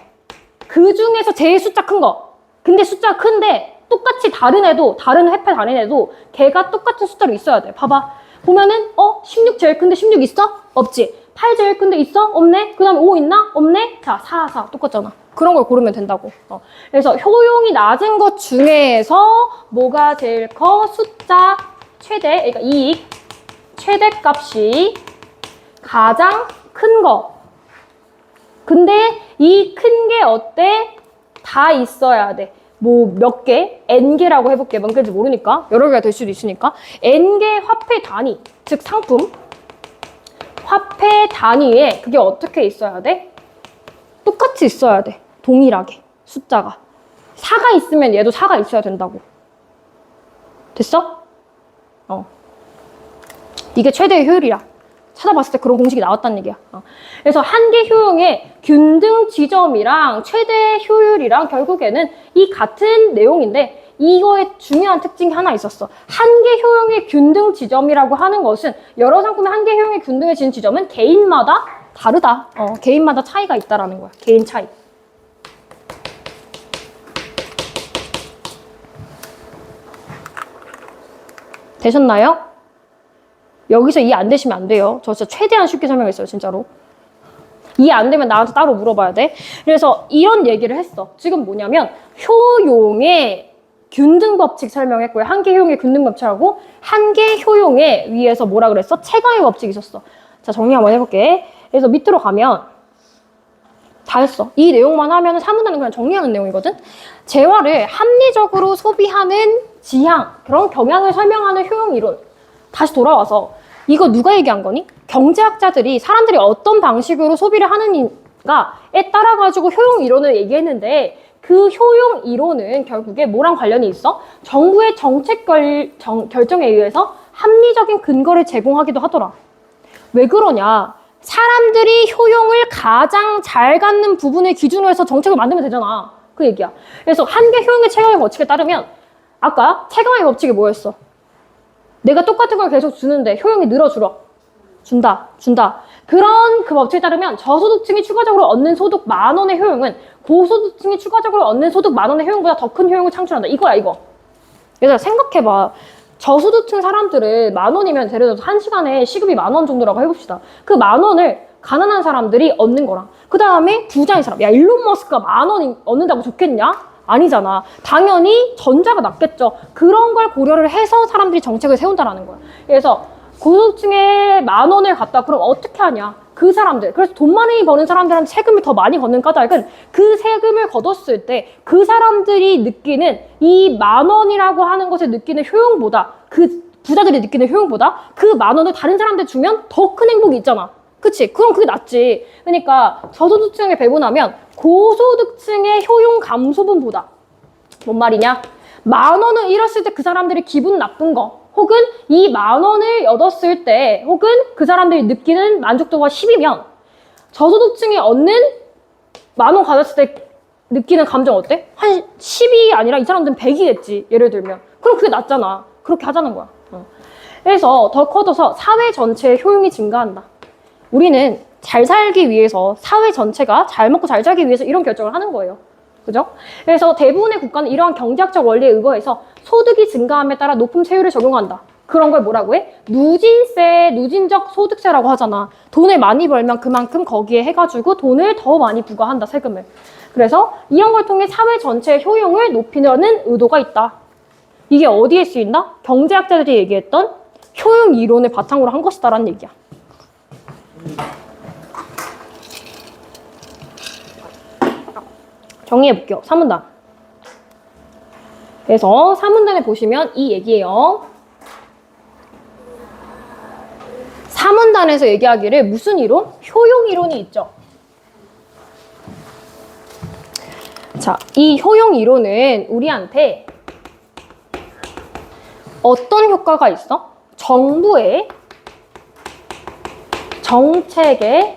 Speaker 1: 제일 숫자 큰 거. 근데 숫자가 큰데 똑같이 다른 애도, 다른 회폐 다른 애도 걔가 똑같은 숫자로 있어야 돼. 봐봐. 보면은 16 제일 큰데 16 있어? 없지. 8 제일 큰데 있어? 없네. 그 다음에 5 있나? 없네. 자, 4 똑같잖아. 그런 걸 고르면 된다고. 그래서 효용이 낮은 것 중에서 뭐가 제일 커? 숫자 최대, 그러니까 이익 최대값이 가장 큰 거. 근데 이 큰 게 어때? 다 있어야 돼. 뭐 몇 개? N개라고 해볼게. 몇 개인지 모르니까. 여러 개가 될 수도 있으니까. N개 화폐 단위, 즉 상품. 화폐 단위에 그게 어떻게 있어야 돼? 똑같이 있어야 돼. 동일하게. 숫자가. 4가 있으면 얘도 4가 있어야 된다고. 됐어? 이게 최대의 효율이야. 찾아봤을 때 그런 공식이 나왔다는 얘기야. 그래서 한계 효용의 균등 지점이랑 최대 효율이랑 결국에는 이 같은 내용인데 이거에 중요한 특징이 하나 있었어. 한계 효용의 균등 지점이라고 하는 것은 여러 상품의 한계 효용의 균등해지는 지점은 개인마다 다르다. 개인마다 차이가 있다라는 거야. 개인 차이. 되셨나요? 여기서 이해 안 되시면 안 돼요. 저 진짜 최대한 쉽게 설명했어요, 진짜로. 이해 안 되면 나한테 따로 물어봐야 돼. 그래서 이런 얘기를 했어. 지금 뭐냐면 효용의 균등 법칙 설명했고요. 한계 효용의 균등 법칙하고 한계 효용의 위에서 뭐라 그랬어? 체감의 법칙이 있었어. 자, 정리 한번 해볼게. 그래서 밑으로 가면 다 했어. 이 내용만 하면 3문단은 그냥 정리하는 내용이거든. 재화를 합리적으로 소비하는 지향, 그런 경향을 설명하는 효용 이론. 다시 돌아와서 이거 누가 얘기한 거니? 경제학자들이 사람들이 어떤 방식으로 소비를 하는가에 따라 가지고 효용 이론을 얘기했는데 그 효용 이론은 결국에 뭐랑 관련이 있어? 정부의 정책 결정에 의해서 합리적인 근거를 제공하기도 하더라. 왜 그러냐? 사람들이 효용을 가장 잘 갖는 부분을 기준으로 해서 정책을 만들면 되잖아. 그 얘기야. 그래서 한계 효용의 체감의 법칙에 따르면 아까 체감의 법칙이 뭐였어? 내가 똑같은 걸 계속 주는데 효용이 늘어줄어. 준다. 그런 그 법칙에 따르면 저소득층이 추가적으로 얻는 소득 10,000원의 효용은 고소득층이 추가적으로 얻는 소득 10,000원의 효용보다 더 큰 효용을 창출한다. 이거야, 이거. 그래서 생각해봐. 저소득층 사람들을 10,000원이면 예를 들어서 1시간에 시급이 10,000원 정도라고 해봅시다. 그 10,000원을 가난한 사람들이 얻는 거랑 그 다음에 부자인 사람. 야, 일론 머스크가 10,000원 얻는다고 좋겠냐? 아니잖아. 당연히 전자가 낫겠죠. 그런 걸 고려를 해서 사람들이 정책을 세운다라는 거야. 그래서 고소득층에 10,000원을 갖다 그럼 어떻게 하냐? 그 사람들, 그래서 돈 많이 버는 사람들한테 세금을 더 많이 걷는 까닭은 그 세금을 걷었을 때 그 사람들이 느끼는 이 10,000원이라고 하는 것에 느끼는 효용보다, 그 부자들이 느끼는 효용보다 그 10,000원을 다른 사람한테 주면 더 큰 행복이 있잖아. 그치? 그럼 그게 낫지. 그러니까 저소득층에 배분하면 고소득층의 효용 감소분보다 뭔 말이냐? 10,000원을 잃었을 때 그 사람들이 기분 나쁜 거, 혹은 이 10,000원을 얻었을 때, 혹은 그 사람들이 느끼는 만족도가 10이면 저소득층이 얻는 10,000원 가졌을 때 느끼는 감정 어때? 한 10이 아니라 이 사람들은 100이겠지. 예를 들면. 그럼 그게 낫잖아. 그렇게 하자는 거야. 그래서 더 커져서 사회 전체의 효용이 증가한다. 우리는 잘 살기 위해서, 사회 전체가 잘 먹고 잘 살기 위해서 이런 결정을 하는 거예요. 그죠? 그래서 대부분의 국가는 이러한 경제학적 원리에 의거해서 소득이 증가함에 따라 높은 세율을 적용한다. 그런 걸 뭐라고 해? 누진세, 누진적 소득세라고 하잖아. 돈을 많이 벌면 그만큼 거기에 해가지고 돈을 더 많이 부과한다, 세금을. 그래서 이런 걸 통해 사회 전체의 효용을 높이려는 의도가 있다. 이게 어디에 쓰인다? 경제학자들이 얘기했던 효용 이론을 바탕으로 한 것이다라는 얘기야. 정리해볼게요. 3문단. 그래서 3문단에 보시면 이 얘기예요. 3문단에서 얘기하기를 무슨 이론? 효용 이론이 있죠. 자, 이 효용 이론은 우리한테 어떤 효과가 있어? 정부의 정책의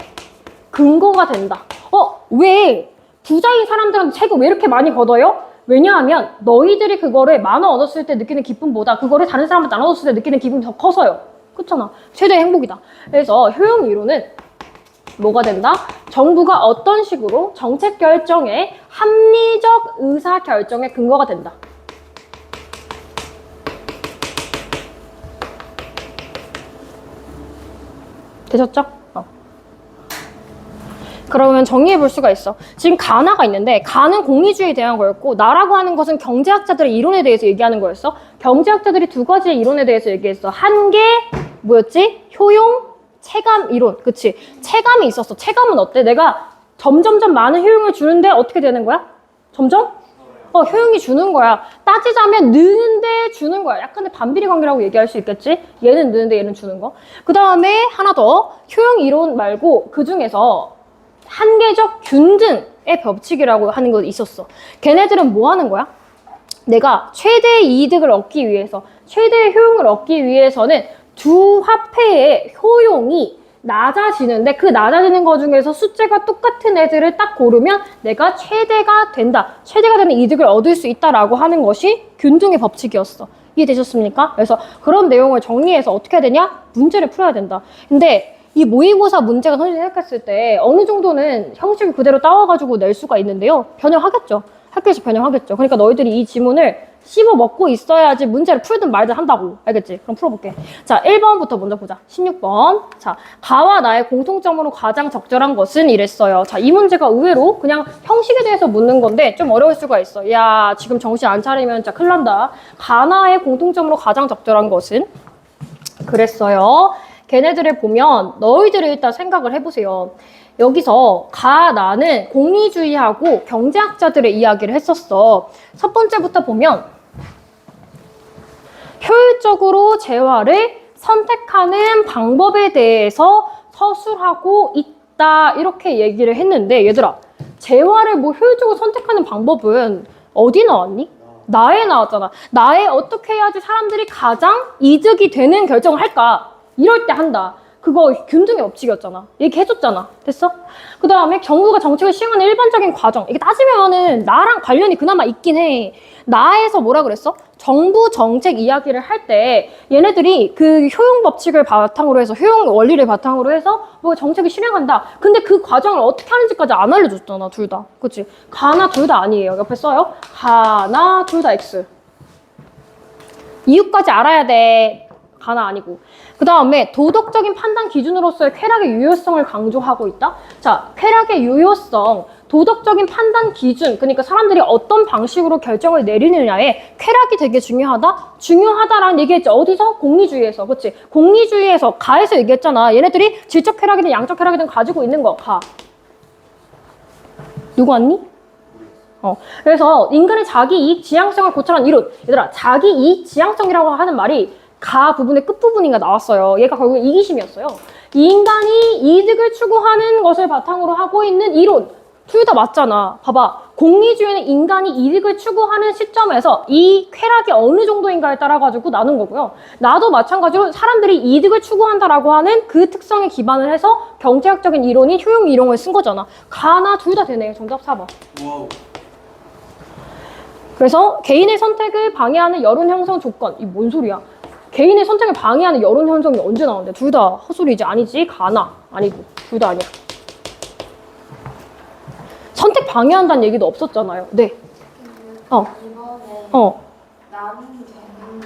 Speaker 1: 근거가 된다. 왜? 부자인 사람들한테 세금 왜 이렇게 많이 걷어요? 왜냐하면 너희들이 그거를 10,000원 얻었을 때 느끼는 기쁨보다 그거를 다른 사람한테 나눠줬을 때 느끼는 기쁨이 더 커서요. 그렇잖아. 최대의 행복이다. 그래서 효용 이론은 뭐가 된다? 정부가 어떤 식으로 정책 결정에 합리적 의사 결정의 근거가 된다. 되셨죠? 그러면 정리해 볼 수가 있어. 지금 가나가 있는데 가는 공리주의에 대한 거였고 나라고 하는 것은 경제학자들의 이론에 대해서 얘기하는 거였어. 경제학자들이 두 가지의 이론에 대해서 얘기했어. 한 개 뭐였지? 효용, 체감 이론. 그치? 체감이 있었어. 체감은 어때? 내가 점점점 많은 효용을 주는데 어떻게 되는 거야? 점점? 효용이 주는 거야. 따지자면 느는데 주는 거야. 약간의 반비례 관계라고 얘기할 수 있겠지? 얘는 느는데 얘는 주는 거. 그 다음에 하나 더. 효용 이론 말고 그 중에서 한계적 균등의 법칙이라고 하는 거 있었어. 걔네들은 뭐 하는 거야? 내가 최대의 이득을 얻기 위해서, 최대의 효용을 얻기 위해서는 두 화폐의 효용이 낮아지는데 그 낮아지는 것 중에서 숫자가 똑같은 애들을 딱 고르면 내가 최대가 된다. 최대가 되는 이득을 얻을 수 있다라고 하는 것이 균등의 법칙이었어. 이해되셨습니까? 그래서 그런 내용을 정리해서 어떻게 해야 되냐? 문제를 풀어야 된다. 근데 이 모의고사 문제가 선생님이 생각했을 때 어느 정도는 형식을 그대로 따와가지고 낼 수가 있는데요. 변형하겠죠. 학교에서 변형하겠죠. 그러니까 너희들이 이 지문을 씹어 먹고 있어야지 문제를 풀든 말든 한다고. 알겠지? 그럼 풀어볼게. 자, 1번부터 먼저 보자. 16번. 자, 가와 나의 공통점으로 가장 적절한 것은 이랬어요. 자, 이 문제가 의외로 그냥 형식에 대해서 묻는 건데 좀 어려울 수가 있어. 야, 지금 정신 안 차리면 진짜 큰일 난다. 가나의 공통점으로 가장 적절한 것은 그랬어요. 걔네들을 보면 너희들이 일단 생각을 해보세요. 여기서 가나는 공리주의하고 경제학자들의 이야기를 했었어. 첫 번째부터 보면 효율적으로 재화를 선택하는 방법에 대해서 서술하고 있다 이렇게 얘기를 했는데 얘들아 재화를 뭐 효율적으로 선택하는 방법은 어디 나왔니? 나에 나왔잖아. 나에 어떻게 해야지 사람들이 가장 이득이 되는 결정을 할까? 이럴 때 한다. 그거 균등의 법칙이었잖아. 얘기해줬잖아. 됐어? 그 다음에 정부가 정책을 시행하는 일반적인 과정. 이게 따지면은 나랑 관련이 그나마 있긴 해. 나에서 뭐라 그랬어? 정부 정책 이야기를 할 때 얘네들이 그 효용 법칙을 바탕으로 해서 효용 원리를 바탕으로 해서 뭐 정책을 실행한다. 근데 그 과정을 어떻게 하는지까지 안 알려줬잖아. 둘 다. 그치? 가나 둘 다 아니에요. 옆에 써요. 가나 둘 다 X. 이유까지 알아야 돼. 가나 아니고. 그 다음에 도덕적인 판단 기준으로서의 쾌락의 유효성을 강조하고 있다. 자, 쾌락의 유효성, 도덕적인 판단 기준, 그러니까 사람들이 어떤 방식으로 결정을 내리느냐에 쾌락이 되게 중요하다? 중요하다라는 얘기했죠. 어디서? 공리주의에서. 그치? 공리주의에서, 가에서 얘기했잖아. 얘네들이 질적 쾌락이든 양적 쾌락이든 가지고 있는 거, 가. 누구 왔니? 그래서 인간의 자기 이익 지향성을 고찰한 이론. 얘들아, 자기 이익 지향성이라고 하는 말이 가 부분의 끝부분인가 나왔어요. 얘가 결국 이기심이었어요. 인간이 이득을 추구하는 것을 바탕으로 하고 있는 이론. 둘 다 맞잖아. 봐봐. 공리주의는 인간이 이득을 추구하는 시점에서 이 쾌락이 어느 정도인가에 따라 가지고 나눈 거고요. 나도 마찬가지로 사람들이 이득을 추구한다라고 하는 그 특성에 기반을 해서 경제학적인 이론인 효용 이론을 쓴 거잖아. 가나 둘 다 되네. 정답 4번.
Speaker 2: 와우.
Speaker 1: 그래서 개인의 선택을 방해하는 여론 형성 조건. 이 뭔 소리야? 개인의 선택을 방해하는 여론 형성이 언제 나오는데? 둘 다 헛소리지. 아니지. 가나. 아니고. 둘 다 아니야. 선택 방해한다는 얘기도 없었잖아요. 네.
Speaker 3: 이번에 나는 되는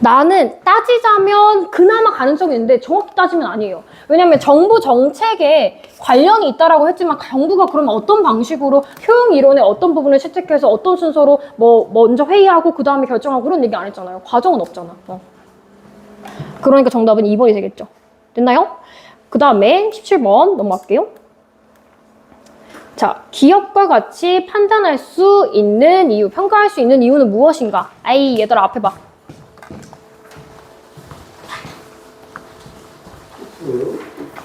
Speaker 1: 나는 따지자면 그나마 가능성이 있는데 정확히 따지면 아니에요. 왜냐면 정부 정책에 관련이 있다라고 했지만 정부가 그러면 어떤 방식으로 효용 이론의 어떤 부분을 채택해서 어떤 순서로 뭐 먼저 회의하고 그 다음에 결정하고 그런 얘기 안 했잖아요. 과정은 없잖아. 그러니까 정답은 2번이 되겠죠. 됐나요? 그 다음에 17번 넘어갈게요. 자, 기업과 같이 판단할 수 있는 이유, 평가할 수 있는 이유는 무엇인가? 아이, 얘들아 앞에 봐.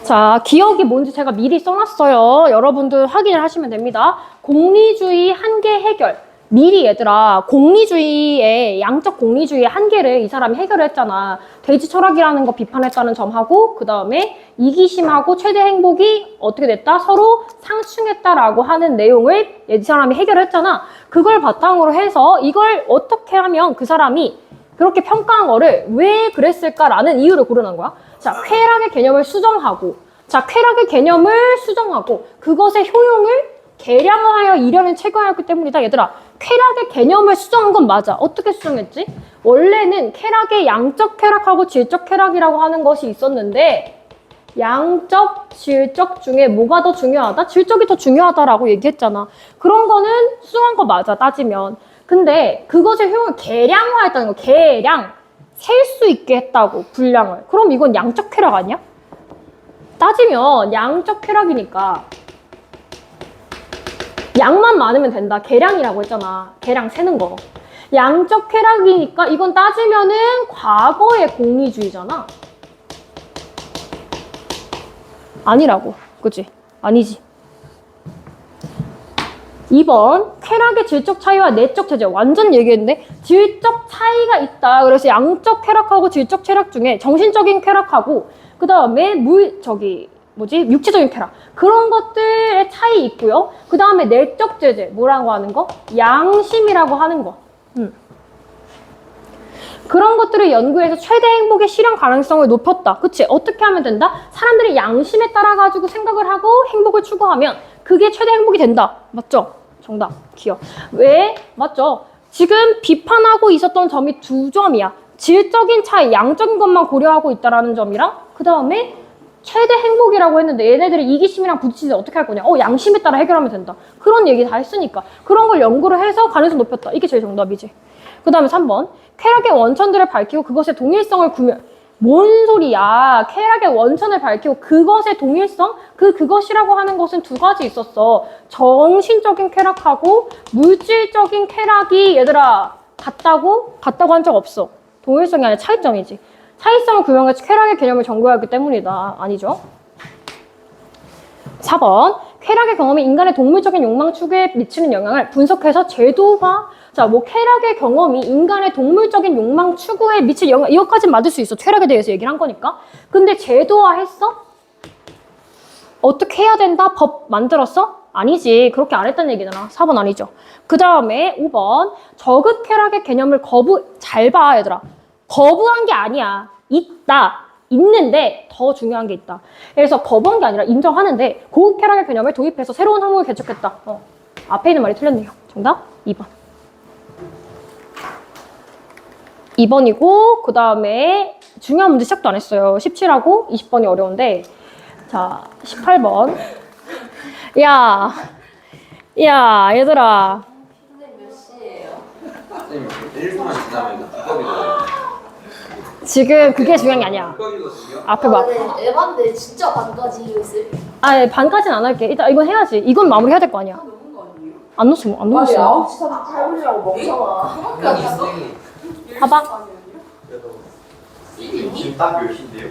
Speaker 1: 자, 기억이 뭔지 제가 미리 써놨어요. 여러분들 확인을 하시면 됩니다. 공리주의 한계 해결. 미리 얘들아, 공리주의의, 양적 공리주의의 한계를 이 사람이 해결을 했잖아. 돼지 철학이라는 거 비판했다는 점하고, 그 다음에 이기심하고 최대 행복이 어떻게 됐다? 서로 상충했다라고 하는 내용을 이 사람이 해결을 했잖아. 그걸 바탕으로 해서 이걸 어떻게 하면 그 사람이 그렇게 평가한 거를 왜 그랬을까라는 이유를 고르는 거야. 자, 쾌락의 개념을 수정하고, 자, 쾌락의 개념을 수정하고, 그것의 효용을 개량화하여 이려낸 체계였기 때문이다. 얘들아, 쾌락의 개념을 수정한 건 맞아. 어떻게 수정했지? 원래는 쾌락의 양적 쾌락하고 질적 쾌락이라고 하는 것이 있었는데 양적, 질적 중에 뭐가 더 중요하다? 질적이 더 중요하다라고 얘기했잖아. 그런 거는 수정한 거 맞아, 따지면. 근데 그것의 효용을 개량화했다는 거. 개량. 셀 수 있게 했다고, 분량을. 그럼 이건 양적 쾌락 아니야? 따지면 양적 쾌락이니까 양만 많으면 된다. 계량이라고 했잖아. 계량 세는 거. 양적 쾌락이니까 이건 따지면은 과거의 공리주의잖아. 아니라고. 그치? 아니지. 2번 쾌락의 질적 차이와 내적 체제. 완전 얘기했는데 질적 차이가 있다. 그래서 양적 쾌락하고 질적 쾌락 중에 정신적인 쾌락하고 그 다음에 육체적인 쾌락. 그런 것들의 차이 있고요. 그 다음에 내적 제재. 뭐라고 하는 거? 양심이라고 하는 거. 그런 것들을 연구해서 최대 행복의 실현 가능성을 높였다. 그치? 어떻게 하면 된다? 사람들이 양심에 따라가지고 생각을 하고 행복을 추구하면 그게 최대 행복이 된다. 맞죠? 정답. 기억. 왜? 맞죠? 지금 비판하고 있었던 점이 두 점이야. 질적인 차이, 양적인 것만 고려하고 있다라는 점이랑 그 다음에 최대 행복이라고 했는데 얘네들이 이기심이랑 부딪히지 어떻게 할 거냐? 양심에 따라 해결하면 된다. 그런 얘기 다 했으니까. 그런 걸 연구를 해서 가능성 높였다. 이게 제일 정답이지. 그 다음에 3번. 쾌락의 원천들을 밝히고 그것의 동일성을 뭔 소리야. 쾌락의 원천을 밝히고 그것의 동일성? 그것이라고 하는 것은 두 가지 있었어. 정신적인 쾌락하고 물질적인 쾌락이 얘들아 같다고 한 적 없어. 동일성이 아니라 차이점이지. 차이성을 규명해서 쾌락의 개념을 정교하기 때문이다. 아니죠? 4번. 쾌락의 경험이 인간의 동물적인 욕망 추구에 미치는 영향을 분석해서 제도화. 자, 자, 뭐 쾌락의 경험이 인간의 동물적인 욕망 추구에 미칠 영향, 이것까진 맞을 수 있어. 쾌락에 대해서 얘기를 한 거니까. 근데 제도화했어? 어떻게 해야 된다? 법 만들었어? 아니지. 그렇게 안 했다는 얘기잖아. 4번 아니죠. 그 다음에 5번. 저급 쾌락의 개념을 잘 봐, 얘들아. 거부한 게 아니야. 있다. 있는데 더 중요한 게 있다. 그래서 거부한 게 아니라 인정하는데 고급 쾌락의 개념을 도입해서 새로운 항목을 개척했다. 앞에 있는 말이 틀렸네요. 정답 2번. 2번이고 그 다음에 중요한 문제 시작도 안 했어요. 17하고 20번이 어려운데 자 18번. 야 얘들아.
Speaker 3: 선생님 몇 시예요?
Speaker 2: 선생님 1분만 지나면 이거 두꺼비거든요.
Speaker 1: 지금 그게 중요한 게 아니야.
Speaker 2: 두꺼비거든요.
Speaker 1: 앞에 봐.
Speaker 3: 네, 에반데 진짜 반까지 이거 있을?
Speaker 1: 반까지는 안 할게. 일단 이건 해야지. 이건 마무리 해야 될 거 아니야.
Speaker 3: 너무 거 아니에요?
Speaker 1: 안 넣었어.
Speaker 3: 9시 38분이라고 멍청아.
Speaker 2: 선생님
Speaker 1: 봐봐.
Speaker 2: 지금 딱 10시인데요?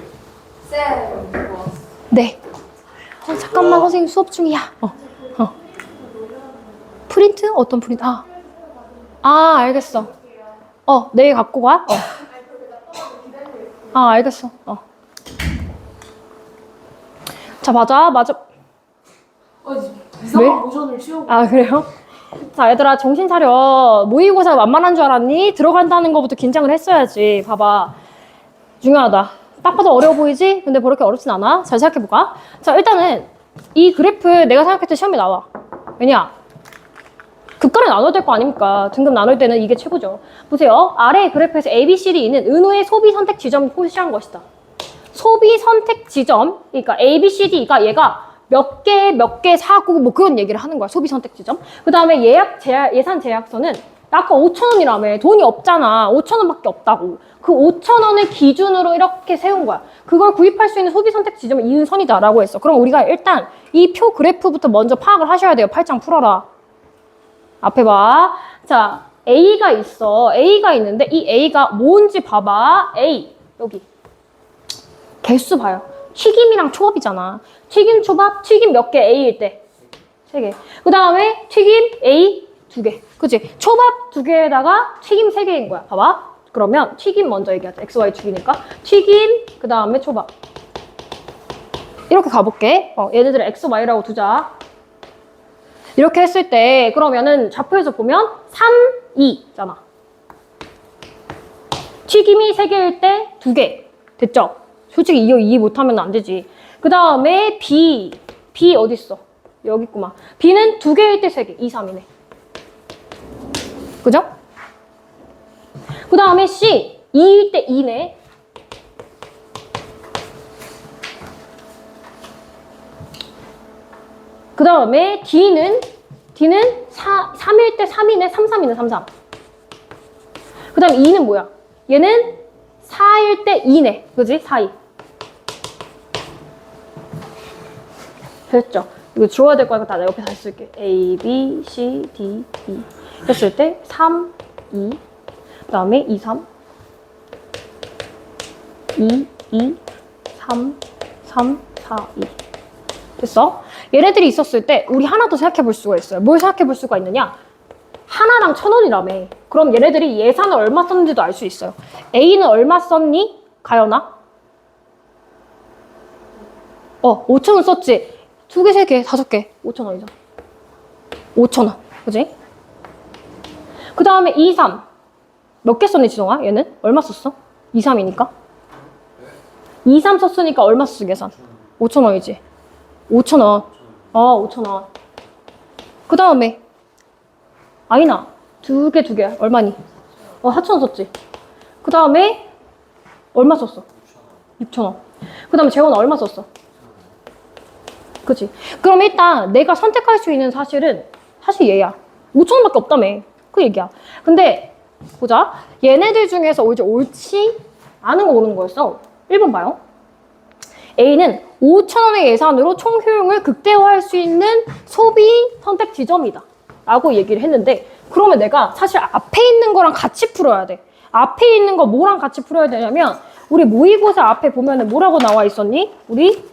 Speaker 3: 쌤, 이거.
Speaker 1: 네. 잠깐만 선생님 수업 중이야. 프린트? 어떤 프린트? 알겠어. 내일 갖고 가. 알겠어. 자, 맞아.
Speaker 3: 이상한 모션을 치우고.
Speaker 1: 그래요? 자, 얘들아 정신 차려. 모의고사 만만한 줄 알았니? 들어간다는 거부터 긴장을 했어야지. 봐봐. 중요하다. 딱 봐도 어려워 보이지? 근데 그렇게 어렵진 않아. 잘 생각해볼까? 자, 일단은 이 그래프 내가 생각할 때 시험에 나와. 왜냐? 급간을 나눠야 될 거 아닙니까? 등급 나눌 때는 이게 최고죠. 보세요. 아래 그래프에서 A, B, C, D는 은호의 소비 선택 지점을 표시한 것이다. 소비 선택 지점, 그러니까 A, B, C, D가 얘가 몇 개 사고 뭐 그런 얘기를 하는 거야. 소비 선택 지점. 그 다음에 예산 제약서는 아까 5,000원이라며. 돈이 없잖아. 5,000원밖에 없다고. 그 5,000원을 기준으로 이렇게 세운 거야. 그걸 구입할 수 있는 소비 선택 지점을 이은 선이다라고 했어. 그럼 우리가 일단 이 표 그래프부터 먼저 파악을 하셔야 돼요. 8장 풀어라. 앞에 봐. 자, A가 있어. A가 있는데 이 A가 뭔지 봐봐. A. 여기. 개수 봐요. 튀김이랑 초밥이잖아. 튀김, 초밥, 튀김 몇 개 A일 때? 3개. 그 다음에 튀김 A 2개. 그치? 초밥 2개에다가 튀김 3개인 거야. 봐봐. 그러면 튀김 먼저 얘기하자. X, Y 축이니까. 튀김, 그 다음에 초밥. 이렇게 가볼게. 얘네들을 X, Y라고 두자. 이렇게 했을 때 그러면은 좌표에서 보면 3, 2잖아. 튀김이 3개일 때 2개. 됐죠? 솔직히 이해 못하면 안 되지. 그 다음에 B 어딨어? 여기 있구만. B는 2개일 때 3개. 2, 3이네. 그죠? 그 다음에 C 2일 때 2네. 그 다음에 D는 3일 때 3이네. 3, 3이네. 3, 3. 그 다음에 E는 뭐야? 얘는 4일 때 2네. 그지? 4, 2. 됐죠? 이거 지워야 될 거니까 다 옆에 다시 쓸게. A, B, C, D, E. 했을 때 3, 2. 그 다음에 2, 3. 2, 2, 3, 3, 4, 2. 됐어? 얘네들이 있었을 때 우리 하나 더 생각해 볼 수가 있어요. 뭘 생각해 볼 수가 있느냐? 하나당 1,000원이라며. 그럼 얘네들이 예산을 얼마 썼는지도 알 수 있어요. A는 얼마 썼니? 가연아? 5,000원 썼지? 2개, 3개, 5개. 5,000원이죠. 5,000원. 그지? 그 다음에 2, 3. 몇 개 썼니, 지동아? 얘는? 얼마 썼어? 2, 3이니까? 2, 3 썼으니까 얼마 썼어, 계산? 5,000원이지. 5,000원. 5,000원. 그 다음에 아니나. 2개. 얼마니? 4,000원 썼지. 그 다음에 얼마 썼어? 6,000원. 그 다음에 재원아 얼마 썼어? 그치? 그럼 일단 내가 선택할 수 있는 사실 얘야. 5,000원밖에 없다며. 그 얘기야. 근데 보자. 얘네들 중에서 이제 옳지 않은 거 고르는 거였어. 1번 봐요. A는 5,000원의 예산으로 총 효용을 극대화할 수 있는 소비 선택 지점이다. 라고 얘기를 했는데 그러면 내가 사실 앞에 있는 거랑 같이 풀어야 돼. 앞에 있는 거 뭐랑 같이 풀어야 되냐면 우리 모의고사 앞에 보면은 뭐라고 나와 있었니? 우리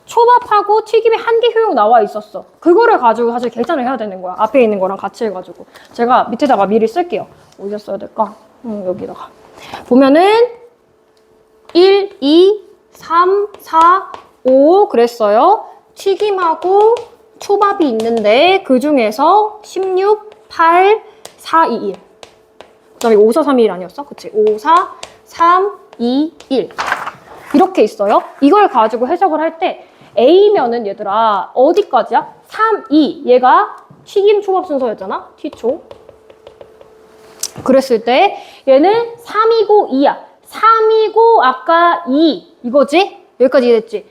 Speaker 1: 초밥하고 튀김의 한계 효용 나와 있었어. 그거를 가지고 사실 계산을 해야 되는 거야. 앞에 있는 거랑 같이 해가지고. 제가 밑에다가 미리 쓸게요. 어디다 써야 될까? 여기다가. 보면은 1, 2, 3, 4, 5 그랬어요. 튀김하고 초밥이 있는데 그 중에서 16, 8, 4, 2, 1. 그 다음에 5, 4, 3, 2, 1 아니었어? 그치? 5, 4, 3, 2, 1. 이렇게 있어요. 이걸 가지고 해석을 할 때 A면은 얘들아 어디까지야? 3, 2. 얘가 튀김 초밥 순서였잖아. T초. 그랬을 때 얘는 3이고 2야. 3이고 아까 2 이거지? 여기까지 이해됐지?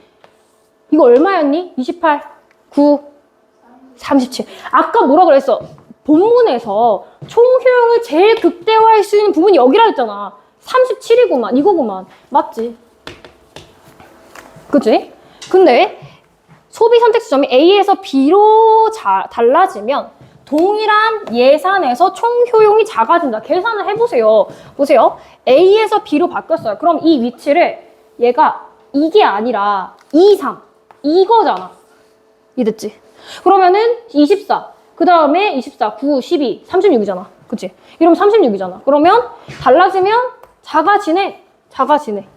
Speaker 1: 이거 얼마였니? 28, 9, 37. 아까 뭐라 그랬어? 본문에서 총효용을 제일 극대화할 수 있는 부분이 여기라 했잖아. 37이구만. 이거구만. 맞지? 그치? 근데 소비 선택 지점이 A에서 B로 달라지면 동일한 예산에서 총 효용이 작아진다. 계산을 해보세요. 보세요. A에서 B로 바뀌었어요. 그럼 이 위치를 얘가 이게 아니라 2, 3 이거잖아. 이해됐지? 그러면은 24, 그 다음에 24, 9, 12, 36이잖아. 그치? 이러면 36이잖아. 그러면 달라지면 작아지네. 작아지네.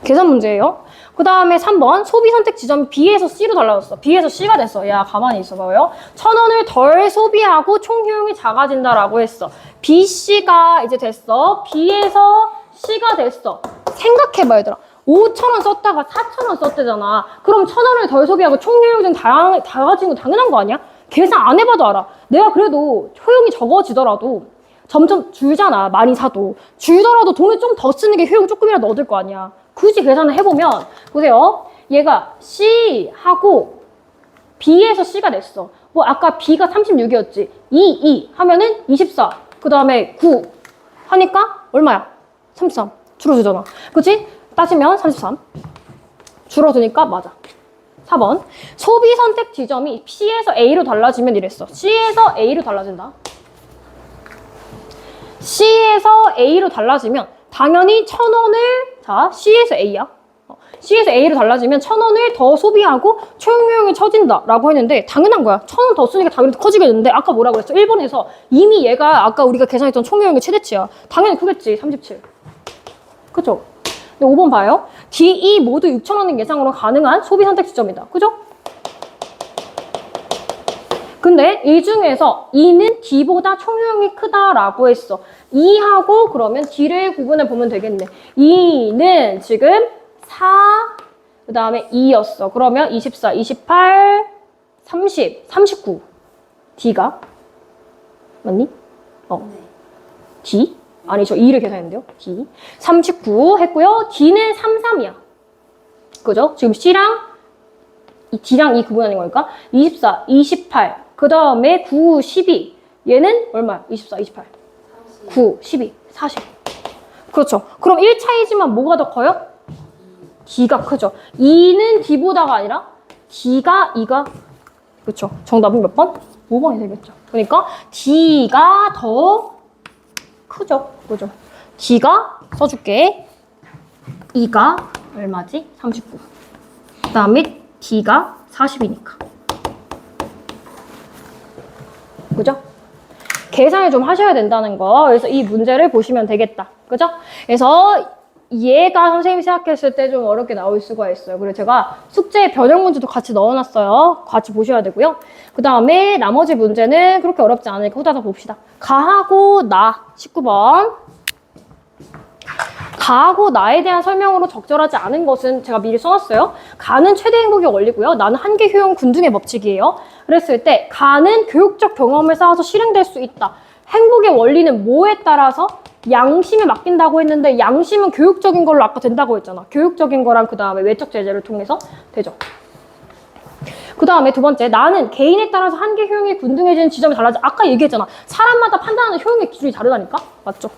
Speaker 1: 계산 문제예요. 그 다음에 3번 소비 선택 지점이 B에서 C로 달라졌어. B에서 C가 됐어. 야 가만히 있어봐요. 1,000원을 덜 소비하고 총 효용이 작아진다라고 했어. B, C가 이제 됐어. B에서 C가 됐어. 생각해봐 얘들아. 5,000원 썼다가 4,000원 썼대잖아. 그럼 1,000원을 덜 소비하고 총 효용이 좀 작아지는 거 당연한 거 아니야? 계산 안 해봐도 알아. 내가 그래도 효용이 적어지더라도 점점 줄잖아. 많이 사도. 줄더라도 돈을 좀 더 쓰는 게 효용 조금이라도 얻을 거 아니야. 굳이 계산을 해보면 보세요. 얘가 C하고 B에서 C가 됐어. 뭐 아까 B가 36이었지. 2 하면은 24. 그 다음에 9 하니까 얼마야? 33. 줄어들잖아. 그치? 따지면 33. 줄어드니까 맞아. 4번. 소비 선택 지점이 C에서 A로 달라지면 이랬어. C에서 A로 달라진다. C에서 A로 달라지면 당연히 1,000원을 자 C에서 A야. C에서 A로 달라지면 1,000원을 더 소비하고 총효용이 처진다 라고 했는데 당연한 거야. 1,000원 더 쓰니까 당연히 커지겠는데 아까 뭐라 그랬어? 1번에서 이미 얘가 아까 우리가 계산했던 총효용의 최대치야. 당연히 크겠지. 37. 그쵸? 근데 5번 봐요. D, E 모두 6,000원인 예상으로 가능한 소비 선택 지점이다. 그죠? 근데 이 중에서 E는 D보다 총효용이 크다라고 했어. E하고 그러면 D를 구분해 보면 되겠네. E는 지금 4, 그 다음에 2였어. 그러면 24, 28, 30, 39. D가? 맞니? D? 아니, 저 2를 계산했는데요. D. 39 했고요. D는 33이야. 그죠? 지금 C랑 D랑 E 구분하는 거니까 24, 28, 그 다음에 9, 12. 얘는 얼마야? 24, 28. 9, 12, 40. 그렇죠. 그럼 1차이지만 뭐가 더 커요? D가 크죠. 2는 D보다가 아니라 D가 2가 그렇죠. 정답은 몇 번? 5번이 되겠죠. 그러니까 D가 더 크죠. 그죠? D가 써줄게. 2가 얼마지? 39. 그 다음에 D가 40이니까. 그죠? 계산을 좀 하셔야 된다는 거. 그래서 이 문제를 보시면 되겠다. 그죠? 그래서 얘가 선생님이 생각했을 때 좀 어렵게 나올 수가 있어요. 그래서 제가 숙제 변형 문제도 같이 넣어놨어요. 같이 보셔야 되고요. 그 다음에 나머지 문제는 그렇게 어렵지 않으니까 후다닥 봅시다. 가하고 나 19번. 가하고 나에 대한 설명으로 적절하지 않은 것은 제가 미리 써놨어요. 가는 최대 행복의 원리고요. 나는 한계 효용 균등의 법칙이에요. 그랬을 때 가는 교육적 경험을 쌓아서 실행될 수 있다. 행복의 원리는 뭐에 따라서 양심에 맡긴다고 했는데 양심은 교육적인 걸로 아까 된다고 했잖아. 교육적인 거랑 그 다음에 외적 제재를 통해서 되죠. 그 다음에 두 번째, 나는 개인에 따라서 한계 효용이 균등해지는 지점이 달라져. 아까 얘기했잖아. 사람마다 판단하는 효용의 기준이 다르다니까? 맞죠?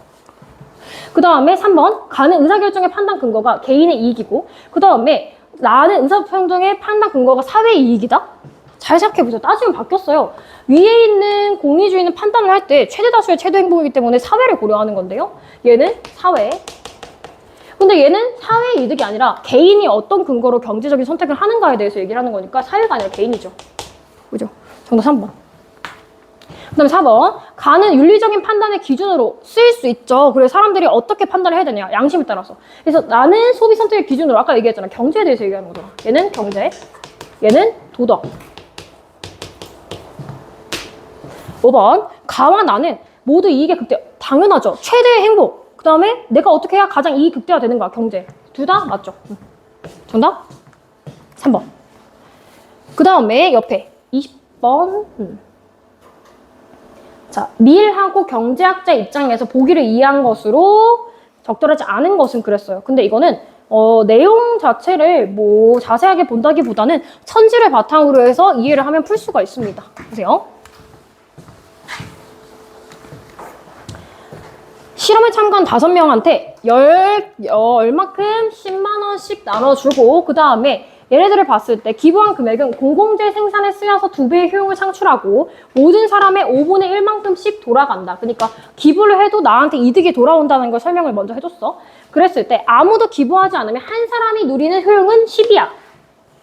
Speaker 1: 그 다음에 3번, 가는 의사결정의 판단 근거가 개인의 이익이고, 그 다음에 나는 의사결정의 판단 근거가 사회의 이익이다? 잘 생각해보세요. 따지면 바뀌었어요. 위에 있는 공리주의는 판단을 할 때 최대 다수의 최대 행복이기 때문에 사회를 고려하는 건데요. 얘는 사회. 근데 얘는 사회 이득이 아니라 개인이 어떤 근거로 경제적인 선택을 하는가에 대해서 얘기를 하는 거니까 사회가 아니라 개인이죠. 그죠? 정답 3번. 그 다음에 4번. 가는 윤리적인 판단의 기준으로 쓰일 수 있죠. 그래서 사람들이 어떻게 판단을 해야 되냐. 양심에 따라서. 그래서 나는 소비 선택의 기준으로 아까 얘기했잖아. 경제에 대해서 얘기하는 거잖아. 얘는 경제, 얘는 도덕. 5번. 가와 나는 모두 이익의 극대. 당연하죠. 최대의 행복. 그 다음에 내가 어떻게 해야 가장 이익 극대화 되는 거야. 경제. 둘 다 맞죠. 정답 3번. 그 다음에 옆에 20번. 자, 미일하고 경제학자 입장에서 보기를 이해한 것으로 적절하지 않은 것은 그랬어요. 근데 이거는 내용 자체를 뭐 자세하게 본다기보다는 천지를 바탕으로 해서 이해를 하면 풀 수가 있습니다. 보세요. 실험에 참가한 5명한테 얼마큼 10만 원씩 나눠주고 그 다음에 얘네들을 봤을 때 기부한 금액은 공공재 생산에 쓰여서 2배의 효용을 창출하고 모든 사람의 5분의 1만큼씩 돌아간다. 그러니까 기부를 해도 나한테 이득이 돌아온다는 걸 설명을 먼저 해줬어. 그랬을 때 아무도 기부하지 않으면 한 사람이 누리는 효용은 10이야.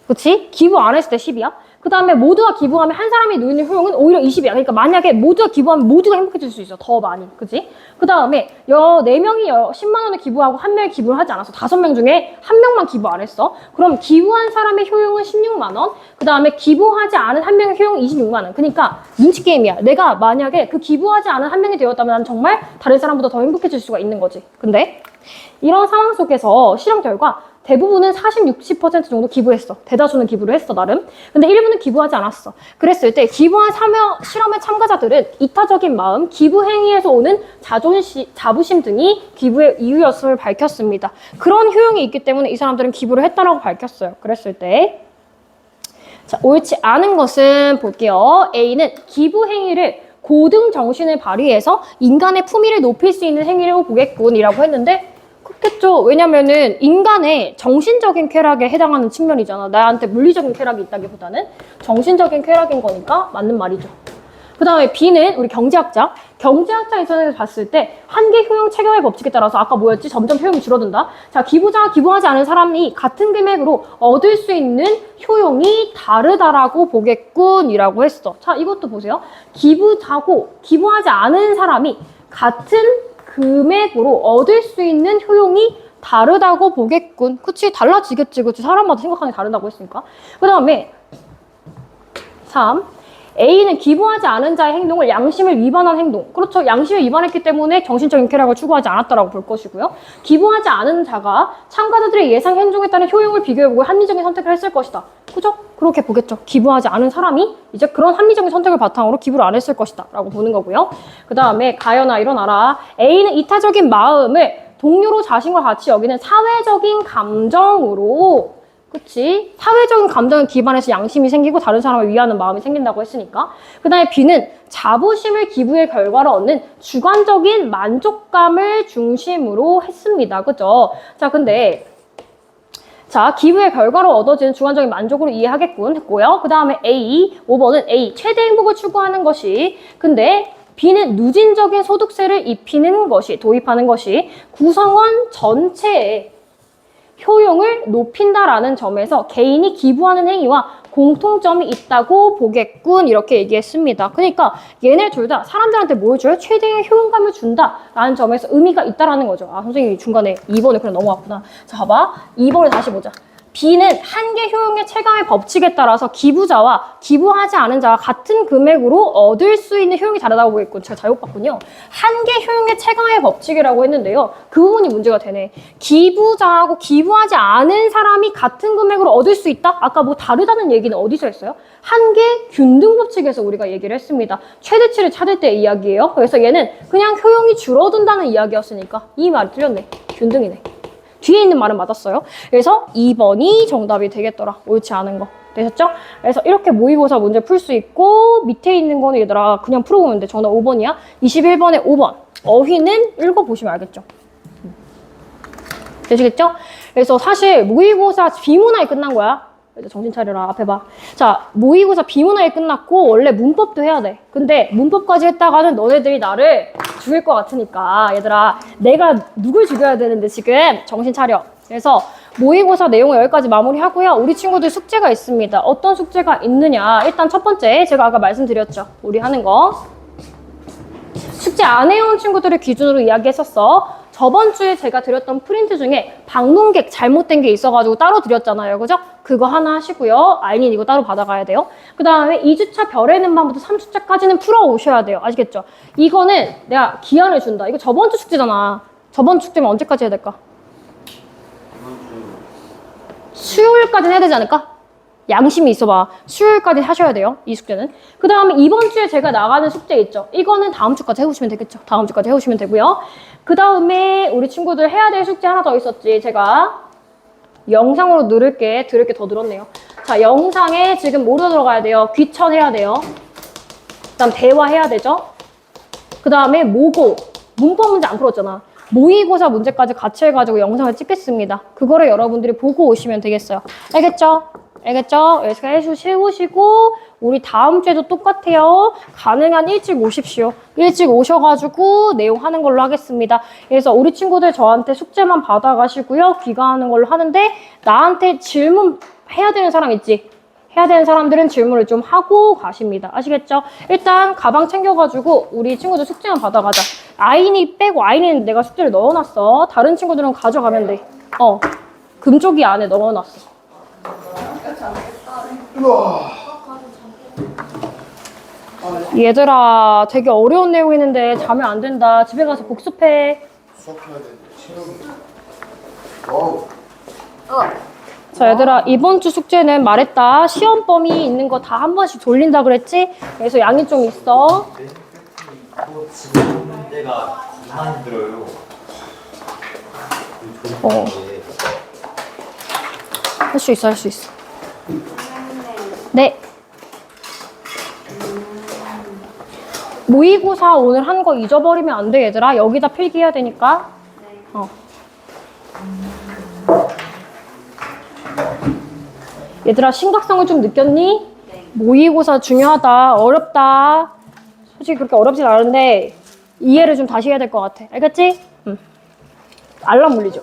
Speaker 1: 그치? 기부 안 했을 때 10이야. 그 다음에 모두가 기부하면 한 사람이 누리는 효용은 오히려 20이야. 그러니까 만약에 모두가 기부하면 모두가 행복해질 수 있어. 더 많이. 그치? 그 다음에 4명이 10만 원을 기부하고 1명이 기부를 하지 않았어. 5명 중에 1명만 기부 안 했어. 그럼 기부한 사람의 효용은 16만 원. 그 다음에 기부하지 않은 1명의 효용은 26만 원. 그러니까 눈치 게임이야. 내가 만약에 그 기부하지 않은 1명이 되었다면 난 정말 다른 사람보다 더 행복해질 수가 있는 거지. 근데 이런 상황 속에서 실험 결과 대부분은 40, 60% 정도 기부했어. 대다수는 기부를 했어, 나름. 근데 일부는 기부하지 않았어. 그랬을 때 기부한 실험의 참가자들은 이타적인 마음, 기부 행위에서 오는 자부심 등이 기부의 이유였음을 밝혔습니다. 그런 효용이 있기 때문에 이 사람들은 기부를 했다라고 밝혔어요. 그랬을 때 자, 옳지 않은 것은 볼게요. A는 기부 행위를 고등 정신을 발휘해서 인간의 품위를 높일 수 있는 행위라고 보겠군이라고 했는데 그렇겠죠. 왜냐면은 인간의 정신적인 쾌락에 해당하는 측면이잖아. 나한테 물리적인 쾌락이 있다기보다는 정신적인 쾌락인 거니까 맞는 말이죠. 그 다음에 B는 우리 경제학자 입장에서 봤을 때 한계 효용 체결의 법칙에 따라서 아까 뭐였지? 점점 효용이 줄어든다. 자, 기부자와 기부하지 않은 사람이 같은 금액으로 얻을 수 있는 효용이 다르다라고 보겠군이라고 했어. 자, 이것도 보세요. 기부자고 기부하지 않은 사람이 같은 금액으로 얻을 수 있는 효용이 다르다고 보겠군. 그치? 달라지겠지. 그치? 사람마다 생각하는 게 다르다고 했으니까. 그 다음에 3. A는 기부하지 않은 자의 행동을 양심을 위반한 행동. 그렇죠. 양심을 위반했기 때문에 정신적인 쾌락을 추구하지 않았다라고 볼 것이고요. 기부하지 않은 자가 참가자들의 예상 행동에 따른 효용을 비교해보고 합리적인 선택을 했을 것이다. 그죠? 그렇게 보겠죠. 기부하지 않은 사람이 이제 그런 합리적인 선택을 바탕으로 기부를 안 했을 것이다 라고 보는 거고요. 그 다음에 가연아 일어나라. A는 이타적인 마음을 동료로 자신과 같이 여기는 사회적인 감정으로 그치? 사회적인 감정을 기반해서 양심이 생기고 다른 사람을 위하는 마음이 생긴다고 했으니까. 그 다음에 B는 자부심을 기부의 결과로 얻는 주관적인 만족감을 중심으로 했습니다. 그죠? 자, 근데 자, 기부의 결과로 얻어지는 주관적인 만족으로 이해하겠군 했고요. 그 다음에 5번은 A, 최대 행복을 추구하는 것이. 근데 B는 누진적인 소득세를 도입하는 것이 구성원 전체에 효용을 높인다라는 점에서 개인이 기부하는 행위와 공통점이 있다고 보겠군 이렇게 얘기했습니다. 그러니까 얘네 둘 다 사람들한테 뭘 줘요? 최대의 효용감을 준다라는 점에서 의미가 있다라는 거죠. 아, 선생님이 중간에 2번을 그냥 넘어갔구나. 자, 봐봐. 2번을 다시 보자. B는 한계 효용의 체감의 법칙에 따라서 기부자와 기부하지 않은 자와 같은 금액으로 얻을 수 있는 효용이 다르다고 보겠군. 제가 잘못 봤군요. 한계 효용의 체감의 법칙이라고 했는데요. 그 부분이 문제가 되네. 기부자하고 기부하지 않은 사람이 같은 금액으로 얻을 수 있다? 아까 뭐 다르다는 얘기는 어디서 했어요? 한계 균등 법칙에서 우리가 얘기를 했습니다. 최대치를 찾을 때 이야기예요. 그래서 얘는 그냥 효용이 줄어든다는 이야기였으니까 이 말이 틀렸네. 균등이네. 뒤에 있는 말은 맞았어요. 그래서 2번이 정답이 되겠더라. 옳지 않은 거. 되셨죠? 그래서 이렇게 모의고사 문제 풀 수 있고 밑에 있는 거는 얘들아 그냥 풀어보면 돼. 정답 5번이야. 21번에 5번. 어휘는 읽어보시면 알겠죠? 되시겠죠? 그래서 사실 모의고사 비문화에 끝난 거야. 이제 정신 차려라. 앞에 봐. 자, 모의고사 비문학이 끝났고 원래 문법도 해야 돼. 근데 문법까지 했다가는 너네들이 나를 죽일 것 같으니까 얘들아 내가 누굴 죽여야 되는데 지금 정신 차려. 그래서 모의고사 내용을 여기까지 마무리하고요. 우리 친구들 숙제가 있습니다. 어떤 숙제가 있느냐. 일단 첫 번째 제가 아까 말씀드렸죠. 우리 하는 거. 숙제 안 해온 친구들을 기준으로 이야기했었어. 저번 주에 제가 드렸던 프린트 중에 방문객 잘못된 게 있어가지고 따로 드렸잖아요. 그죠? 그거 하나 하시고요. 아이린 이거 따로 받아가야 돼요. 그 다음에 2주차 별의 는방부터 3주차까지는 풀어오셔야 돼요. 아시겠죠? 이거는 내가 기한을 준다. 이거 저번 주 숙제잖아. 저번 숙제면 언제까지 해야 될까? 수요일까지는 해야 되지 않을까? 양심이 있어봐. 수요일까지 하셔야 돼요. 이 숙제는. 그 다음에 이번 주에 제가 나가는 숙제 있죠. 이거는 다음 주까지 해오시면 되겠죠. 다음 주까지 해오시면 되고요. 그 다음에 우리 친구들 해야 될 숙제 하나 더 있었지. 제가 영상으로 들을 게 더 늘었네요. 자, 영상에 지금 뭐로 들어가야 돼요? 귀천해야 돼요. 그 다음 대화해야 되죠. 그 다음에 모고. 문법 문제 안 풀었잖아. 모의고사 문제까지 같이 해가지고 영상을 찍겠습니다. 그거를 여러분들이 보고 오시면 되겠어요. 알겠죠? 알겠죠? 여기서 해보시고 우리 다음 주에도 똑같아요. 가능한 일찍 오십시오. 일찍 오셔가지고 내용 하는 걸로 하겠습니다. 그래서 우리 친구들 저한테 숙제만 받아가시고요. 귀가하는 걸로 하는데 나한테 질문 해야 되는 사람 있지? 해야 되는 사람들은 질문을 좀 하고 가십니다. 아시겠죠? 일단 가방 챙겨가지고 우리 친구들 숙제만 받아가자. 아인이 빼고 아인이는 내가 숙제를 넣어놨어. 다른 친구들은 가져가면 돼. 금쪽이 안에 넣어놨어. 얘들아 되게 어려운 내용이는데 자면 안 된다. 집에 가서 복습해.
Speaker 4: 수업해야 되는데 체력이.
Speaker 1: 자 얘들아 이번 주 숙제는 말했다. 시험 범위 있는 거 다 한 번씩 돌린다 그랬지? 그래서 양이 좀 있어.
Speaker 2: 이거 지금 문제가 겁나 힘들어요.
Speaker 1: 할 수 있어 할 수 있어. 네. 모의고사 오늘 한 거 잊어버리면 안 돼 얘들아. 여기다 필기해야 되니까. 얘들아 심각성을 좀 느꼈니? 모의고사 중요하다. 어렵다. 솔직히 그렇게 어렵진 않은데 이해를 좀 다시 해야 될 것 같아. 알겠지? 응. 알람 울리죠?